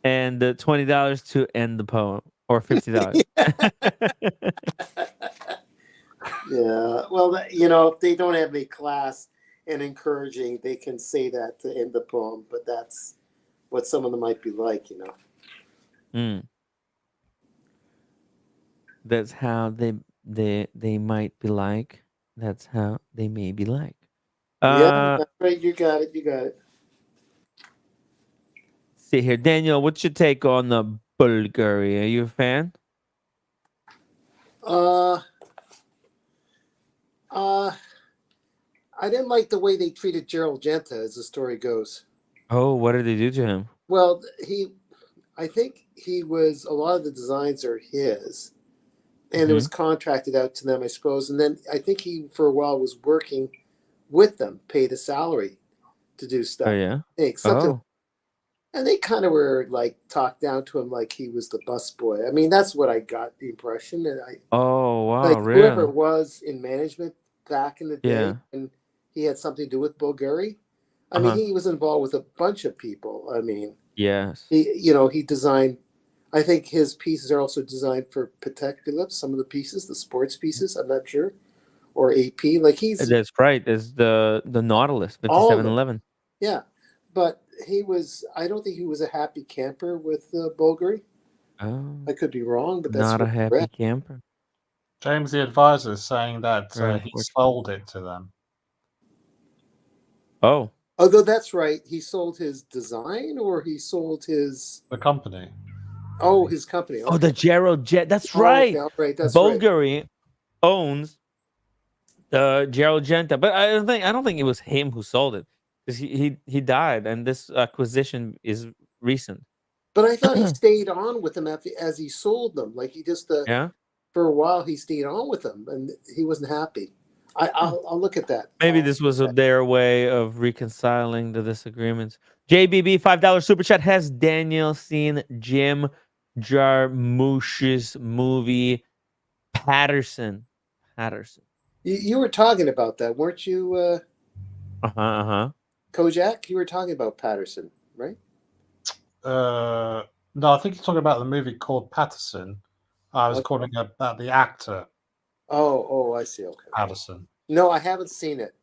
and $20 to end the poem, or $50. Yeah. Well, if they don't have any class and encouraging, they can say that to end the poem. But that's what some of them might be like, That's how they might be like. That's how they may be like. Yeah, that's right. You got it. You got it. See here, Daniel. What's your take on the Bulgari? Are you a fan? I didn't like the way they treated Gerald Genta, as the story goes. Oh, what did they do to him? Well, I think a lot of the designs are his, and it was contracted out to them, I suppose. And then I think he, for a while, was working with them, paid a salary to do stuff. Oh yeah. And they kind of were like talked down to him like he was the busboy. I mean, that's what I got the impression. And wow, like really? whoever was in management back in the day, and he had something to do with Bulgari. I mean, he was involved with a bunch of people. I mean, yes, he designed. I think his pieces are also designed for Patek Philippe. Some of the pieces, the sports pieces, I'm not sure, or AP. Like that's right. It's the Nautilus 5711. Yeah, but I don't think he was a happy camper with Bulgari. Oh, I could be wrong, but that's not a happy camper. James, the advisor, is saying that he sold it to them. Oh. Although that's right. He sold his design, or he sold the company. Oh, his company. Okay. Oh, the Gerald Jet. That's right. Okay, right. That's Bulgari owns the Gerald Genta, but I don't think it was him who sold it, because he died, and this acquisition is recent. But I thought he stayed on with them as he sold them. Like he just for a while he stayed on with them, and he wasn't happy. I'll look at that. Maybe this was their way of reconciling the disagreements. JBB $5 super chat. Has Daniel seen Jim Jarmusch's movie Patterson? You were talking about that, weren't you? Kojak, you were talking about Patterson, right? No, I think you're talking about the movie called Patterson. I was Okay. calling about the actor Oh, I see. Okay. Patterson. No, I haven't seen it.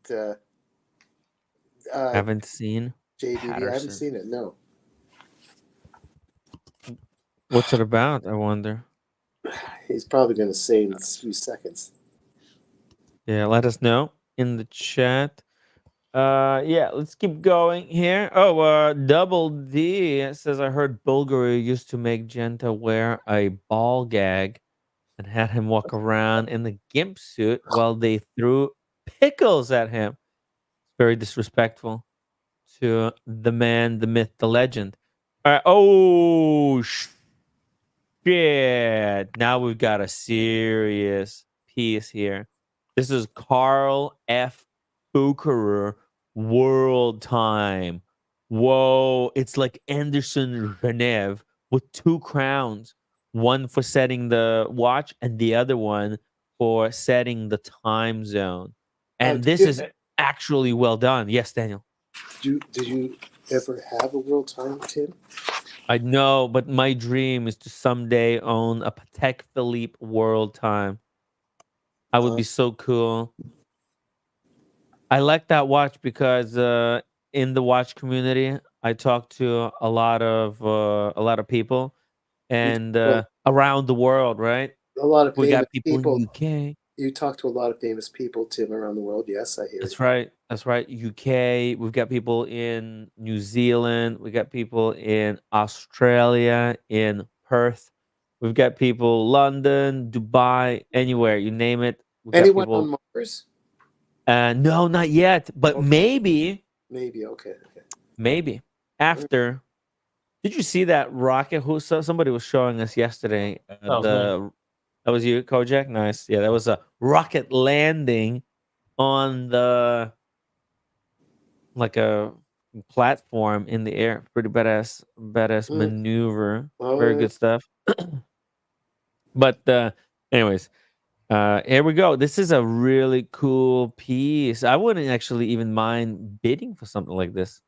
Haven't seen JBD, I haven't Patterson. seen it. No. What's it about? I wonder. He's probably going to say in a few seconds. Yeah, let us know in the chat. Yeah, let's keep going here. Oh, Double D says I heard Bulgari used to make Genta wear a ball gag and had him walk around in the gimp suit while they threw pickles at him. Very disrespectful to the man, the myth, the legend. All right. Oh shit! Now we've got a serious piece here. This is Carl F. Bucherer World Time. Whoa! It's like Anderson Renev with 2 crowns, one for setting the watch and the other one for setting the time zone. And this is actually well done. Yes, Daniel. Did you ever have a world time, Tim? I know, but my dream is to someday own a Patek Philippe World Time. I would be so cool. I like that watch because in the watch community, I talk to a lot of people, and around the world, right? A lot of We famous got people in people. UK. You talk to a lot of famous people, Tim, around the world. Yes, I hear That's you. right. That's right. UK. We've got people in New Zealand. We got people in Australia, in Perth. We've got people London, Dubai, anywhere you name it. We've got Anyone people. on Mars? No, not yet, but Okay. maybe, Maybe. Okay. maybe after. Did you see that rocket? Somebody was showing us yesterday. That was me. That was you, Kojak. Nice. Yeah, that was a rocket landing on the like a platform in the air. Pretty badass maneuver. Very Oh, good stuff. But anyways, here we go. This is a really cool piece. I wouldn't actually even mind bidding for something like this.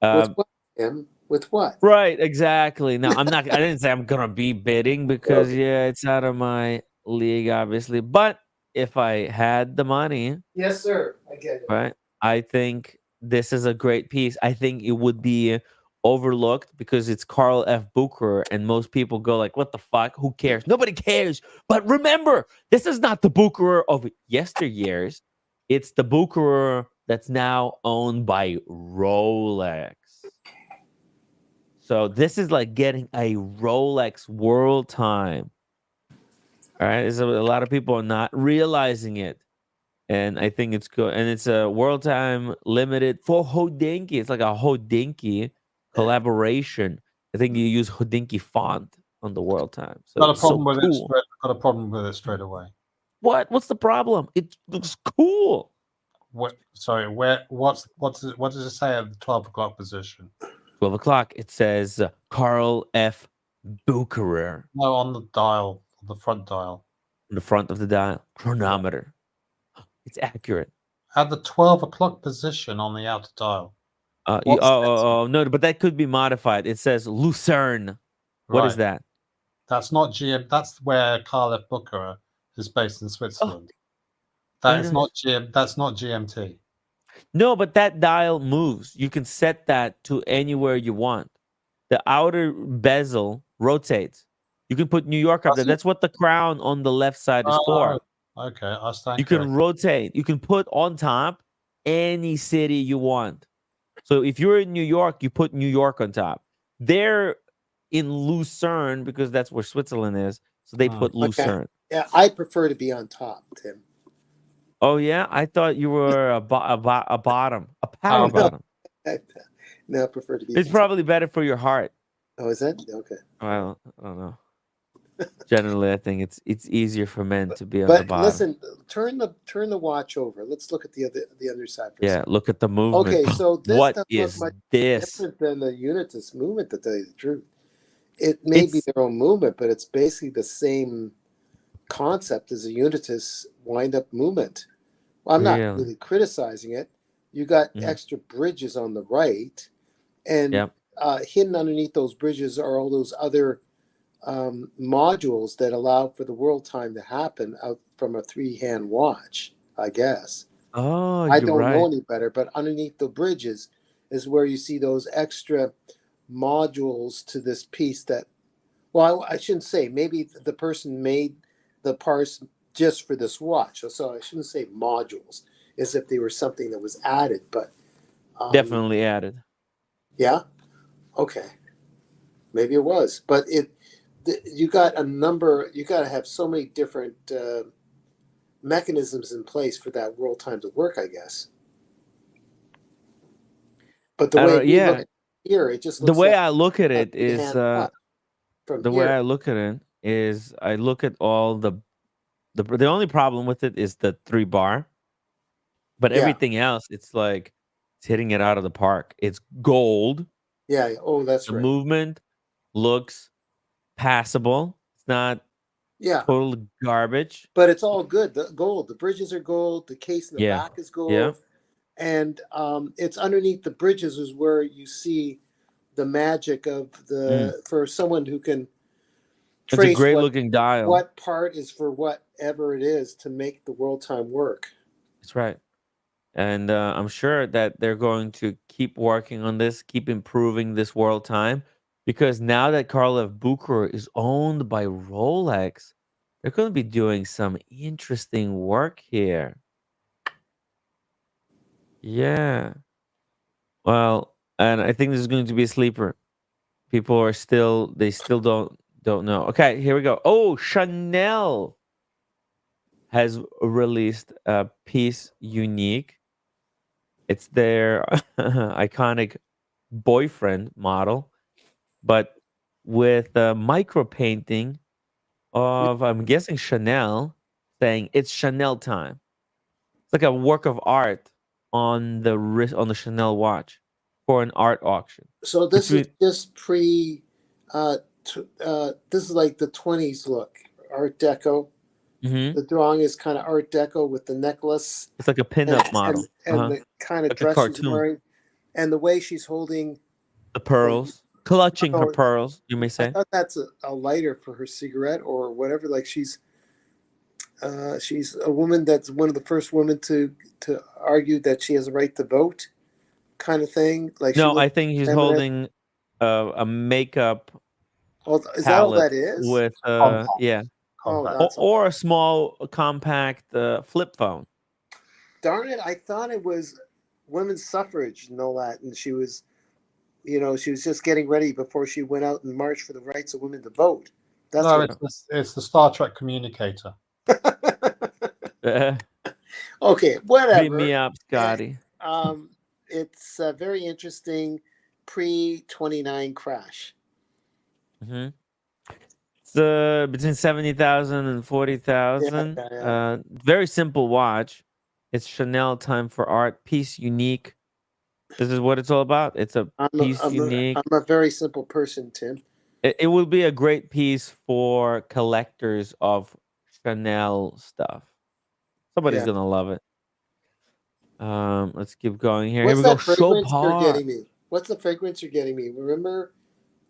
with what, Tim? With what? Right, exactly. Now I'm not. I didn't say I'm gonna be bidding because Okay. yeah, it's out of my league, obviously. But if I had the money, Yes, sir. I get it. right, I think this is a great piece. I think it would be overlooked because it's Carl F. Bucher, and most people go like, "What the fuck? Who cares? Nobody cares." But remember, this is not the Bucher of yesteryears. It's the Bucher that's now owned by Rolex. So this is like getting a Rolex World Time. All right, a lot of people are not realizing it, and I think it's good. And it's a World Time limited for Hodinkee. It's like a Hodinkee collaboration. I think you use Hodinkee font on the World Time, so Got a it's so problem with it. cool. Got a problem with it straight away. What's the problem? It looks cool. Sorry, what does it say at the 12 o'clock position? 12 o'clock. It says Carl F. Bucherer. No, on the dial, on the front dial. On the front of the dial. Chronometer. It's accurate. At the 12 o'clock position on the outer dial. No, but that could be modified. It says Lucerne. What is that? That's not GM. That's where Carl F. Bucherer is based in Switzerland. That is not GM. That's not GMT. No, but that dial moves. You can set that to anywhere you want. The outer bezel rotates. You can put New York up there. That's what the crown on the left side is for. Okay, I stand You can rotate. You can put on top any city you want. So if you're in New York, you put New York on top. They're in Lucerne because that's where Switzerland is. So they put Lucerne. Okay. Yeah, I prefer to be on top, Tim. Oh yeah, I thought you were a bottom, a power bottom. No, I prefer to be. It's probably better for your heart. Oh, is that okay? I don't know. Generally, I think it's easier for men to be on but the bottom. Listen, turn the watch over. Let's look at the other side. Look at the movement. Okay, so this what doesn't is look much this? different than the Unitas movement, to tell you the truth. It may be their own movement, but it's basically the same concept as a Unitas wind-up movement. Well, I'm not really criticizing it. You got Mhm. extra bridges on the right, and Yep. hidden underneath those bridges are all those other modules that allow for the world time to happen out from a 3-hand watch, I guess. Oh, I you're don't know right. any better, but underneath the bridges is where you see those extra modules to this piece that, well, I shouldn't say, maybe the person made the parts just for this watch. So I shouldn't say modules as if they were something that was added, but Definitely added. yeah, okay, maybe it was. But you got a number, you got to have so many different mechanisms in place for that world time to work, I guess. But the I don't way know. we look Yeah. at it here, it just The looks way like I look at a it is three-hand watch from the way here. I look at it is I look at all the only problem with it is the 3 bar, but Yeah, everything else, it's like it's hitting it out of the park. It's gold. yeah. Oh, that's The right. movement looks passable. It's not Yeah, total garbage. but it's all good. The gold, the bridges are gold. The case in the Yeah. back is Yeah. gold, and it's underneath the bridges is where you see the magic of Mm. for someone who can It's a trace great looking dial. what part is for whatever it is to make the world time work. That's right. And I'm sure that they're going to keep working on this, keep improving this world time, because now that Karlev Bucher is owned by Rolex, they're going to be doing some interesting work here. Yeah. Well, and I think this is going to be a sleeper. People are still they still don't know. Okay, here we go. Oh, Chanel has released a piece unique. It's their iconic boyfriend model, but with a micro painting of, I'm guessing, Chanel, saying it's Chanel time. It's like a work of art on the wrist on the Chanel watch for an art auction. So this is Between just pre. This is like the 20s look, Art Deco. Mhm. The drawing is kind of Art Deco with the necklace It's like a pinup model. and the kind of Like a dress she's cartoon. wearing, and the way she's holding. The Or, pearls, clutching her oh, pearls, you may I say. thought that's a lighter for her cigarette or whatever. Like she's a woman that's one of the first women to argue that she has a right to vote, kind of thing. Like she No, looks I think he's feminine. holding a makeup Oh, is that all palette that is? with Compact. yeah, Oh, Compact. that's all. or a small compact flip phone. Darn it! I thought it was women's suffrage and all that, and she was, she was just getting ready before she went out and marched for the rights of women to vote. That's No, what. it's the Star Trek communicator. Okay, Beat me whatever. up, Eh, Scotty. Um, it's a very interesting pre-29 crash. hmm It's between 70,000 and forty Yeah, thousand. yeah, yeah. Very simple watch. It's Chanel time for art. Piece unique. This is what it's all about. It's a I'm a, piece I'm a, unique. I'm a very simple person, Tim. It will be a great piece for collectors of Chanel stuff. Somebody's Yeah. gonna love it. Let's keep going here. Here What's we go. that fragrance you're Chopard. getting me? What's the fragrance you're getting me? Remember,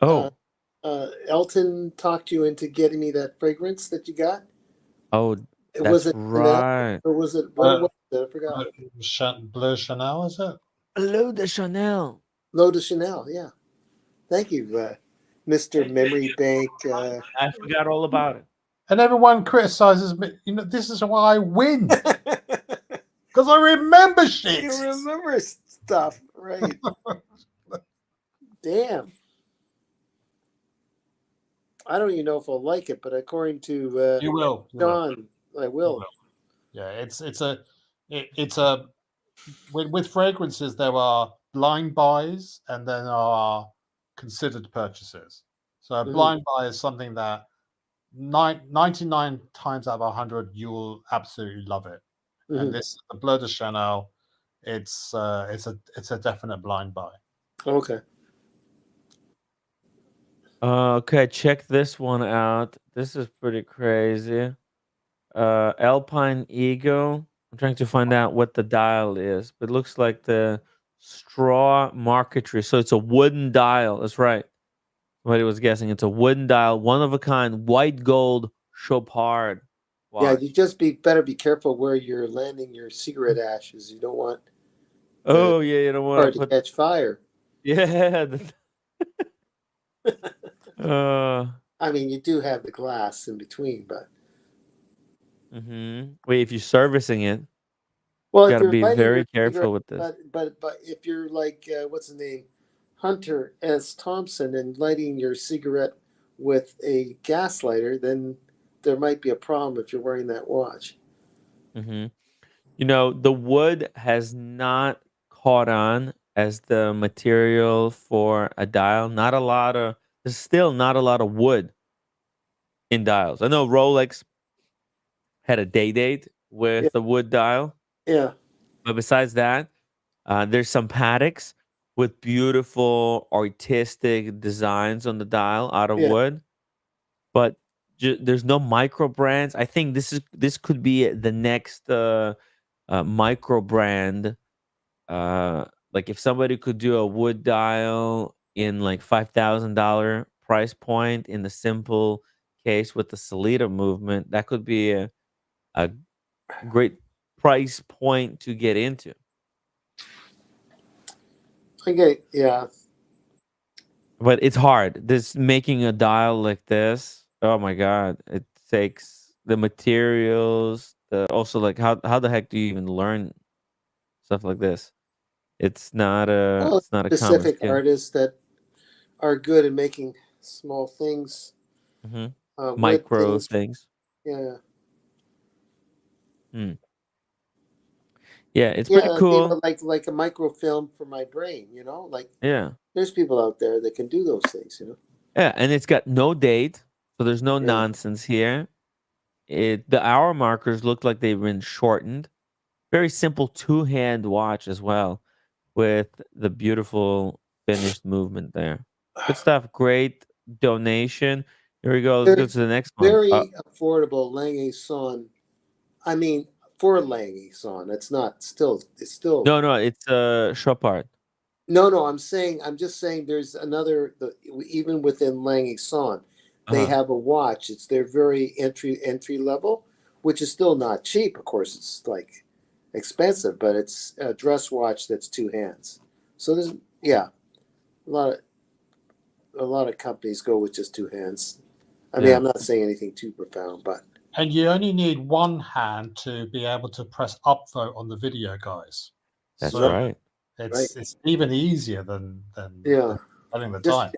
uh, Oh, Elton talked you into getting me that fragrance that you got? oh, It was that's it Chanel right. or was it what it Uh, was? I forgot. Bleu Chanel, is it? Hello, de Chanel. L'Eau de Chanel. Yeah. Thank you, Mr. Memory Bank. I forgot all about it. And everyone criticizes me. This is why I win because I remember shit. You remember stuff, right? Damn. I don't even know if I'll like it, but according to You will. John, I will. Yeah, it's a with fragrances there are blind buys and then there are considered purchases. So a Mhm. blind buy is something that 99 times out of 100 you'll absolutely love it. And Mhm. this the Bleu de Chanel, it's a definite blind buy. Okay. Okay, check this one out. This is pretty crazy. Alpine Ego I'm trying to find out what the dial is, but it looks like the straw marquetry. So it's a wooden dial. That's right. What he was guessing. It's a wooden dial, one of a kind, white gold Chopard Yeah, you watch. just better be careful where you're landing your cigarette ashes. You don't want the Oh yeah, you don't want car to to put. catch fire. Yeah. Uh. I mean, you do have the glass in between, but Wait, if you're servicing it, well, if got to you're be lighting your very cigarette, careful with this. but if you're like what's his name, Hunter S. Thompson, and lighting your cigarette with a gas lighter, then there might be a problem if you're wearing that watch. hmm You know, the wood has not caught on as the material for a dial. Not a lot of. There's still not a lot of wood in dials. I know Rolex had a day date Yeah, with the wood dial, yeah, but besides that, there's some Paddocks with beautiful artistic designs on the dial out of yeah. wood, but there's no micro brands. I think this could be the next micro brand. Like if somebody could do a wood dial in like $5,000 price point in the simple case with the Salida movement, that could be a great price point to get into. Okay, yeah. But it's hard. This making a dial like this, oh my god, it takes the materials, the also like how the heck do you even learn stuff like this? Well, It's not a common specific skill. artists that are good at making small things, hmm wood Micro things. things. Yeah, Hmm. Yeah, it's pretty yeah. cool. Like a microfilm for my brain. You know, like Yeah. there's people out there that can do those things. You know. Yeah, and it's got no date, so there's no Yeah. nonsense here. The hour markers look like they've been shortened. Very simple two-hand watch as well, with the beautiful finished movement there. Good stuff. Great donation. Here we go. Let's go Very, to the next one. very affordable Lange Son. I mean, for Lange Son, it's not still. It's still No, no, it's Chopard. no, no. I'm just saying. There's another. Even within Lange Son, they Uh-huh. have a watch. It's their very entry level, which is still not cheap. Of course, it's like expensive, but it's a dress watch that's two hands. So there's yeah, a lot of companies go with just two hands. I mean, Yeah, I'm not saying anything too profound, but And you only need one hand to be able to press upvote on the video, guys. that's So right, right. right, it's even easier than yeah, telling the just time.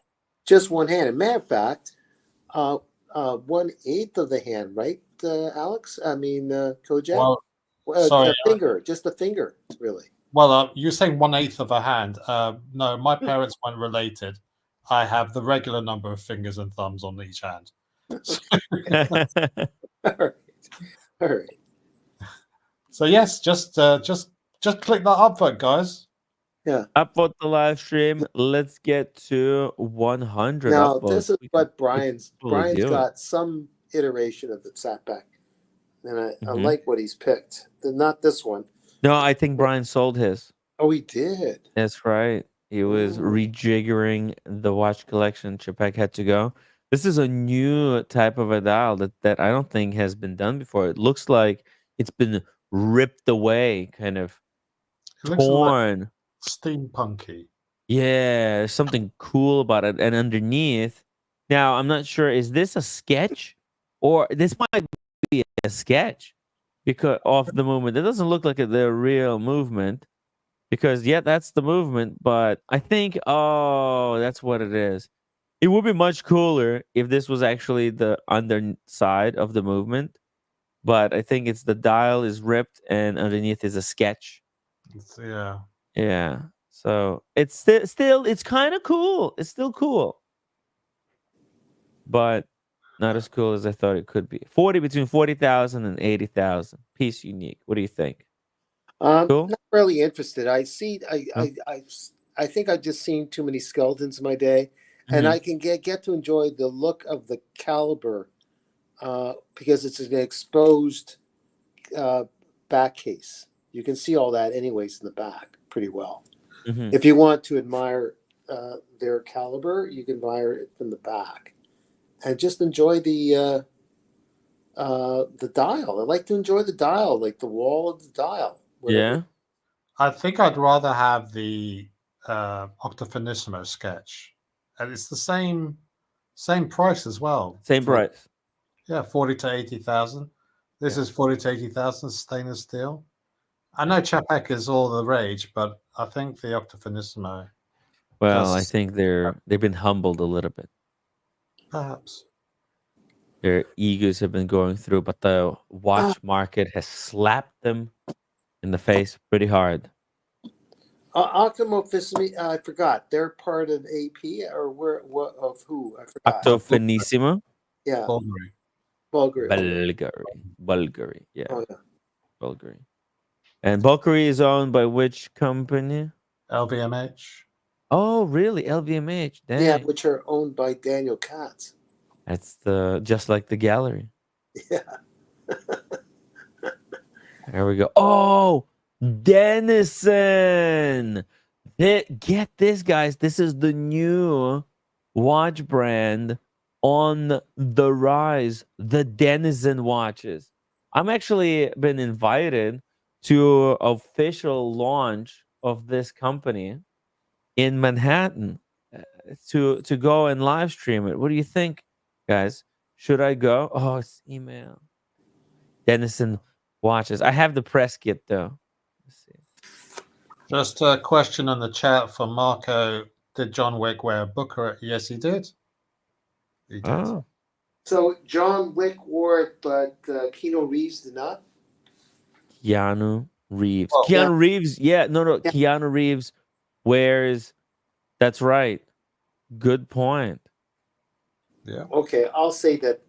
just one hand. And matter of fact, 1/8 of the hand, right, Alex? I mean, Kojak. Well, sorry. A finger, just a finger, really. Well, you're saying 1/8 of a hand. No, my parents weren't related. I have the regular number of fingers and thumbs on each hand. All right, all right. So yes, just click that upvote, guys. Yeah. Upvote the live stream. Let's get to 100 Now this upvotes. is what We can totally Brian's do it. got some iteration of the Satback, and I hmm like what he's picked. Not this one. No, I think Brian sold his. Oh, he did. That's right. He was Ooh. rejiggering the watch collection. Chapek had to go. This is a new type of a dial that I don't think has been done before. It looks like it's been ripped away, kind of It looks a little torn. steampunky. Yeah, there's something cool about it. And underneath, now I'm not sure, is this a sketch? Or this might be a sketch because of the movement. It doesn't look like the real movement. Because yeah, that's the movement, but I think oh, that's what it is. It would be much cooler if this was actually the underside of the movement, but I think it's the dial is ripped and underneath is a sketch. Yeah. Yeah. So it's still it's kind of cool. It's still cool, but not as cool as I thought it could be. 40 between 40,000 and 80,000. Piece unique. What do you think? Cool? Not really interested. I see. No? I think I've just seen too many skeletons in my day, and Mhm. I can get to enjoy the look of the caliber because it's an exposed uh, back case. You can see all that anyways in the back pretty well. Mhm. If you want to admire their caliber, you can admire it from the back, and just enjoy the dial. I like to enjoy the dial, like the wall of the dial. Whatever. Yeah. I think I'd rather have the Octofinissimo sketch, and it's the same price as well. Same price. Yeah, 40 to 80,000. This Yeah. is 40 to 80,000 stainless steel. I know Chapek is all the rage, but I think the Octofinissimo, Well, I Just- think they've been humbled a little bit. perhaps. Their egos have been going through, but the watch market has slapped them in the face pretty hard. Octomofissimi, I forgot. They're part of AP or where? What of who? I forgot. Octofinissimo, Yeah, Bulgari. Bulgari. Bulgari, yeah, Oh yeah. Bulgari. And Bulgari is owned by which company? LVMH. Oh, really? LVMH. Dang. Yeah, which are owned by Daniel Katz. That's just like the gallery. Yeah. There we go. Oh, Denison. Get this, guys. This is the new watch brand on the rise. The Denison watches. I'm actually been invited to official launch of this company in Manhattan to go and live stream it. What do you think, guys? Should I go? Oh, it's email. Denison watches. I have the press kit though. Let's see. Just a question on the chat from Marco. Did John Wick wear a Booker? Yes, he did. He did. Oh, So John Wick wore it, but Keanu Reeves did not. Keanu Reeves. Oh, Keanu yeah. Reeves. Yeah, no. Yeah. Keanu Reeves wears. That's right. Good point. Yeah. Okay, I'll say that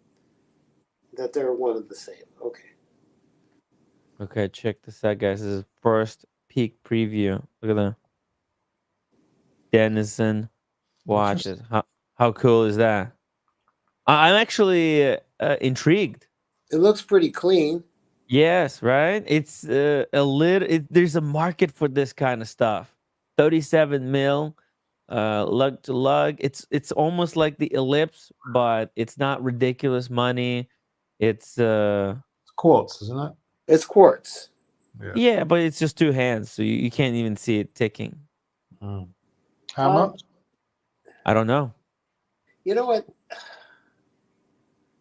they're one of the same. Okay. Okay, check this out, guys. This is first peek preview. Look at that. Denison watches. How cool is that? I'm actually intrigued. It looks pretty clean. Yes, right. It's a little. There's a market for this kind of stuff. 37 mil, lug to lug. It's almost like the Ellipse, but it's not ridiculous money. It's It's quartz, isn't it? It's quartz. yeah, but it's just two hands, so you can't even see it ticking. Mm. How much? I don't know. You know what?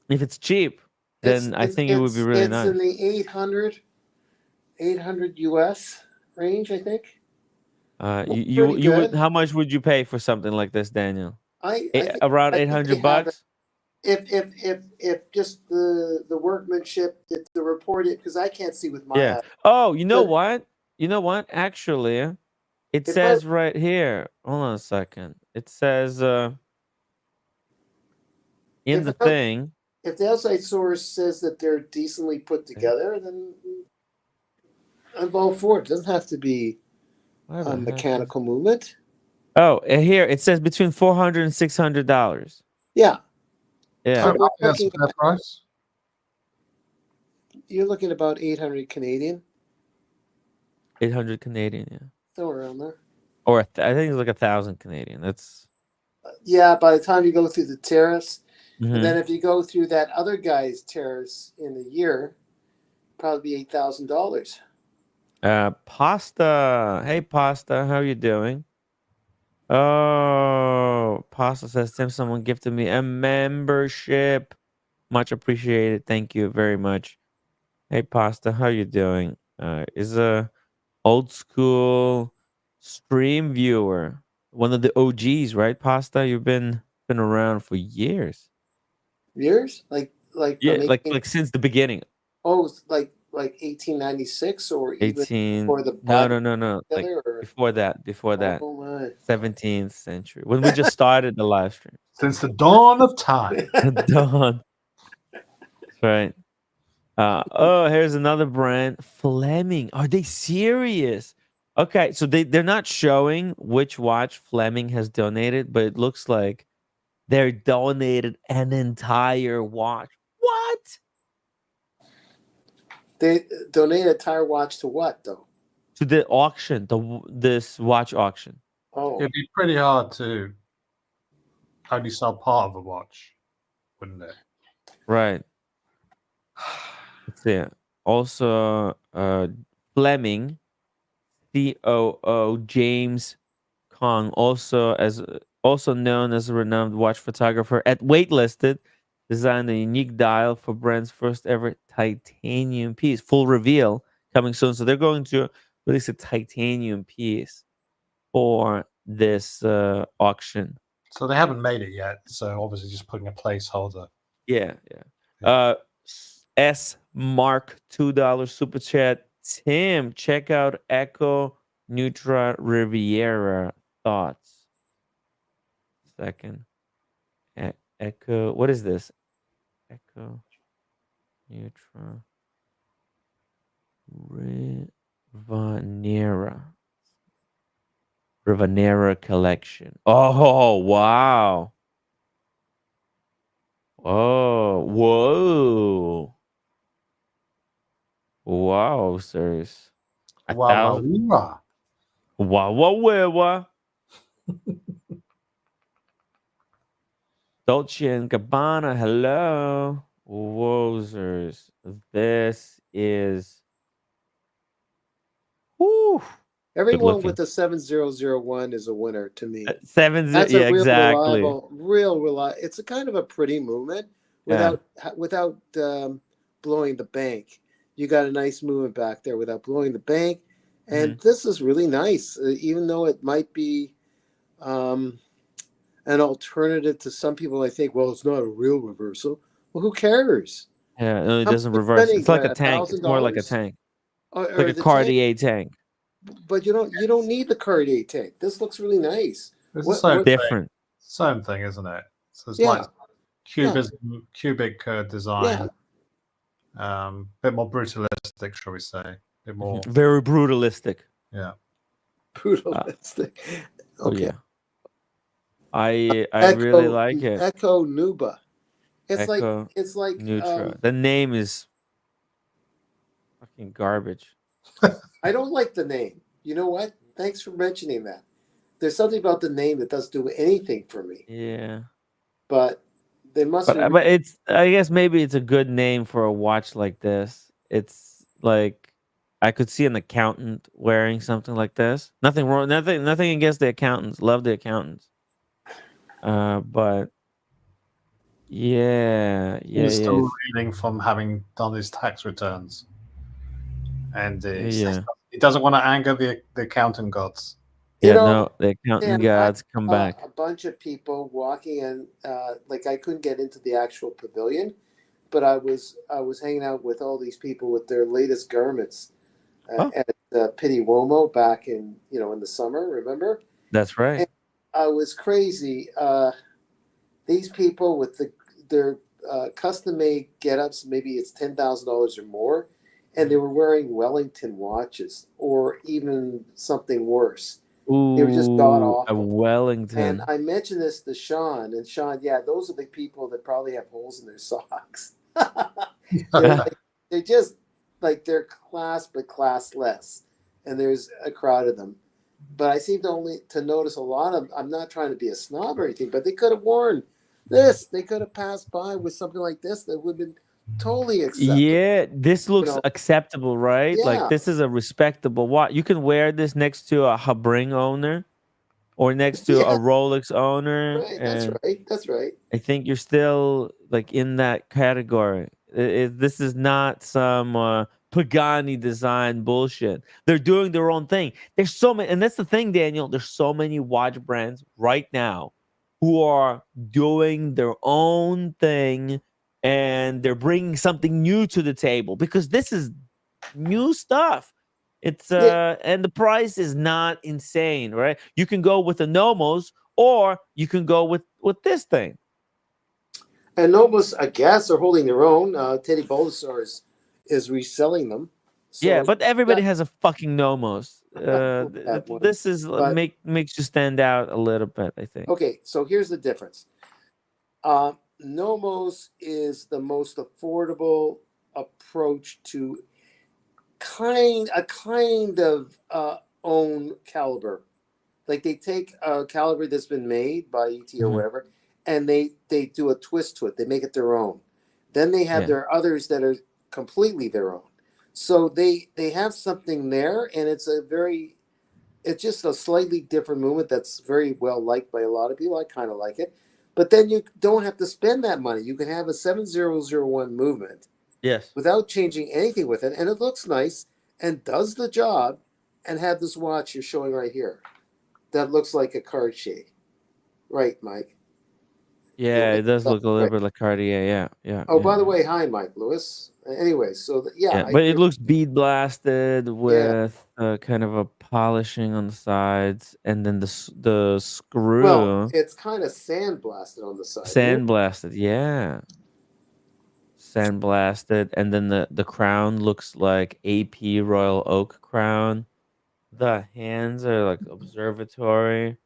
If it's cheap, then I think it would be really nice. It's in the 800 US range, I think. You would. good. How much would you pay for something like this, Daniel? I think, Around I think 800 they have bucks. If just the workmanship, the report it, because I can't see with my Yeah. eye. Oh, you know But- what? You know what? Actually, it If says right here. Hold on a second. It says in If the it- thing. If the outside source says that they're decently put together, then I'm all for it. It doesn't have to be Where the a heck is- mechanical movement. Oh, here it says between $400 and $600. Yeah, Yeah. So- I think that's a fair price. you're looking at about 800 Canadian, 800 Canadian. Yeah. somewhere around there. Or I think it's like 1,000 Canadian. That's. Yeah, by the time you go through the tariffs, Mhm. and then if you go through that other guy's tariffs in a year, probably be $8,000. Pasta. Hey, Pasta. How you doing? Oh, Pasta says, Tim, someone gifted me a membership. Much appreciated. Thank you very much. Hey, Pasta. How you doing? Is a old school stream viewer. One of the OGs, right, Pasta? You've been around for years. Years, like Yeah, from like 18 since the beginning. oh, like 1896 or even 18. before the No. Bible Like together, or before that. oh my. 17th century. When we just started the live stream. Since the dawn of time. Dawn. That's right. Oh, here's another brand. Fleming. Are they serious? Okay, so they're not showing which watch Fleming has donated, but it looks like they're donated an entire watch. What? They donate a tire watch to what though? To the auction, this watch auction. Oh, It'd be pretty hard to only sell part of a watch, wouldn't it? Right. Let's see. Also, Fleming, COO James Kong, also known as a renowned watch photographer, at Waitlisted, designed a unique dial for brand's first ever titanium piece. Full reveal coming soon. So they're going to release a titanium piece for this auction. So they haven't made it yet. So obviously just putting a placeholder. Yeah. S Mark $2 super chat. Tim, check out Echo Nutra Riviera. Thoughts? Second. Echo. What is this? Echo Nutra Rivanera collection. Oh wow. Oh whoa. Wow, sirs. Wow. 1,000. Wow. Dolce and Gabbana, hello. Wowzers. This is whew, good everyone looking. with the 7001 is a winner to me. 7 That's yeah, a real exactly. reliable. It's a kind of a pretty movement without blowing the bank. You got a nice movement back there without blowing the bank, and this is really nice. Even though it might be an alternative to some people, I think, well, it's not a real reversal. Well, who cares? Yeah, no, it How much doesn't are you reverse. spending? It's like a tank. It's more like a $1,000, tank. It's or like a the tank. Cartier tank. But you don't need the Cartier tank. This looks really nice. It's What different? Same thing, isn't it? So it's Yeah. like cubic design. Yeah. Bit more brutalistic, shall we say? Bit more. Very brutalistic. Yeah. Brutalistic. Oh Okay. yeah. I really like it. Echo Nuba. It's Echo like Nutra. The name is fucking garbage. I don't like the name. You know what? Thanks for mentioning that. There's something about the name that doesn't do anything for me. Yeah. But they must. But it's, I guess maybe it's a good name for a watch like this. It's like I could see an accountant wearing something like this. Nothing wrong. Nothing against the accountants. Love the accountants. But yeah. He's still reeling from having done his tax returns, and he doesn't want to anger the accountant gods. The accountant gods come back. A bunch of people walking in, like I couldn't get into the actual pavilion, but I was hanging out with all these people with their latest garments at Pitti Uomo back in in the summer. Remember? That's right. And I was crazy. These people with their custom made get-ups, maybe it's $10,000 or more, and they were wearing Wellington watches or even something worse. Ooh, they were just god awful. A Wellington. And I mentioned this to Sean, and Sean, yeah, those are the people that probably have holes in their socks. they're just like they're class but classless, and there's a crowd of them. But I seem to notice a lot of. I'm not trying to be a snob or anything, but they could have worn this. They could have passed by with something like this that would have been totally acceptable. Yeah, this looks acceptable, right? Yeah. Like this is a respectable watch. You can wear this next to a Habring owner or next to a Rolex owner. Right, that's right. I think you're still like in that category. This is not some Pagani design bullshit. They're doing their own thing. There's so many, and that's the thing, Daniel. There's so many watch brands right now who are doing their own thing, and they're bringing something new to the table because this is new stuff. It's and the price is not insane, right? You can go with the Nomos, or you can go with this thing. And Nomos, I guess, are holding their own. Teddy Bolasar is reselling them. So yeah, but everybody has a fucking Nomos. This is makes you stand out a little bit, I think. Okay, so here's the difference. Nomos is the most affordable approach to a kind of own caliber. Like they take a caliber that's been made by ET or Mhm. whatever, and they do a twist to it. They make it their own. Then they have Yeah. their others that are completely their own. So they have something there, and it's just a slightly different movement that's very well liked by a lot of people. I kind of like it. But then you don't have to spend that money. You can have a 7001 movement Yes. without changing anything with it, and it looks nice and does the job, and have this watch you're showing right here that looks like a card shade. Right, Mike? Yeah, it does look a little Right. bit like Cartier. Yeah, yeah, Oh, yeah, by the yeah. way, hi, Mike Lewis. Anyway, so yeah, Yeah, but it looks bead blasted yeah. with kind of a polishing on the sides, and then the Well, screw it's kind of sandblasted on the side, isn't it? sandblasted. Yeah, sandblasted, and then the crown looks like AP Royal Oak crown. The hands are like observatory.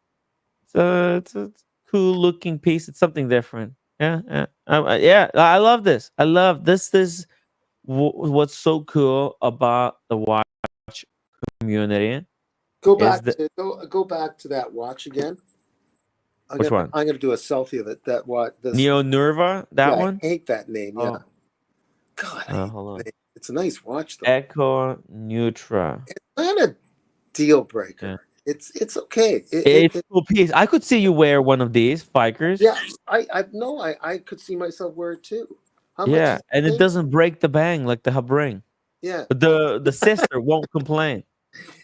So it's a cool looking piece. It's something different. Yeah, yeah, yeah. I love this. I love this. This what's so cool about the watch community is that Go back to that watch again. which one? I'm gonna do a selfie of it. That what this? Neo Nerva, that Yeah, I one? hate that name. Yeah, Oh, God, I hate hold that on. name. It's a nice watch though. Echo Nutra. It's not a deal Yeah. breaker. It's okay. It's a cool piece. I could see you wear one of these Fikers. Yeah, I no, I could see myself wear it too. How much Yeah, is and the it thing? doesn't break the bang like the hub ring. Yeah, But the sister won't complain.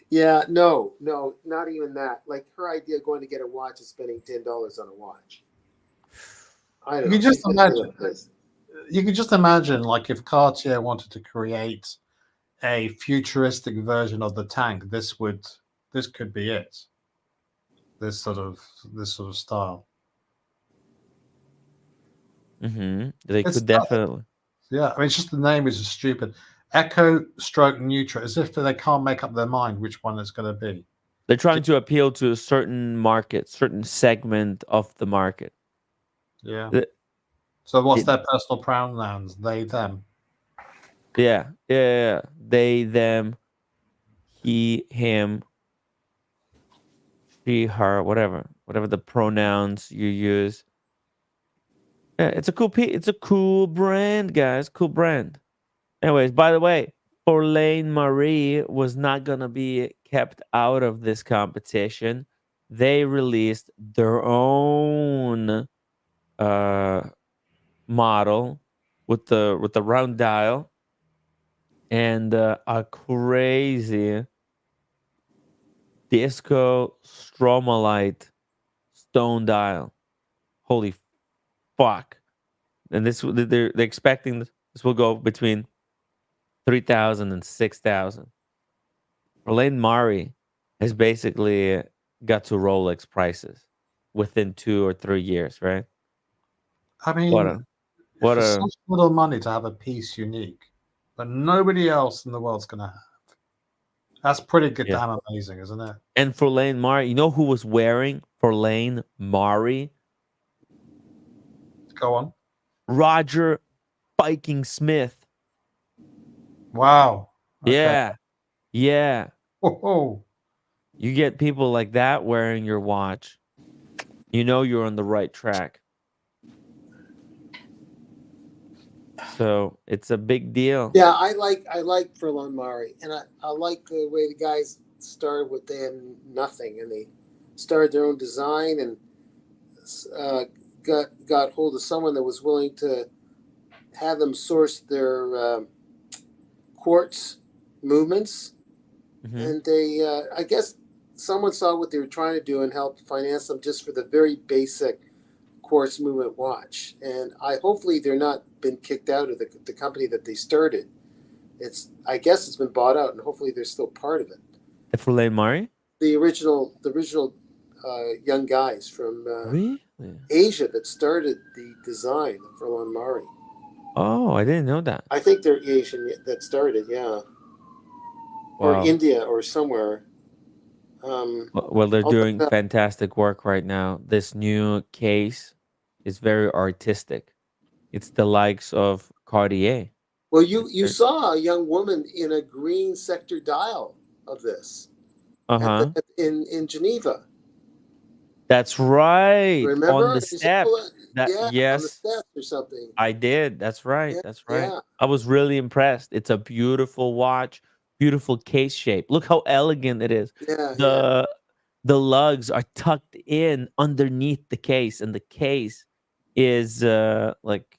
yeah, no, not even that. Like her idea of going to get a watch is spending $10 on a watch. I don't You know. can just She's imagine. ridiculous. You can just imagine, like, if Cartier wanted to create a futuristic version of the tank, this could be it. This sort of style. They It's could definitely. Yeah, I mean, it's just the name is just stupid. Echo stroke Nutra, as if they can't make up their mind which one it's going to be. They're trying to appeal to a certain market, certain segment of the market. Yeah. The- So what's it- their personal pronouns? They, them. yeah, yeah. They, them, he, him, she, her, whatever the pronouns you use. Yeah, it's a cool it's a cool brand, guys. Cool brand. Anyways, by the way, Forlane Marie was not gonna be kept out of this competition. They released their own model with the round dial and a crazy disco stromalite stone dial. Holy fuck! And they're expecting this will go between 3,000 and 6,000. Elaine Mari has basically got to Rolex prices within 2 or 3 years, right? I What mean, a what for a such little money to have a piece unique that nobody else in the world's going to have. That's pretty good, yeah. damn amazing, isn't it? And for Lane Mari, you know who was wearing for Lane Mari? Go on. Roger Viking Smith. Wow. Okay. Yeah. Yeah. Oh, You get people like that wearing your watch. You know you're on the right track. So it's a big deal. Yeah, I like Furlong Mari, and I like the way the guys started with they had nothing, and they started their own design and got hold of someone that was willing to have them source their quartz movements, and they I guess someone saw what they were trying to do and helped finance them just for the very basic quartz movement watch. And hopefully they're not been kicked out of the company that they started. I guess it's been bought out, and hopefully they're still part of it. For Lane Mari? The original young guys from Really? Asia that started the design of Furlong Mari. Oh, I didn't know that. I think they're Asian that started, yeah. Or Wow. India or somewhere. Well, they're doing fantastic work right now. This new case is very artistic. It's the likes of Cartier. Well, you saw a young woman in a green sector dial of this Uh-huh. in Geneva. That's right. On Remember? the steps. That Yeah, on the yes, steps or something. I did. That's right. Yeah, That's right. yeah, I was really impressed. It's a beautiful watch, beautiful case shape. Look how elegant it is. yeah, yeah, The the lugs are tucked in underneath the case, and the case is like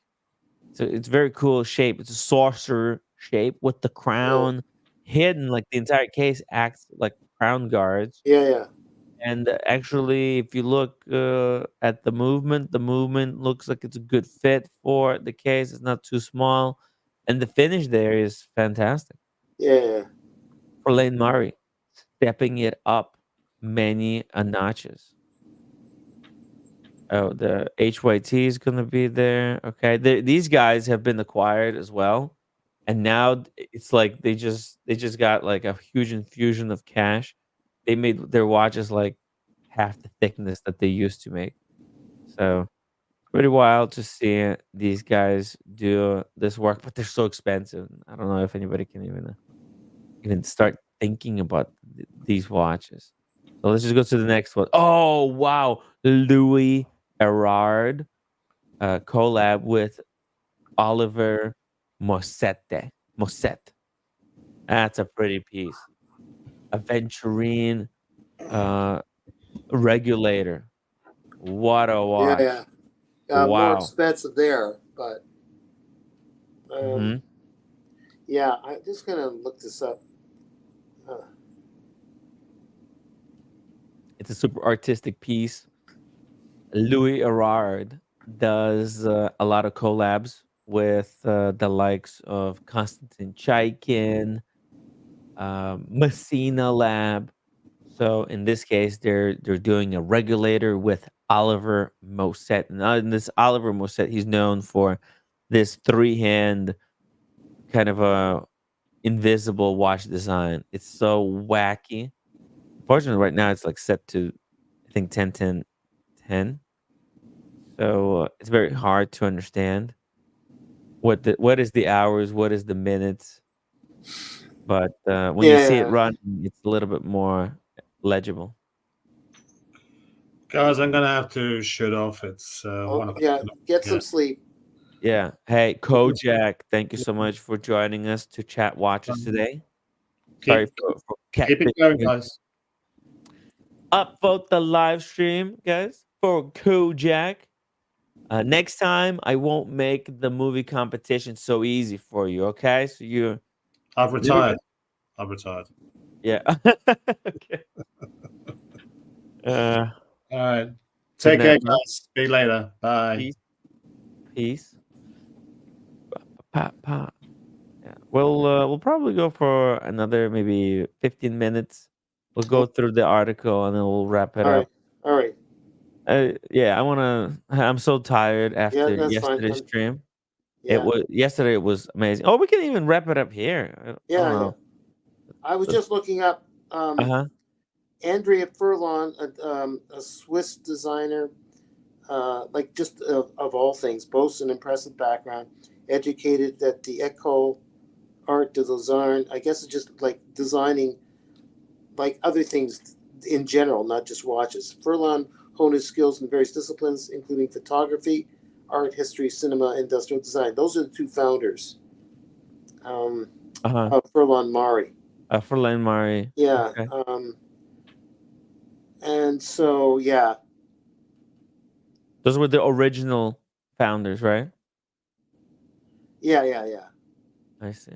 so it's very cool shape. It's a saucer shape with the yeah, crown hidden, like the entire case acts like crown guards. yeah, yeah. And actually, if you look at the movement looks like it's a good fit for the case. It's not too small, and the finish there is fantastic. Yeah. For Lane Murray, stepping it up many a notches. Oh, the HYT is gonna be there. Okay, these guys have been acquired as well, and now it's like they just got like a huge infusion of cash. They made their watches like half the thickness that they used to make. So pretty wild to see these guys do this work, but they're so expensive. I don't know if anybody can even start thinking about these watches. So let's just go to the next one. Oh wow, Louis Erard collab with Oliver Mossette. Mossette. That's a pretty piece. Aventurine uh, regulator. What a Yeah, yeah. watch! More Wow. expensive there, but Mhm. yeah. I'm just gonna look this up. Uh, It's a super artistic piece. Louis Erard does a lot of collabs with the likes of Konstantin Chaikin, Messina Lab. So in this case, they're doing a regulator with Oliver Mossette. And this Oliver Mossette, he's known for this three-hand kind of a invisible watch design. It's so wacky. Unfortunately, right now it's like set to I think 10 10 10. So it's very hard to understand what is the hours, what is the minutes. But when you see it yeah, run, it's a little bit more legible. Guys, I'm gonna have to shoot off. It's oh, 1 o'clock. yeah. Get Yeah. some sleep. Yeah. Hey, Kojak, thank you so much for joining us to chat watches Um, today. Sorry keep for keep it catfishing going, you. guys. Upvote the live stream, guys, for Kojak. Next time, I won't make the movie competition so easy for you. Okay, so you, I've you're, retired. I've retired. yeah. Okay. Uh, All right. good Take care, night, man. guys. Speak later. Bye. Peace, peace. Pa, pa. Yeah. We'll probably go for another maybe 15 minutes. We'll go Oh, through the article and then we'll wrap it all right, up. all right. Yeah, I wanna. I'm so tired Yeah, after that's fine. yesterday's stream. It Yeah, was yesterday. It was amazing. Oh, we can even wrap it up here. I yeah, don't yeah. know. I was just looking up Uh huh. Andrea Furlon, a Swiss designer, like just of all things, boasts an impressive background. Educated at the École Art de Lausanne. I guess it's just like designing, like other things in general, not just watches. Furlon honed his skills in various disciplines, including photography, art history, cinema, industrial design. Those are the two founders um, Uh huh. of Furlon Mari. For Len Mari. Yeah. Okay. And so, yeah. Those were the original founders, right? Yeah, yeah, yeah. I see.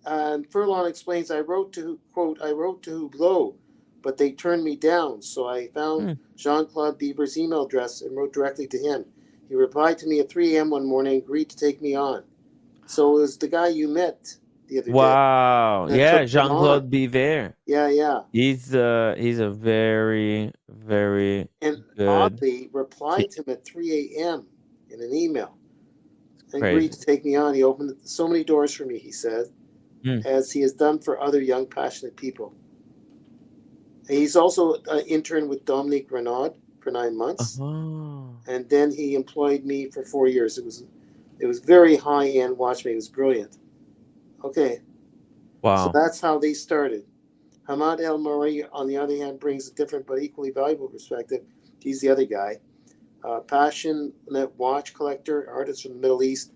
And Furlon explains, I wrote to, quote, I wrote to Hublot, but they turned me down. So I found Hmm. Jean-Claude Beaver's email address and wrote directly to him. He replied to me at 3 a.m. one morning, agreed to take me on. So it was the guy you met the other day Wow. that Yeah, took him on. Jean-Claude Biver. Yeah, yeah. He's a very very And good oddly replied to him at 3 a.m. in an email and agreed crazy. to take me on. He opened so many doors for me, he said, Hmm. as he has done for other young, passionate people. And he's also an intern with Dominique Renaud for 9 months. Oh. And then he employed me for 4 years. It was very high end watchmaking. It was brilliant. Okay, so Wow. that's how they started. Hamad El Mari, on the other hand, brings a different but equally valuable perspective. He's the other guy. Passionate watch collector, artist from the Middle East.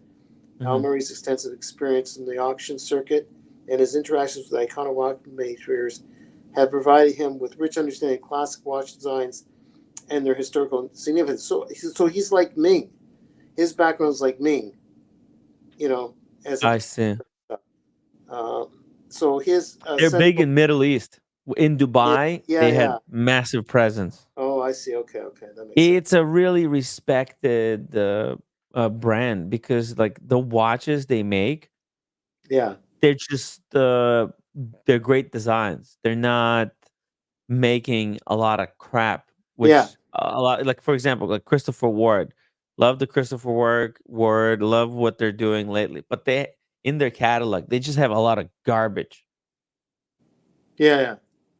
Al Hmm. Murray's extensive experience in the auction circuit and his interactions with iconic watchmakers have provided him with rich understanding of classic watch designs and their historical significance. So he's like Ming. His background is like Ming, you know, as a I see. um, so his They're big central. in Middle East. In Yeah, Dubai, yeah, they yeah. had massive presence. Oh, I see. Okay, okay, that makes sense. It's a really respected brand because like the watches they make, Yeah, they're just they're great designs. They're not making a lot of crap, yeah, which a lot like for example, like Christopher Ward. Love the Christopher Ward, love what they're doing lately. But they in their catalog, they just have a lot of garbage, yeah, yeah.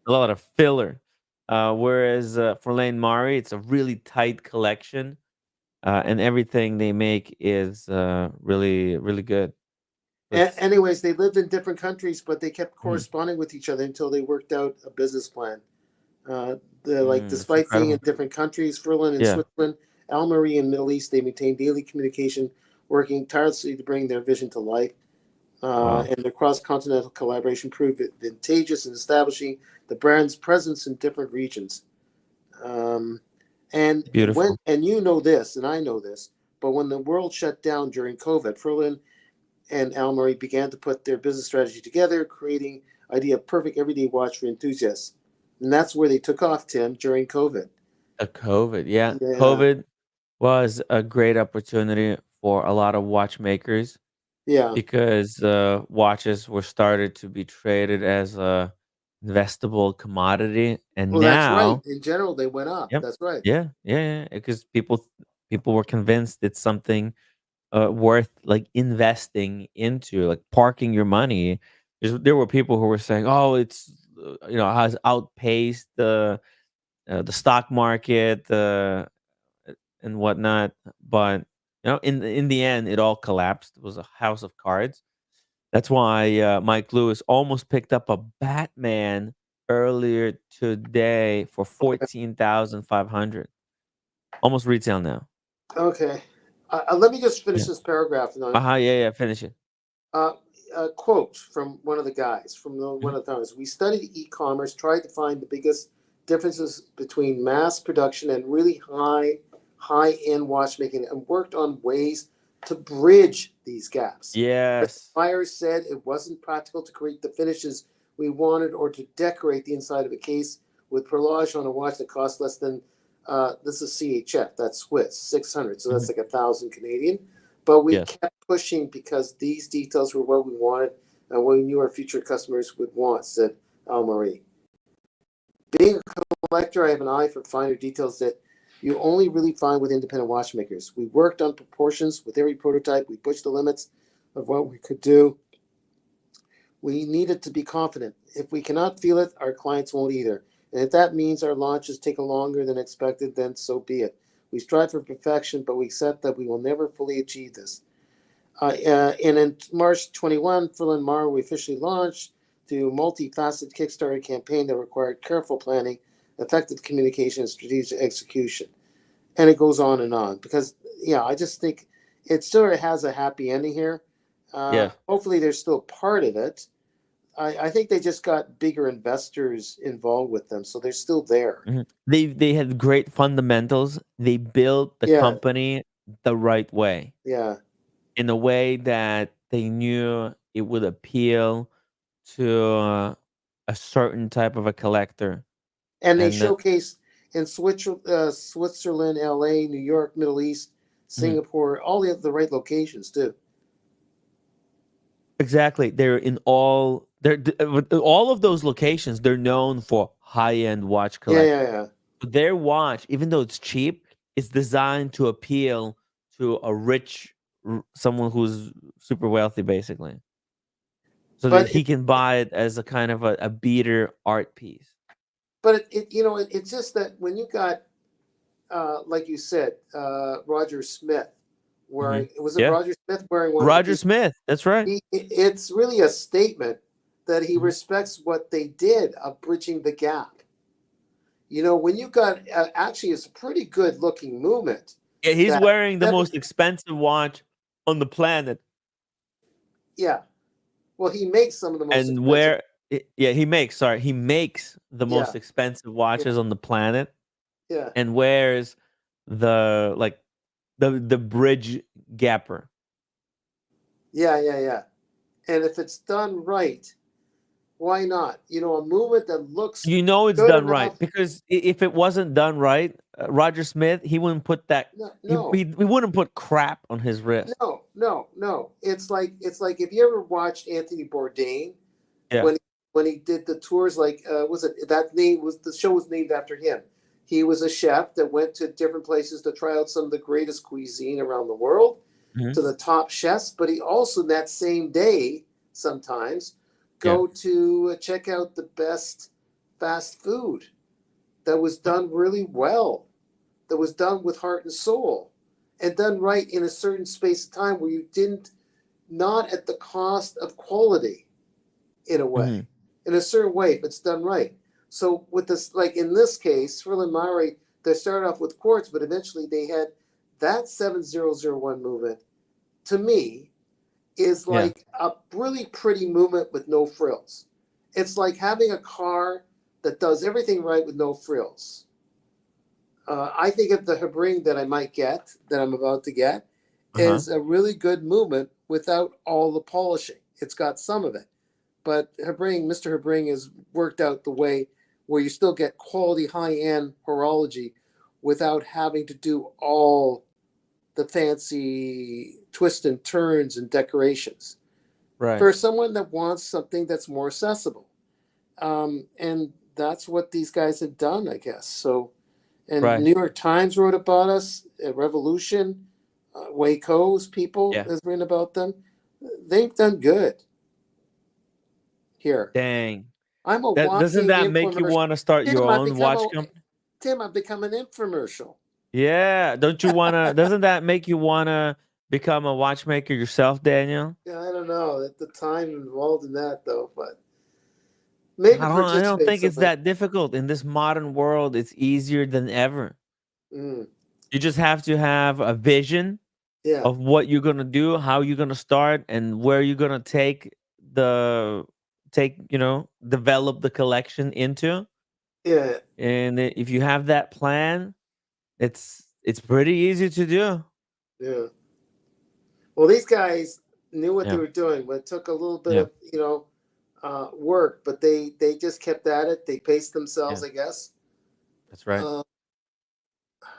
a lot of filler. Whereas for Lane Mari, it's a really tight collection, and everything they make is really, really good. It's Anyways, they lived in different countries, but they kept mm, corresponding with each other until they worked out a business plan. Like it's despite being in incredible. different countries, Ferland in Yeah. Switzerland, Almery in Middle East, they maintained daily communication, working tirelessly to bring their vision to life. Wow. And their cross-continental collaboration proved advantageous in establishing the brand's presence in different regions. Um, Beautiful. and you know this, and I know this, but when the world shut down during COVID, Ferland and Almery began to put their business strategy together, creating idea of perfect everyday watch for enthusiasts. And that's where they took off, Tim, during COVID. COVID. Yeah. Yeah, COVID was a great opportunity for a lot of watchmakers yeah. because watches were started to be traded as a investable commodity, and Well, that's right. now, In general, they went up. yep, That's right. yeah, yeah, yeah, because people were convinced it's something worth like investing into, like parking your money. There were people who were saying, "Oh, it's has outpaced the stock market and whatnot." But in the end, it all collapsed. It was a house of cards. That's why Mike Lewis almost picked up a Batman earlier today for Okay. 14,500. Almost retail now. Okay. Let me just finish Yeah. this paragraph. And Yeah, yeah. Finish it. uh, a quote from one of the guys, one Mhm. of the founders. We studied e-commerce, tried to find the biggest differences between mass production and really high-end watchmaking, and worked on ways to bridge these gaps. The Yes. buyers said it wasn't practical to create the finishes we wanted or to decorate the inside of a case with perlage on a watch that cost less than this is CHF, that's Swiss, 600, so that's Mhm. like 1,000 Canadian. But we Yes. kept pushing because these details were what we wanted and what we knew our future customers would want, said Al Marie. Being a collector, I have an eye for finer details that you only really find with independent watchmakers. We worked on proportions with every prototype. We pushed the limits of what we could do. We needed to be confident. If we cannot feel it, our clients won't either. And if that means our launches take longer than expected, then so be it. We strive for perfection, but we accept that we will never fully achieve this. And in March 21, Ferland Mar, we officially launched through a multifaceted Kickstarter campaign that required careful planning, effective communication, and strategic execution. And it goes on and on because, yeah, I just think it still has a happy ending here. Yes. Hopefully, there's still part of it. I think they just got bigger investors involved with them, so they're still there. Mhm. They had great fundamentals. They built the Yeah, company the right way, yeah. in a way that they knew it would appeal to a certain type of a collector. And they And showcased in Switzerland, LA, New York, Middle East, mhm. Singapore, all the right locations too. Exactly. They're in with all of those locations. They're known for high-end watch Yeah, yeah, collectors. yeah. Their watch, even though it's cheap, is designed to appeal to a someone who's super wealthy, basically, so that But he can buy it as a kind of a beater art piece. it's just that when you got like you said, Roger Smith, wearing. Was it Yeah. Roger Smith wearing one? Roger Smith. That's right. It's really a statement that he Mhm. respects what they did of bridging the gap. You know, when you got actually, it's a pretty good looking movement. Yeah, he's That wearing the that- most expensive watch on the planet. yeah. Well, he makes some of the most And expensive. he makes the most Yeah, expensive yeah, watches on the planet yeah, and wears the like the bridge gapper. yeah. And if it's done right, why not? You know, a movement that looks You know it's good done enough. right because if it wasn't done right, Roger Smith, he wouldn't put that No, he, no, he, he wouldn't put crap on his wrist. no. It's like if you ever watched Anthony Bourdain Yeah. when he did the tours, like was it that name was the show was named after him. He was a chef that went to different places to try out some of the greatest cuisine around the world, Mhm. to the top chefs. But he also that same day sometimes Yeah. go to check out the best fast food that was done really well, that was done with heart and soul, and done right in a certain space of time where you didn't, not at the cost of quality, in a way, Mhm. in a certain way, if it's done right. So with this, like in this case, Ferlin Maury, they started off with quartz, but eventually they had that 7001 movement. To me, is Yeah. like a really pretty movement with no frills. It's like having a car that does everything right with no frills. I think of the Hebring that I might get, that I'm about to get, Uh-huh. is a really good movement without all the polishing. It's got some of it, but Mr. Hebring has worked out the way where you still get quality high-end horology without having to do all the fancy twists and turns and decorations. Right. For someone that wants something that's more accessible. And that's what these guys have done, I guess. So, and Right. New York Times wrote about us, Revolution, Waco's people Yeah. has written about them. They've done good here. Dang. I'm a Doesn't walking that make you infomercial. want to start your Tim, I've own become watch a company? Tim. I've become an infomercial. Yeah. Don't you wanna doesn't that make you wanna become a watchmaker yourself, Daniel? Yeah, I don't know at the time involved in that though, but maybe I don't participate think it's something. that difficult. In this modern world, it's easier than ever. Mm, You just have to have a vision yeah, of what you're gonna do, how you're gonna start, and where you're gonna the develop the collection into. yeah, And if you have that plan, it's pretty easy to do. yeah. Well, these guys knew what they Yeah. were doing, but it took a little bit Yeah. of work. But they just kept at it. They paced Yeah. themselves, I guess. That's right. Uh,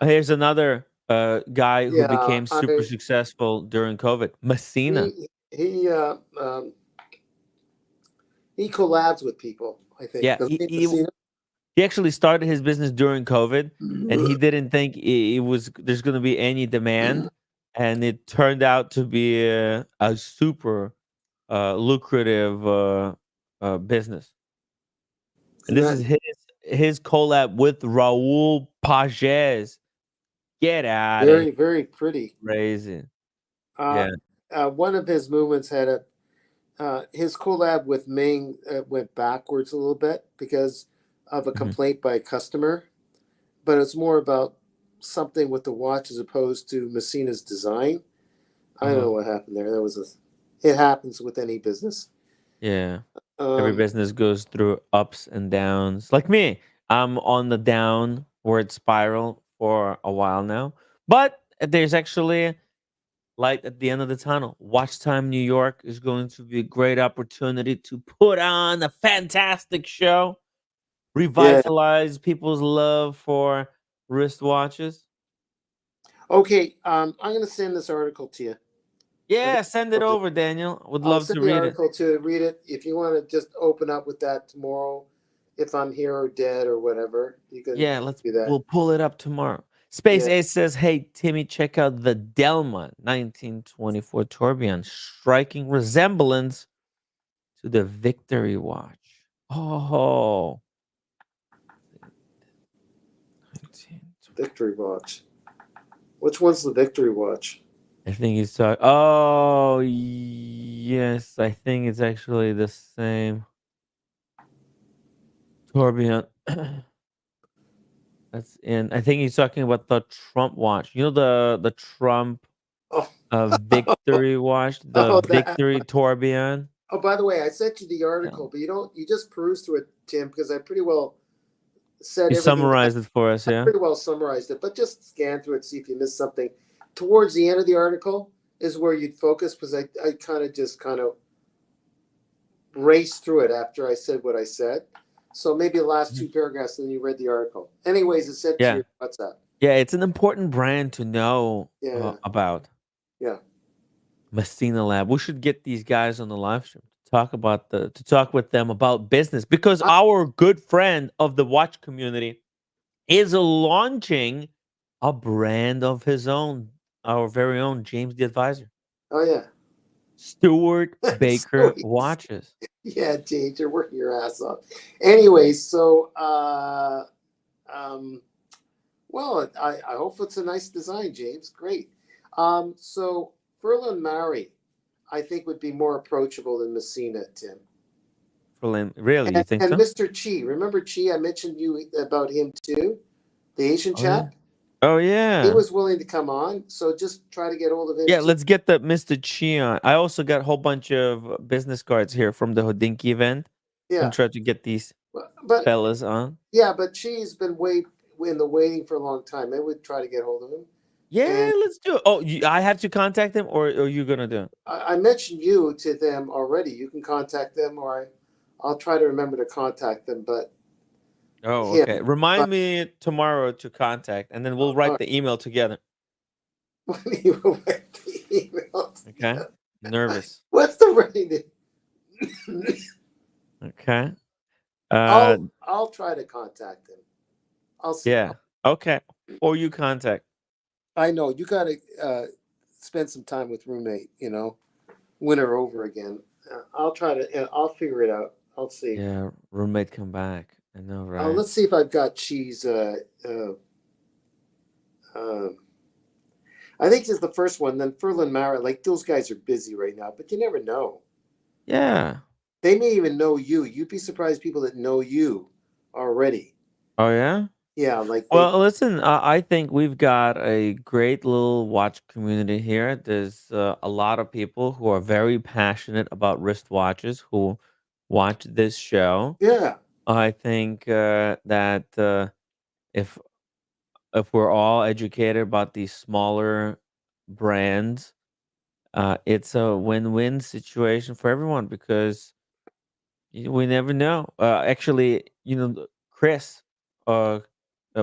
Here's another guy who yeah, became super successful during COVID. Messina. he he collabs with people. I think Yeah, doesn't he, he? he he actually started his business during COVID, and he didn't think it was there's going to be any demand, and it turned out to be a super lucrative business. And And this that is his collab with Raul Pages. Get out of here, very pretty. crazy. Uh, Yeah. one of his movements had a his collab with Ming went backwards a little bit because of a Mhm. complaint by a customer, but it's more about something with the watch as opposed to Messina's design. I don't Uh-huh. know what happened there. It happens with any business. Yeah. Every Um, business goes through ups and downs. Like me, I'm on the downward spiral for a while now. But there's actually light at the end of the tunnel. Watch Time New York is going to be a great opportunity to put on a fantastic show, yeah. revitalize people's love for wristwatches. Okay. I'm gonna send this article to you. I think Yeah, send it over, Daniel. Would I'll love send to the read it. article to read it. If you want to just open up with that tomorrow, if I'm here or dead or whatever, you can Yeah, do that. we'll pull it up tomorrow. Space Yeah. Ace says, "Hey Timmy, check out the Delma 1924 Tourbillon, striking resemblance to the Victory watch." Oh, 1920. Victory watch. Which one's the victory watch? I think he's talking. Oh, yes. I think it's actually the same. Tourbillon. That's in. I think he's talking about the Trump watch. You know the Trump Oh, victory watch, the oh, that. victory tourbillon. Oh, by the way, I sent you the Yeah. article, but you don't. You just peruse through it, Tim, because I pretty well said You everything. summarized it for us, I yeah. pretty well summarized it, but just scan through it, see if you missed something. Towards the end of the article is where you'd focus, because I kind of raced through it after I said what I said. So maybe the last Mhm. two paragraphs, and then you read the article. Anyways, it said to Yeah, your WhatsApp. yeah. It's an important brand to know Yeah, about. yeah. Messina Lab. We should get these guys on the live stream to talk about to talk with them about business because I, our good friend of the watch community is launching a brand of his own, our very own James the Advisor. oh yeah. Stewart So Baker he's, watches. yeah, James, you're working your ass off. Anyways, so well, I hope it's a nice design, James. Great. So Ferland Mary, I think would be more approachable than Messina, Tim. Really, you think And so? Mr. Chi, remember Chi? I mentioned you about him too, the Asian Oh yeah. chap. Oh He yeah. was willing to come on, so just try to get hold of him Yeah, too. let's get the Mr. Chi on. I also got a whole bunch of business cards here from the Hodinki event. Gonna Yeah, try to get these but fellas on. yeah, but Chi's been in the waiting for a long time. I would try to get hold of him. Yeah, And let's do it. Oh, I have to contact them, or you gonna do it? I mentioned you to them already. You can contact them, or I'll try to remember to contact them. But Oh, okay. him, but Remind me tomorrow to contact, and then we'll write the email together. when you write the email, Okay. Nervous. what's the writing? Okay. Uh, I'll try to contact him. I'll see. yeah. Okay. Or you contact. I know you got to spend some time with roommate. Win her over again. I'll try to. I'll figure it out. I'll see. Yeah, roommate come back. I know, right? Let's see if I've got cheese. Uh, I think this is the first one. Then Ferland Mara, like those guys are busy right now, but you never know. Yeah. They may even know you. You'd be surprised people that know you already. Oh yeah. Yeah, like they. Well, listen, I think we've got a great little watch community here. There's a lot of people who are very passionate about wristwatches who watch this show. Yeah, I think that if we're all educated about these smaller brands, it's a win-win situation for everyone because we never know. Actually, Chris, uh,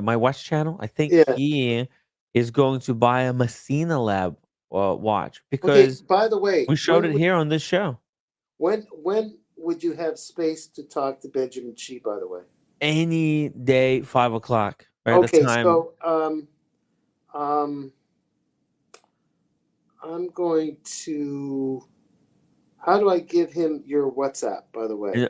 my watch channel, I think yeah. he is going to buy a Messina Lab watch Okay. because By the way, we showed it here on this show. when would you have space to talk to Benjamin Chi? By the way. Any day, 5 o'clock, right? The Okay, time. so um, I'm going to. How do I give him your WhatsApp? By the way, Yeah,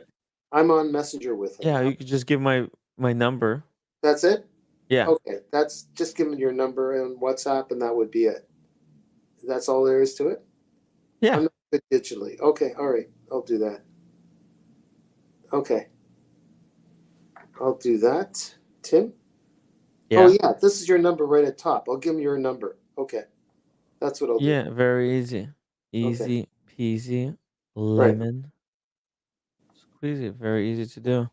I'm on Messenger with him. yeah, you could just give my number. That's it. Yeah, Okay, that's just give him your number and WhatsApp, and that would be it. That's all there is to it. yeah, I'm not good digitally. Okay, all right, I'll do that. Okay, I'll do that. Tim. Oh yeah, yeah, this is your number right at top. I'll give him your number. Okay, that's what I'll do. yeah. Very easy, Okay, easy peasy, right. lemon squeezy. Very easy to do.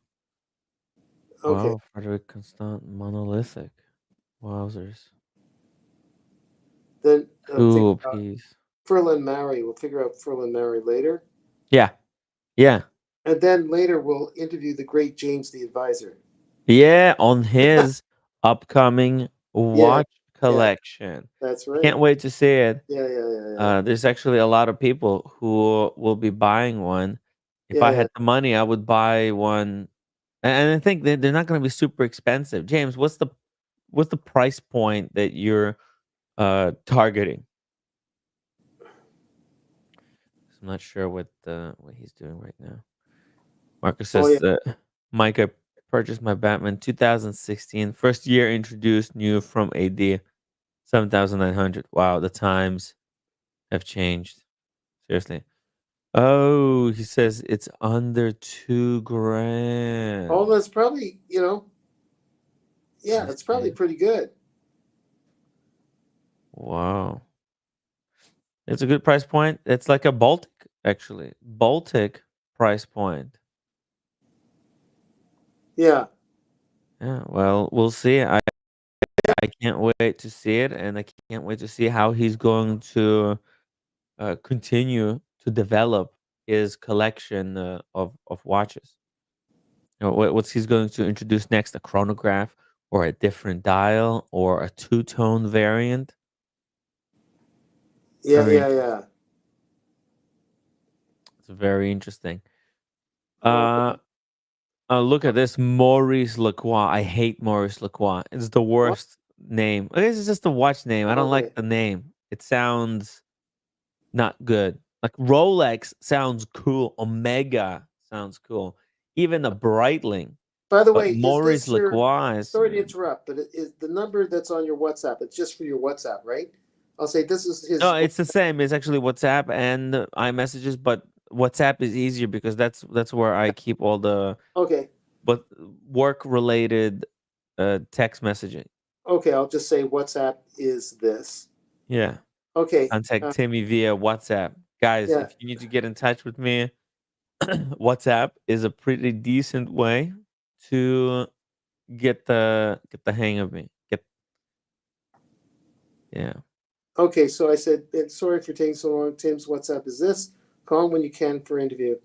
Okay, Wow, Frederick Constant monolithic. Wowzers. then figure Cool out piece. Ferland Mary. We'll figure out Ferland Mary later, Yeah, yeah, and then later we'll interview the great James the Advisor. yeah. On his upcoming Yeah, watch yeah, collection. that's I right. can't wait to see it. Yeah, yeah, yeah, yeah, There's actually a lot of people who will be buying one. If yeah, I yeah. had the money, I would buy one, and I think they're not going to be super expensive. James, what's the price point that you're targeting? I'm not sure what he's doing right now. Marcus Oh yeah, says, Mike, I purchased my Batman 2016, first year introduced new from AD 7,900. Wow, the times. have changed. Seriously. Oh, he says it's under $2,000. Oh, that's probably, yeah, Let's it's probably see. pretty good. Wow. It's a good price point. It's like a Baltic, actually. Baltic price point. Yeah. Yeah, well, we'll see. I can't wait to see it, and I can't wait to see how he's going to continue to develop his collection of watches. What's he's going to introduce next? A chronograph or a different dial or a two-tone variant? Yeah, Very yeah, interesting. yeah. It's very interesting. Oh, Uh, look at this, Maurice Lacroix. I hate Maurice Lacroix. It's the what? worst name. I guess it's just the watch name. I don't like Okay. the name. It sounds not good. Like Rolex sounds cool. Omega sounds cool. Even a Breitling. By the But way, is Maurice this your? Lacroix is. Sorry to interrupt, but is the number that's on your WhatsApp? It's just for your WhatsApp, right? I'll say this is No, his. it's the same. It's actually WhatsApp and iMessages, but WhatsApp is easier because that's where I keep all the Okay, but work related text messaging. okay. I'll just say WhatsApp is this. Yeah. Okay. Contact Timmy via WhatsApp. Guys, Yeah. if you need to get in touch with me, WhatsApp is a pretty decent way to get the hang of me. Yeah. Okay. So I said, sorry for taking so long. Tim's WhatsApp is this. Call him when you can for interview,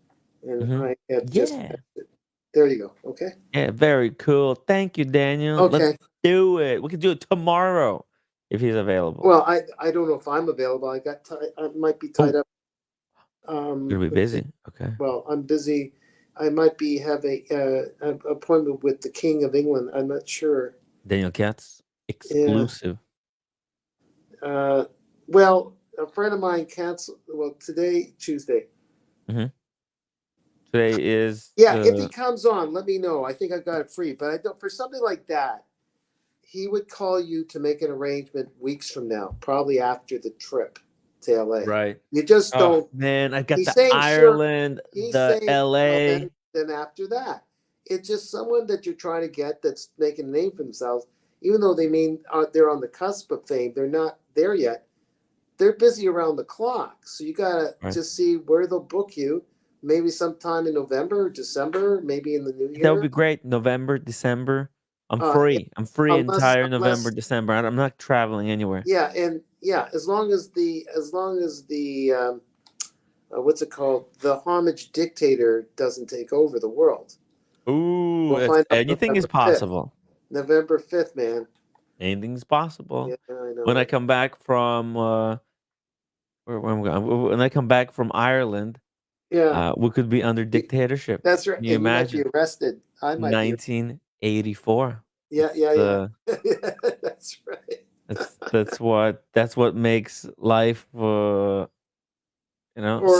and Hmm. I have just. Yeah. There you go. Okay. Yeah, very cool. Thank you, Daniel. Let's Okay. do it. We can do it tomorrow if he's available. Well, I don't know if I'm available. I might be tied Oh, up. you're gonna be Let's see. busy. Okay. Well, I'm busy. I might be having an appointment with the King of England. I'm not sure. Daniel Katz, Yeah. exclusive. Well, a friend of mine canceled. Well, today, Tuesday. Hmm. Today is Yeah, if he comes on, let me know. I think I got it free, but I don't. For something like that, he would call you to make an arrangement weeks from now, probably after the trip to LA. right. You just Oh don't. man, I got He's the saying sure. Ireland, He's the saying well, LA. then after that, it's just someone that you're trying to get that's making a name for themselves. Even though they're on the cusp of fame, they're not there yet. They're busy around the clock, so you gotta Right. just see where they'll book you. Maybe sometime in November or December, maybe in the new That would year. be great. November, December. I'm Uh, free. I'm free unless entire November, December. I'm not traveling anywhere. yeah, and yeah, as long as the what's it called, the homage dictator doesn't take over the world. Ooh, We'll find out anything is November 5th. possible. November 5th, man. Anything's Yeah, possible. I know, When I right? come back from where am I going? When I come back from Ireland, Yeah, we could be under dictatorship. that's right. Can you And you might be imagine? arrested. I might be. 1984. Yeah, That's yeah, yeah. the That's right. that's what makes life Or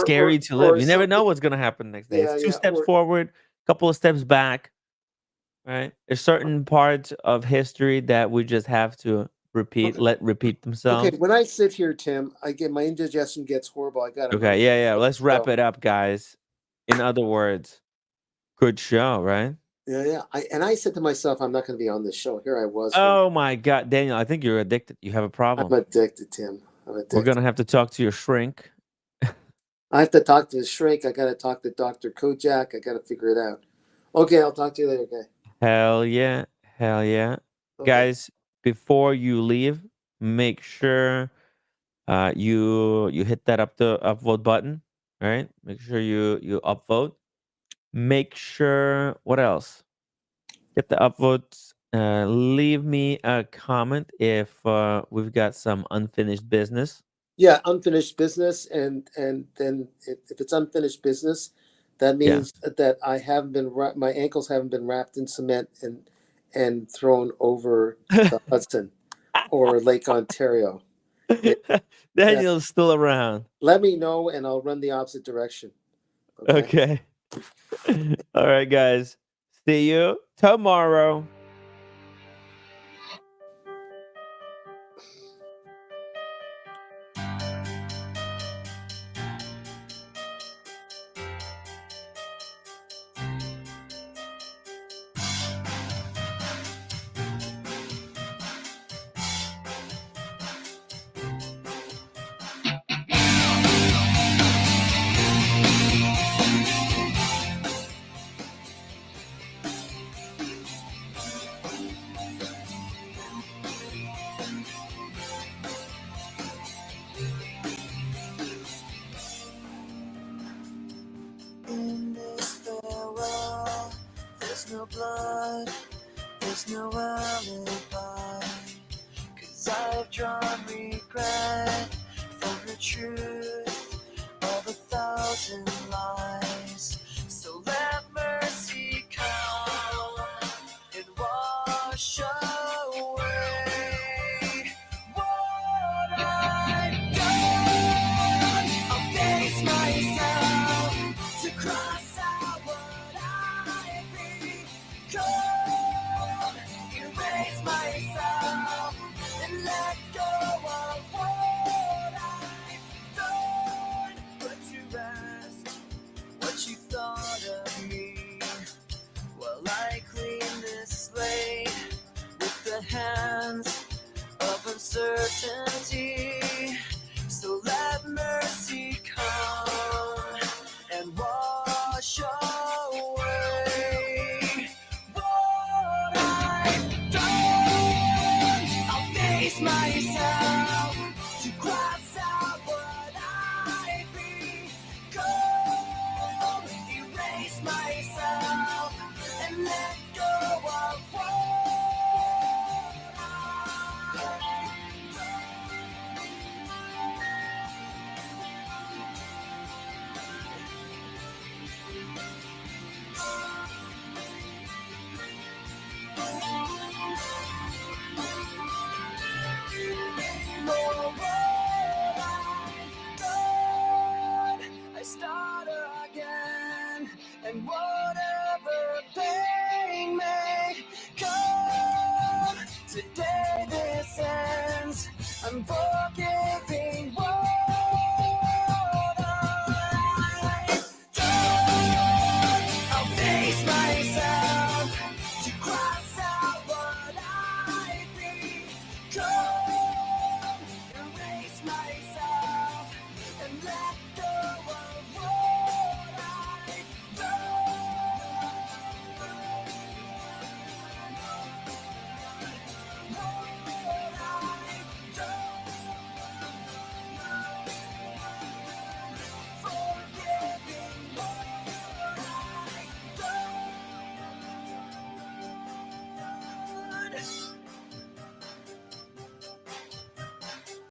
scary to live. or You never know something. what's gonna happen next day. It's Yeah, two yeah. steps forward, couple of steps back, right? There's certain parts of history that we just have to Okay. let repeat Okay. themselves. When I sit here, Tim, I get my indigestion gets horrible. I gotta move. Okay, yeah, yeah. Let's wrap So it up, guys. In other words, good show, right? yeah, yeah. I said to myself, I'm not going to be on this show. Here I was from. Oh my God, Daniel, I think you're addicted. You have a I'm problem. addicted, Tim. I'm We're addicted. gonna have to talk to your shrink. I have to talk to the shrink. I got to talk to Dr. Kojak. I got to figure it out. Okay, I'll talk to you later. Okay. Hell yeah, hell yeah, Okay. guys. Before you leave, make sure you hit that upvote button. All right, make sure you upvote. Make sure what else? Get the upvotes. Leave me a comment if we've got some unfinished business. Yeah, unfinished business, and then if it's unfinished business, that Yeah. means that I haven't been my ankles haven't been wrapped in cement and thrown over the Hudson or Lake Ontario. That Daniel's still around. let me know, and I'll run the opposite direction. Okay. Okay. All right, guys. See you tomorrow. There's no alibi, 'cause I've drawn regret from the truth of 1,000 lies. So let mercy come and wash away what I've done. I'll face myself to cross out what I've become. Erase myself and let go of what I've done. Put to rest what you thought of me while I clean this slate with the hands of uncertainty. So let mercy come and wash away what I've done. I'll face myself to cross out what I've become. Erase myself and let go of what I start again and